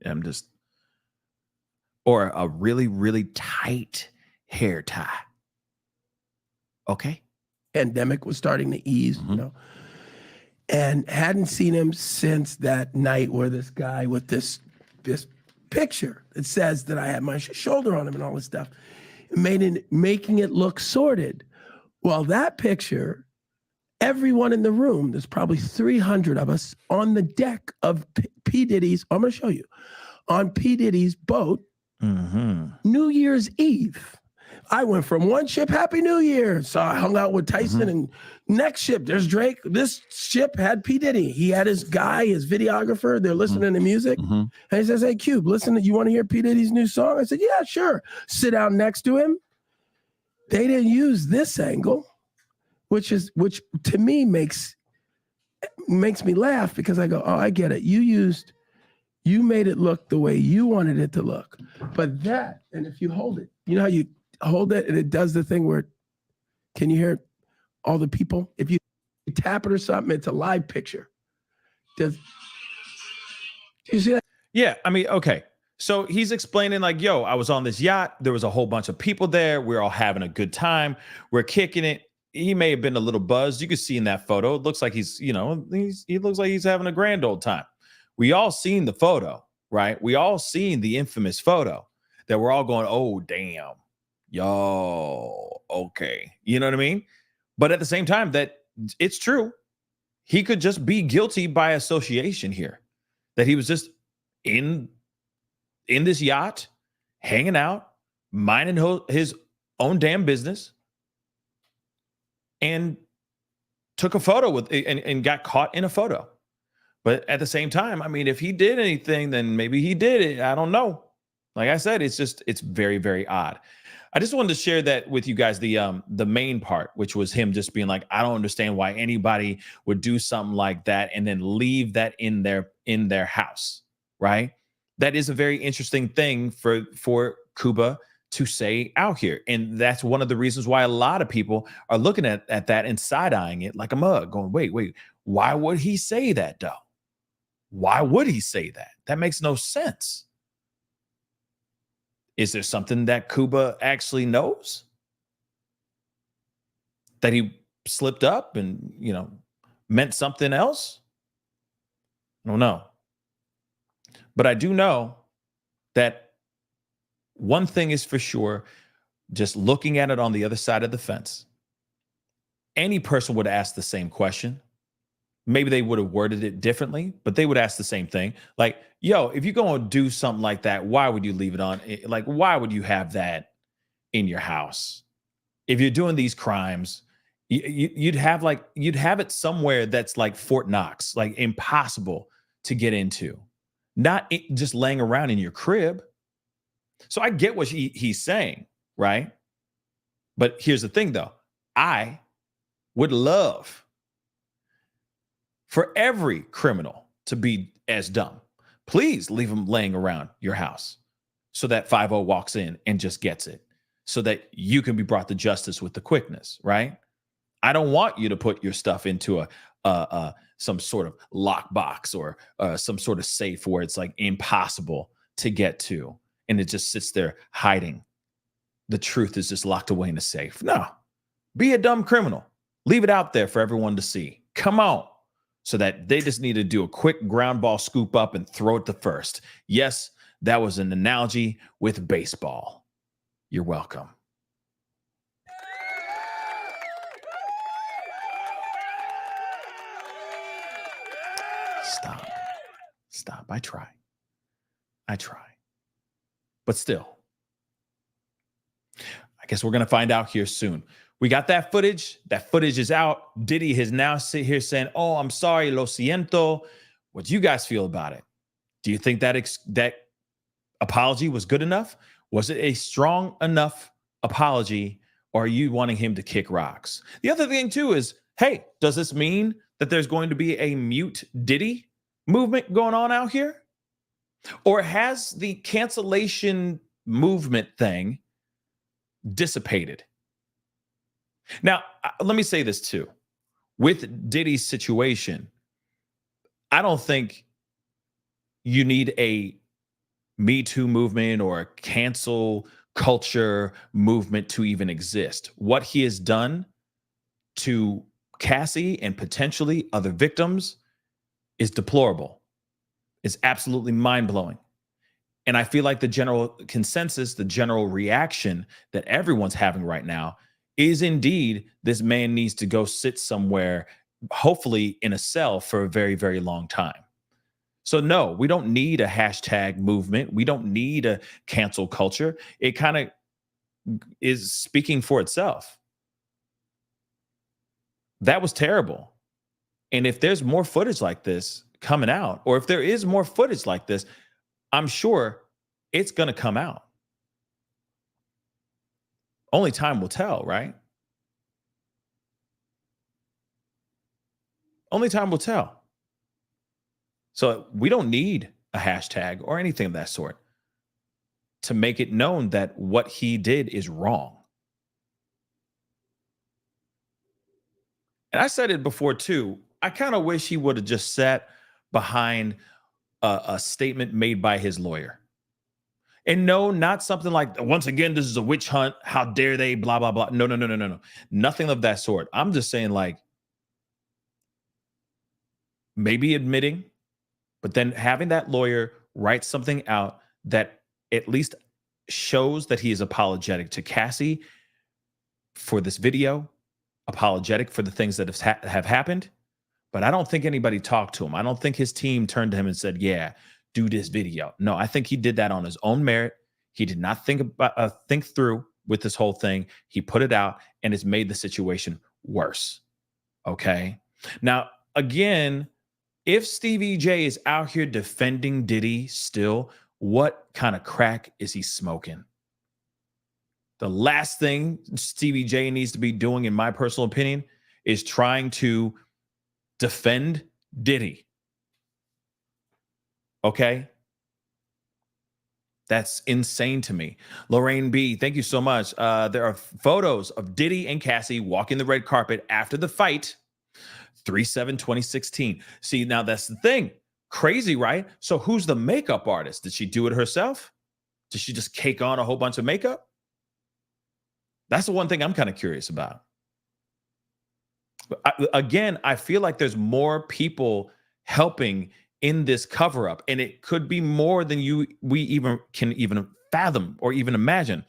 Or a really, really tight hair tie. Okay. Pandemic was starting to ease, you know, and hadn't seen him since that night where this guy with this picture that says that I had my shoulder on him and all this stuff, making it look sordid. Well, that picture, everyone in the room, there's probably 300 of us on the deck of P. Diddy's, I'm going to show you, on P. Diddy's boat, New Year's Eve. I went from one ship, Happy New Year. So I hung out with Tyson, and next ship, there's Drake. This ship had P. Diddy. He had his guy, his videographer. They're listening to music. And he says, hey, Cube, listen, you want to hear P. Diddy's new song? I said, yeah, sure. Sit down next to him. They didn't use this angle, which to me makes me laugh, because I go, oh, I get it. You made it look the way you wanted it to look. But that, and if you hold it, you know how you hold it and it does the thing where, can you hear all the people? If you tap it or something, it's a live picture. Do you see that? Yeah, I mean, okay. So he's explaining like, yo, I was on this yacht. There was a whole bunch of people there. We're all having a good time. We're kicking it. He may have been a little buzzed. You could see in that photo. It looks like he looks like he's having a grand old time. We all seen the photo, right? We all seen the infamous photo that we're all going, oh, damn. Yo, okay. You know what I mean? But at the same time, that it's true. He could just be guilty by association here. That he was just in this yacht, hanging out, minding his own damn business, and took a photo with and got caught in a photo. But at the same time, I mean, if he did anything, then maybe he did it. I don't know. Like I said, it's very, very odd. I just wanted to share that with you guys, the main part, which was him just being like, I don't understand why anybody would do something like that and then leave that in their house, right? That is a very interesting thing for Kuba to say out here. And that's one of the reasons why a lot of people are looking at that and side-eyeing it like a mug, going, wait, why would he say that though? Why would he say that? That makes no sense. Is there something that Kuba actually knows? That he slipped up and, meant something else? I don't know. But I do know that one thing is for sure, just looking at it on the other side of the fence, any person would ask the same question. Maybe they would have worded it differently, but they would ask the same thing. Like, yo, if you're going to do something like that, why would you leave it on? Like, why would you have that in your house? If you're doing these crimes, you'd have it somewhere that's like Fort Knox, like impossible to get into, not just laying around in your crib. So I get what he's saying, right? But here's the thing though. I would love for every criminal to be as dumb. Please leave them laying around your house so that 5-0 walks in and just gets it, so that you can be brought to justice with the quickness, right? I don't want you to put your stuff into some sort of lockbox or some sort of safe where it's like impossible to get to and it just sits there hiding. The truth is just locked away in a safe. No, be a dumb criminal. Leave it out there for everyone to see. Come on. So that they just need to do a quick ground ball scoop up and throw it to first. Yes, that was an analogy with baseball. You're welcome. Stop. I try. But still, I guess we're going to find out here soon. We got that footage. That footage is out. Diddy has now sit here saying, oh, I'm sorry, lo siento. What do you guys feel about it? Do you think that apology was good enough? Was it a strong enough apology, or are you wanting him to kick rocks? The other thing, too, is, hey, does this mean that there's going to be a mute Diddy movement going on out here? Or has the cancellation movement thing dissipated? Now, let me say this too. With Diddy's situation, I don't think you need a Me Too movement or a cancel culture movement to even exist. What he has done to Cassie and potentially other victims is deplorable. It's absolutely mind-blowing. And I feel like the general consensus, the general reaction that everyone's having right now is indeed this man needs to go sit somewhere, hopefully in a cell for a very, very long time. So no, we don't need a hashtag movement. We don't need a cancel culture. It kind of is speaking for itself. That was terrible. And if there's more footage like this coming out, or if there is more footage like this, I'm sure it's going to come out. Only time will tell, right? Only time will tell. So we don't need a hashtag or anything of that sort to make it known that what he did is wrong. And I said it before too. I kind of wish he would have just sat behind a statement made by his lawyer. And no, not something like, once again, this is a witch hunt. How dare they, blah, blah, blah. No. Nothing of that sort. I'm just saying, like, maybe admitting, but then having that lawyer write something out that at least shows that he is apologetic to Cassie for this video, apologetic for the things that have happened. But I don't think anybody talked to him. I don't think his team turned to him and said, yeah, do this video. No, I think he did that on his own merit. He did not think through with this whole thing. He put it out, and it's made the situation worse. Okay. Now, again, if Stevie J is out here defending Diddy still, what kind of crack is he smoking? The last thing Stevie J needs to be doing, in my personal opinion, is trying to defend Diddy. Okay? That's insane to me. Lorraine B, thank you so much. There are photos of Diddy and Cassie walking the red carpet after the fight, 3/7/2016. See, now that's the thing. Crazy, right? So who's the makeup artist? Did she do it herself? Did she just cake on a whole bunch of makeup? That's the one thing I'm kind of curious about. But again, I feel like there's more people helping in this cover up, and it could be more than we can even fathom or even imagine.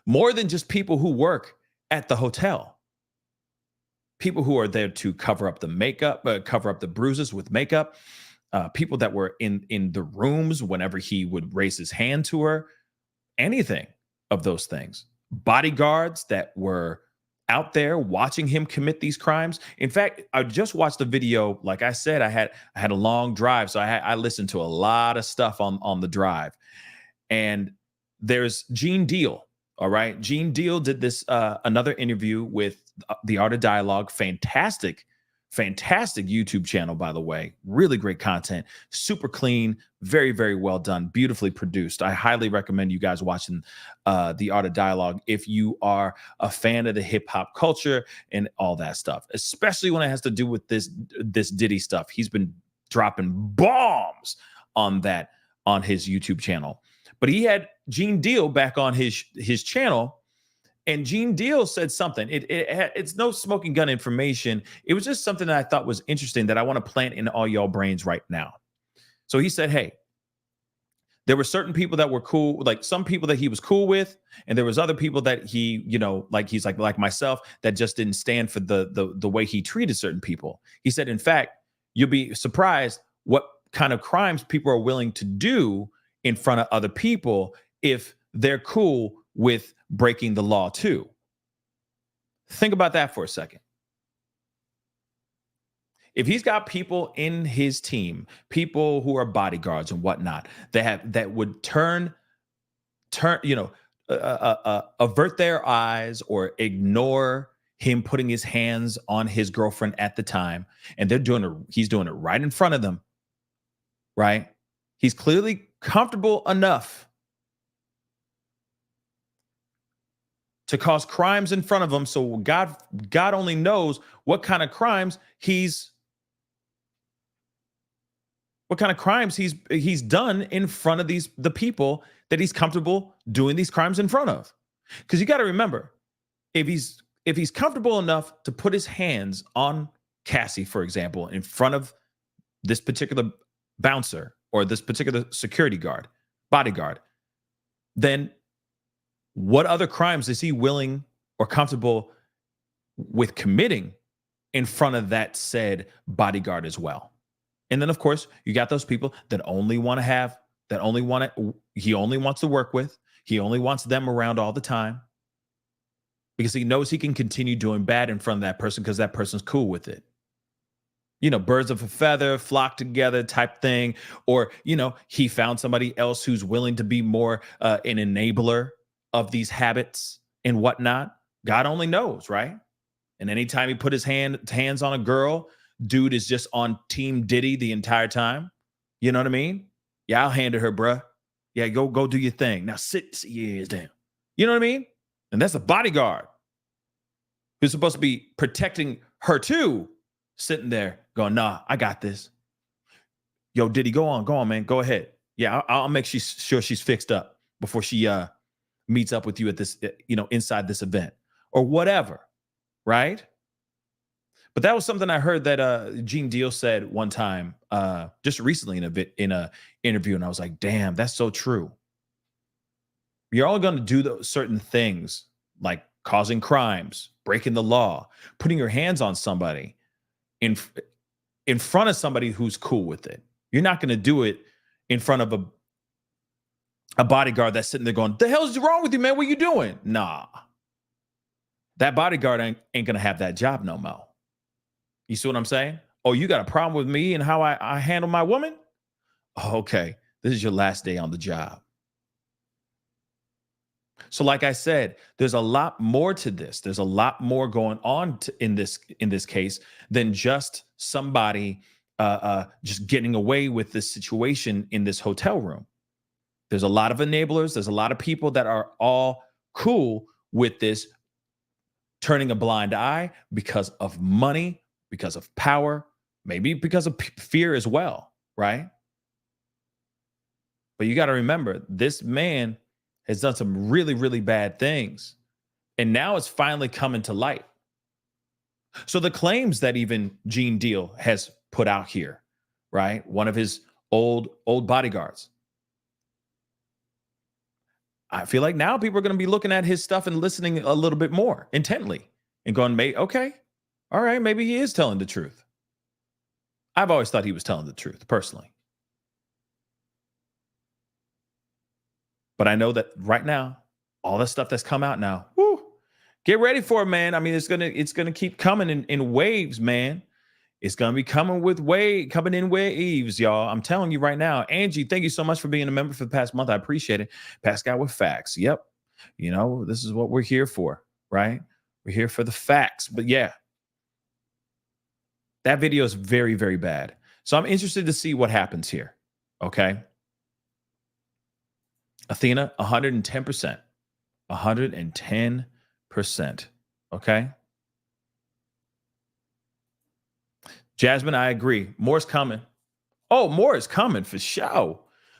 More than just people who work at the hotel. People who are there to cover up the makeup, cover up the bruises with makeup. People that were in the rooms whenever he would raise his hand to her. Anything of those things. Bodyguards that were out there watching him commit these crimes. In fact, I just watched the video. Like I said, I had a long drive, so I listened to a lot of stuff on the drive. And there's Gene Deal. All right, Gene Deal did this another interview with The Art of Dialogue. Fantastic YouTube channel, by the way. Really great content, super clean, very, very well done, beautifully produced. I highly recommend you guys watching The Art of Dialogue if you are a fan of the hip hop culture and all that stuff, especially when it has to do with this Diddy stuff. He's been dropping bombs on his YouTube channel. But he had Gene Deal back on his channel, and Gene Deal said something. It's no smoking gun information. It was just something that I thought was interesting that I want to plant in all y'all brains right now. So he said, hey, there were certain people that were cool, like some people that he was cool with, and there was other people that he, he's like myself, that just didn't stand for the way he treated certain people. He said, in fact, you'll be surprised what kind of crimes people are willing to do in front of other people if they're cool with breaking the law too. Think about that for a second. If he's got people in his team, people who are bodyguards and whatnot, that would avert their eyes or ignore him putting his hands on his girlfriend at the time, and he's doing it right in front of them, right? He's clearly comfortable enough to cause crimes in front of him. So God only knows what kind of crimes he's done in front of the people that he's comfortable doing these crimes in front of. Because you got to remember, if he's comfortable enough to put his hands on Cassie, for example, in front of this particular bouncer or this particular bodyguard, then what other crimes is he willing or comfortable with committing in front of that said bodyguard as well? And then, of course, you got those people that he only wants to work with. He only wants them around all the time because he knows he can continue doing bad in front of that person because that person's cool with it. You know, birds of a feather flock together type thing. Or, you know, he found somebody else who's willing to be more an enabler of these habits and whatnot. God only knows, right? And anytime he put his hands on a girl, dude is just on Team Diddy the entire time. You know what I mean? Yeah, I'll hand it her, bruh. Yeah, go do your thing. Now sit your ears down. You know what I mean? And that's a bodyguard who's supposed to be protecting her too, sitting there going, nah, I got this. Yo, Diddy, go on, man. Go ahead. Yeah, I'll make sure she's fixed up before she meets up with you at this, inside this event or whatever, right? But that was something I heard that Gene Deal said one time, just recently in a interview, and I was like, damn, that's so true. You're only going to do those certain things like causing crimes, breaking the law, putting your hands on somebody in front of somebody who's cool with it. You're not going to do it in front of a bodyguard that's sitting there going, the hell's wrong with you, man? What you doing? Nah. That bodyguard ain't going to have that job no more. You see what I'm saying? Oh, you got a problem with me and how I handle my woman? Oh, okay. This is your last day on the job. So like I said, there's a lot more to this. There's a lot more going on in this case than just somebody just getting away with this situation in this hotel room. There's a lot of enablers. There's a lot of people that are all cool with this turning a blind eye because of money, because of power, maybe because of fear as well, right? But you got to remember, this man has done some really, really bad things. And now it's finally coming to light. So the claims that even Gene Deal has put out here, right? One of his old bodyguards. I feel like now people are going to be looking at his stuff and listening a little bit more intently and going, okay, all right, maybe he is telling the truth. I've always thought he was telling the truth, personally. But I know that right now, all the stuff that's come out now, whoo, get ready for it, man. I mean, it's gonna keep coming in waves, man. It's gonna be coming in waves, y'all. I'm telling you right now. Angie, thank you so much for being a member for the past month. I appreciate it. Pascal with facts. Yep. You know, this is what we're here for, right? We're here for the facts. But yeah, that video is very, very bad. So I'm interested to see what happens here. Okay. Athena, 110%. 110%. Okay. Jasmine, I agree. More's coming. Oh, more is coming for sure.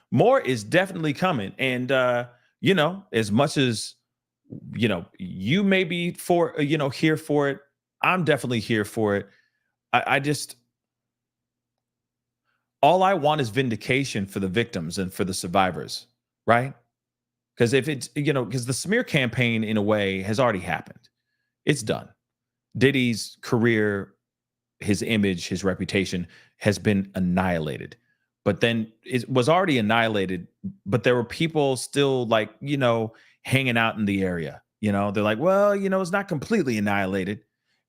More is definitely coming. And, as much as, you may be here for it, I'm definitely here for it. All I want is vindication for the victims and for the survivors, right? Because if it's, because the smear campaign in a way has already happened. It's done. Diddy's career, his image, his reputation has been annihilated. But then it was already annihilated, but there were people still hanging out in the area. They're like, well, it's not completely annihilated.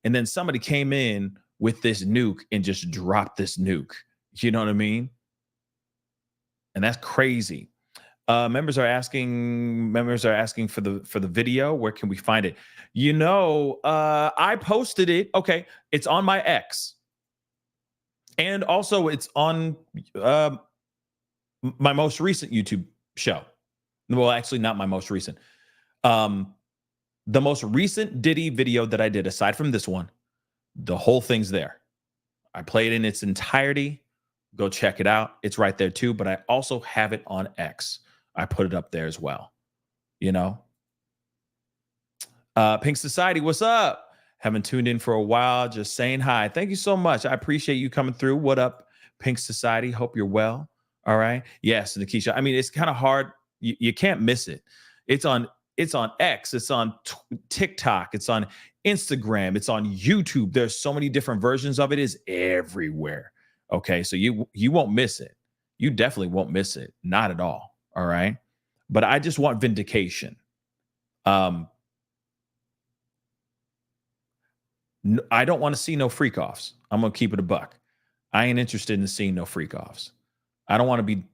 And then somebody came in with this nuke and just dropped this nuke. You know what I mean? And that's crazy. Members are asking for the video. Where can we find it? I posted it. Okay. It's on my X. And also it's on my most recent YouTube show. Well, actually not my most recent. The most recent Diddy video that I did, aside from this one, the whole thing's there. I play it in its entirety. Go check it out. It's right there too, but I also have it on X. I put it up there as well. Pink Society, what's up? Haven't tuned in for a while. Just saying hi. Thank you so much. I appreciate you coming through. What up, Pink Society? Hope you're well. All right. Yes, Nikisha. I mean, it's kind of hard. You can't miss it. It's on X. It's on TikTok. It's on Instagram. It's on YouTube. There's so many different versions of it. It's everywhere. Okay. So you won't miss it. You definitely won't miss it. Not at all. All right. but I just want vindication. I don't want to see no freak offs. I'm gonna keep it a buck. I ain't interested in seeing no freak offs. I don't want to be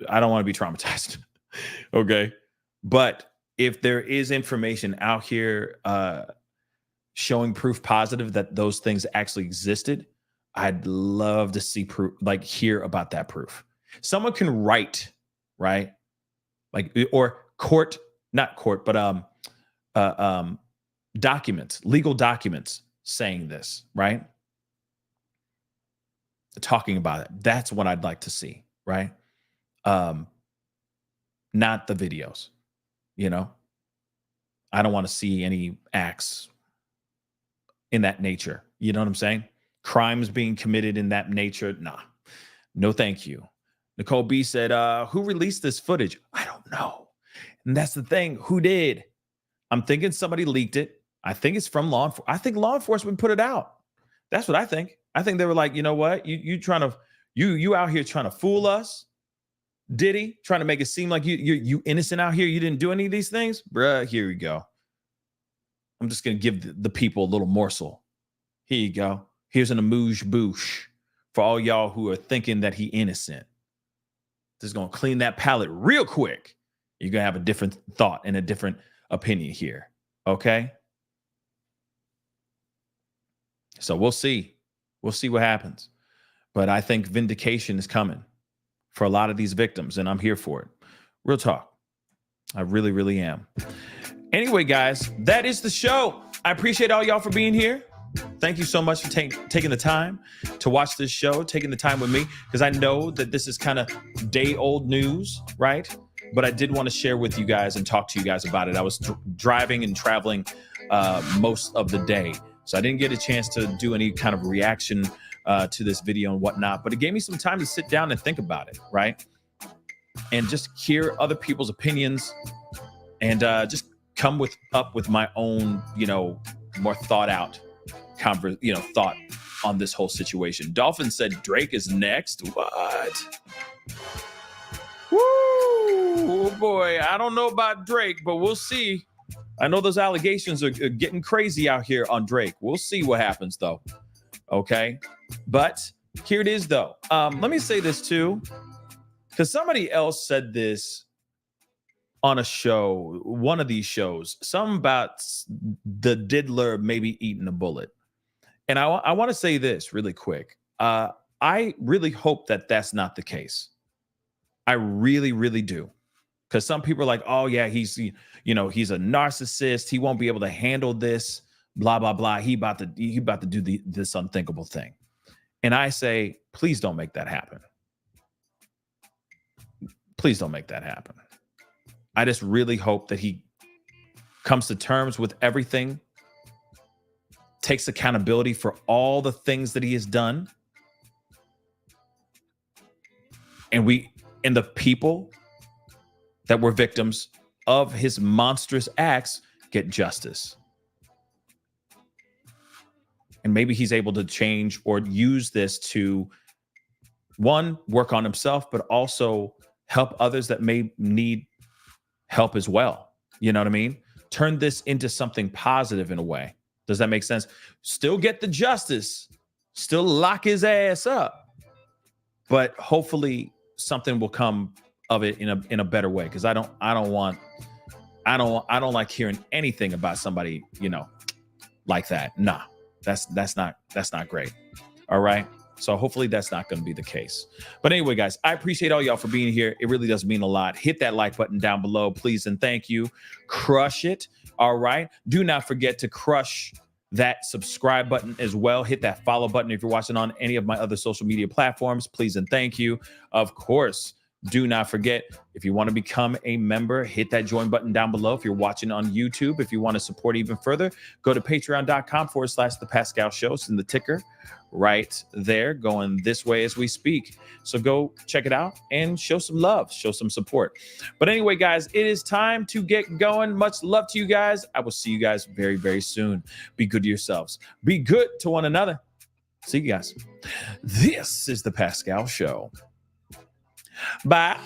traumatized. Okay. But if there is information out here showing proof positive that those things actually existed, I'd love to see proof, like hear about that proof. Someone can write, right? Like, or not court, but documents, legal documents saying this, right? Talking about it. That's what I'd like to see, right? Not the videos, you know? I don't want to see any acts in that nature. You know what I'm saying? Crimes being committed in that nature. Nah, no, thank you. Nicole B said, who released this footage? I don't know. And that's the thing. Who did? I'm thinking somebody leaked it. I think it's from law enforcement. I think law enforcement put it out. That's what I think. I think they were like, you know what? You out here trying to fool us. Diddy trying to make it seem like you innocent out here. You didn't do any of these things. Bruh, here we go. I'm just going to give the people a little morsel. Here you go. Here's an amuse bouche for all y'all who are thinking that he innocent. Just going to clean that palate real quick. You're going to have a different thought and a different opinion here. Okay? So we'll see. We'll see what happens. But I think vindication is coming for a lot of these victims, and I'm here for it. Real talk. I really, really am. Anyway, guys, that is the show. I appreciate all y'all for being here. Thank you so much for taking the time to watch this show, taking the time with me, because I know that this is kind of day-old news, right? But I did want to share with you guys and talk to you guys about it. I was driving and traveling most of the day, so I didn't get a chance to do any kind of reaction to this video and whatnot, but it gave me some time to sit down and think about it, right? And just hear other people's opinions and just come up with my own, more thought out thought on this whole situation. Dolphin said Drake is next. What? Woo! Oh boy, I don't know about Drake, but we'll see. I know those allegations are getting crazy out here on Drake. We'll see what happens though. Okay. But here it is though. Let me say this too, because somebody else said this on a show, one of these shows, something about the diddler maybe eating a bullet. And I want to say this really quick. I really hope that that's not the case. I really, really do. Because some people are like, oh yeah, he's a narcissist. He won't be able to handle this, blah, blah, blah. He about to do this unthinkable thing. And I say, please don't make that happen. Please don't make that happen. I just really hope that he comes to terms with everything, takes accountability for all the things that he has done. And the people that were victims of his monstrous acts get justice. And maybe he's able to change or use this to, one, work on himself, but also help others that may need help as well. You know what I mean? Turn this into something positive in a way. Does that make sense? Still get the justice, still lock his ass up, but hopefully something will come of it in a better way. Because I don't like hearing anything about somebody, like that. Nah, that's not great. All right. So hopefully that's not going to be the case. But anyway, guys, I appreciate all y'all for being here. It really does mean a lot. Hit that like button down below, please, and thank you. Crush it. All right. Do not forget to crush that subscribe button as well. Hit that follow button if you're watching on any of my other social media platforms, please and thank you. Of course, do not forget, if you want to become a member, hit that join button down below. If you're watching on YouTube, if you want to support even further, go to patreon.com/the Pascal Show. It's in the ticker right there, going this way as we speak. So go check it out and show some love, show some support. But anyway, guys, it is time to get going. Much love to you guys. I will see you guys very, very soon. Be good to yourselves. Be good to one another. See you guys. This is the Pascal Show. Bye.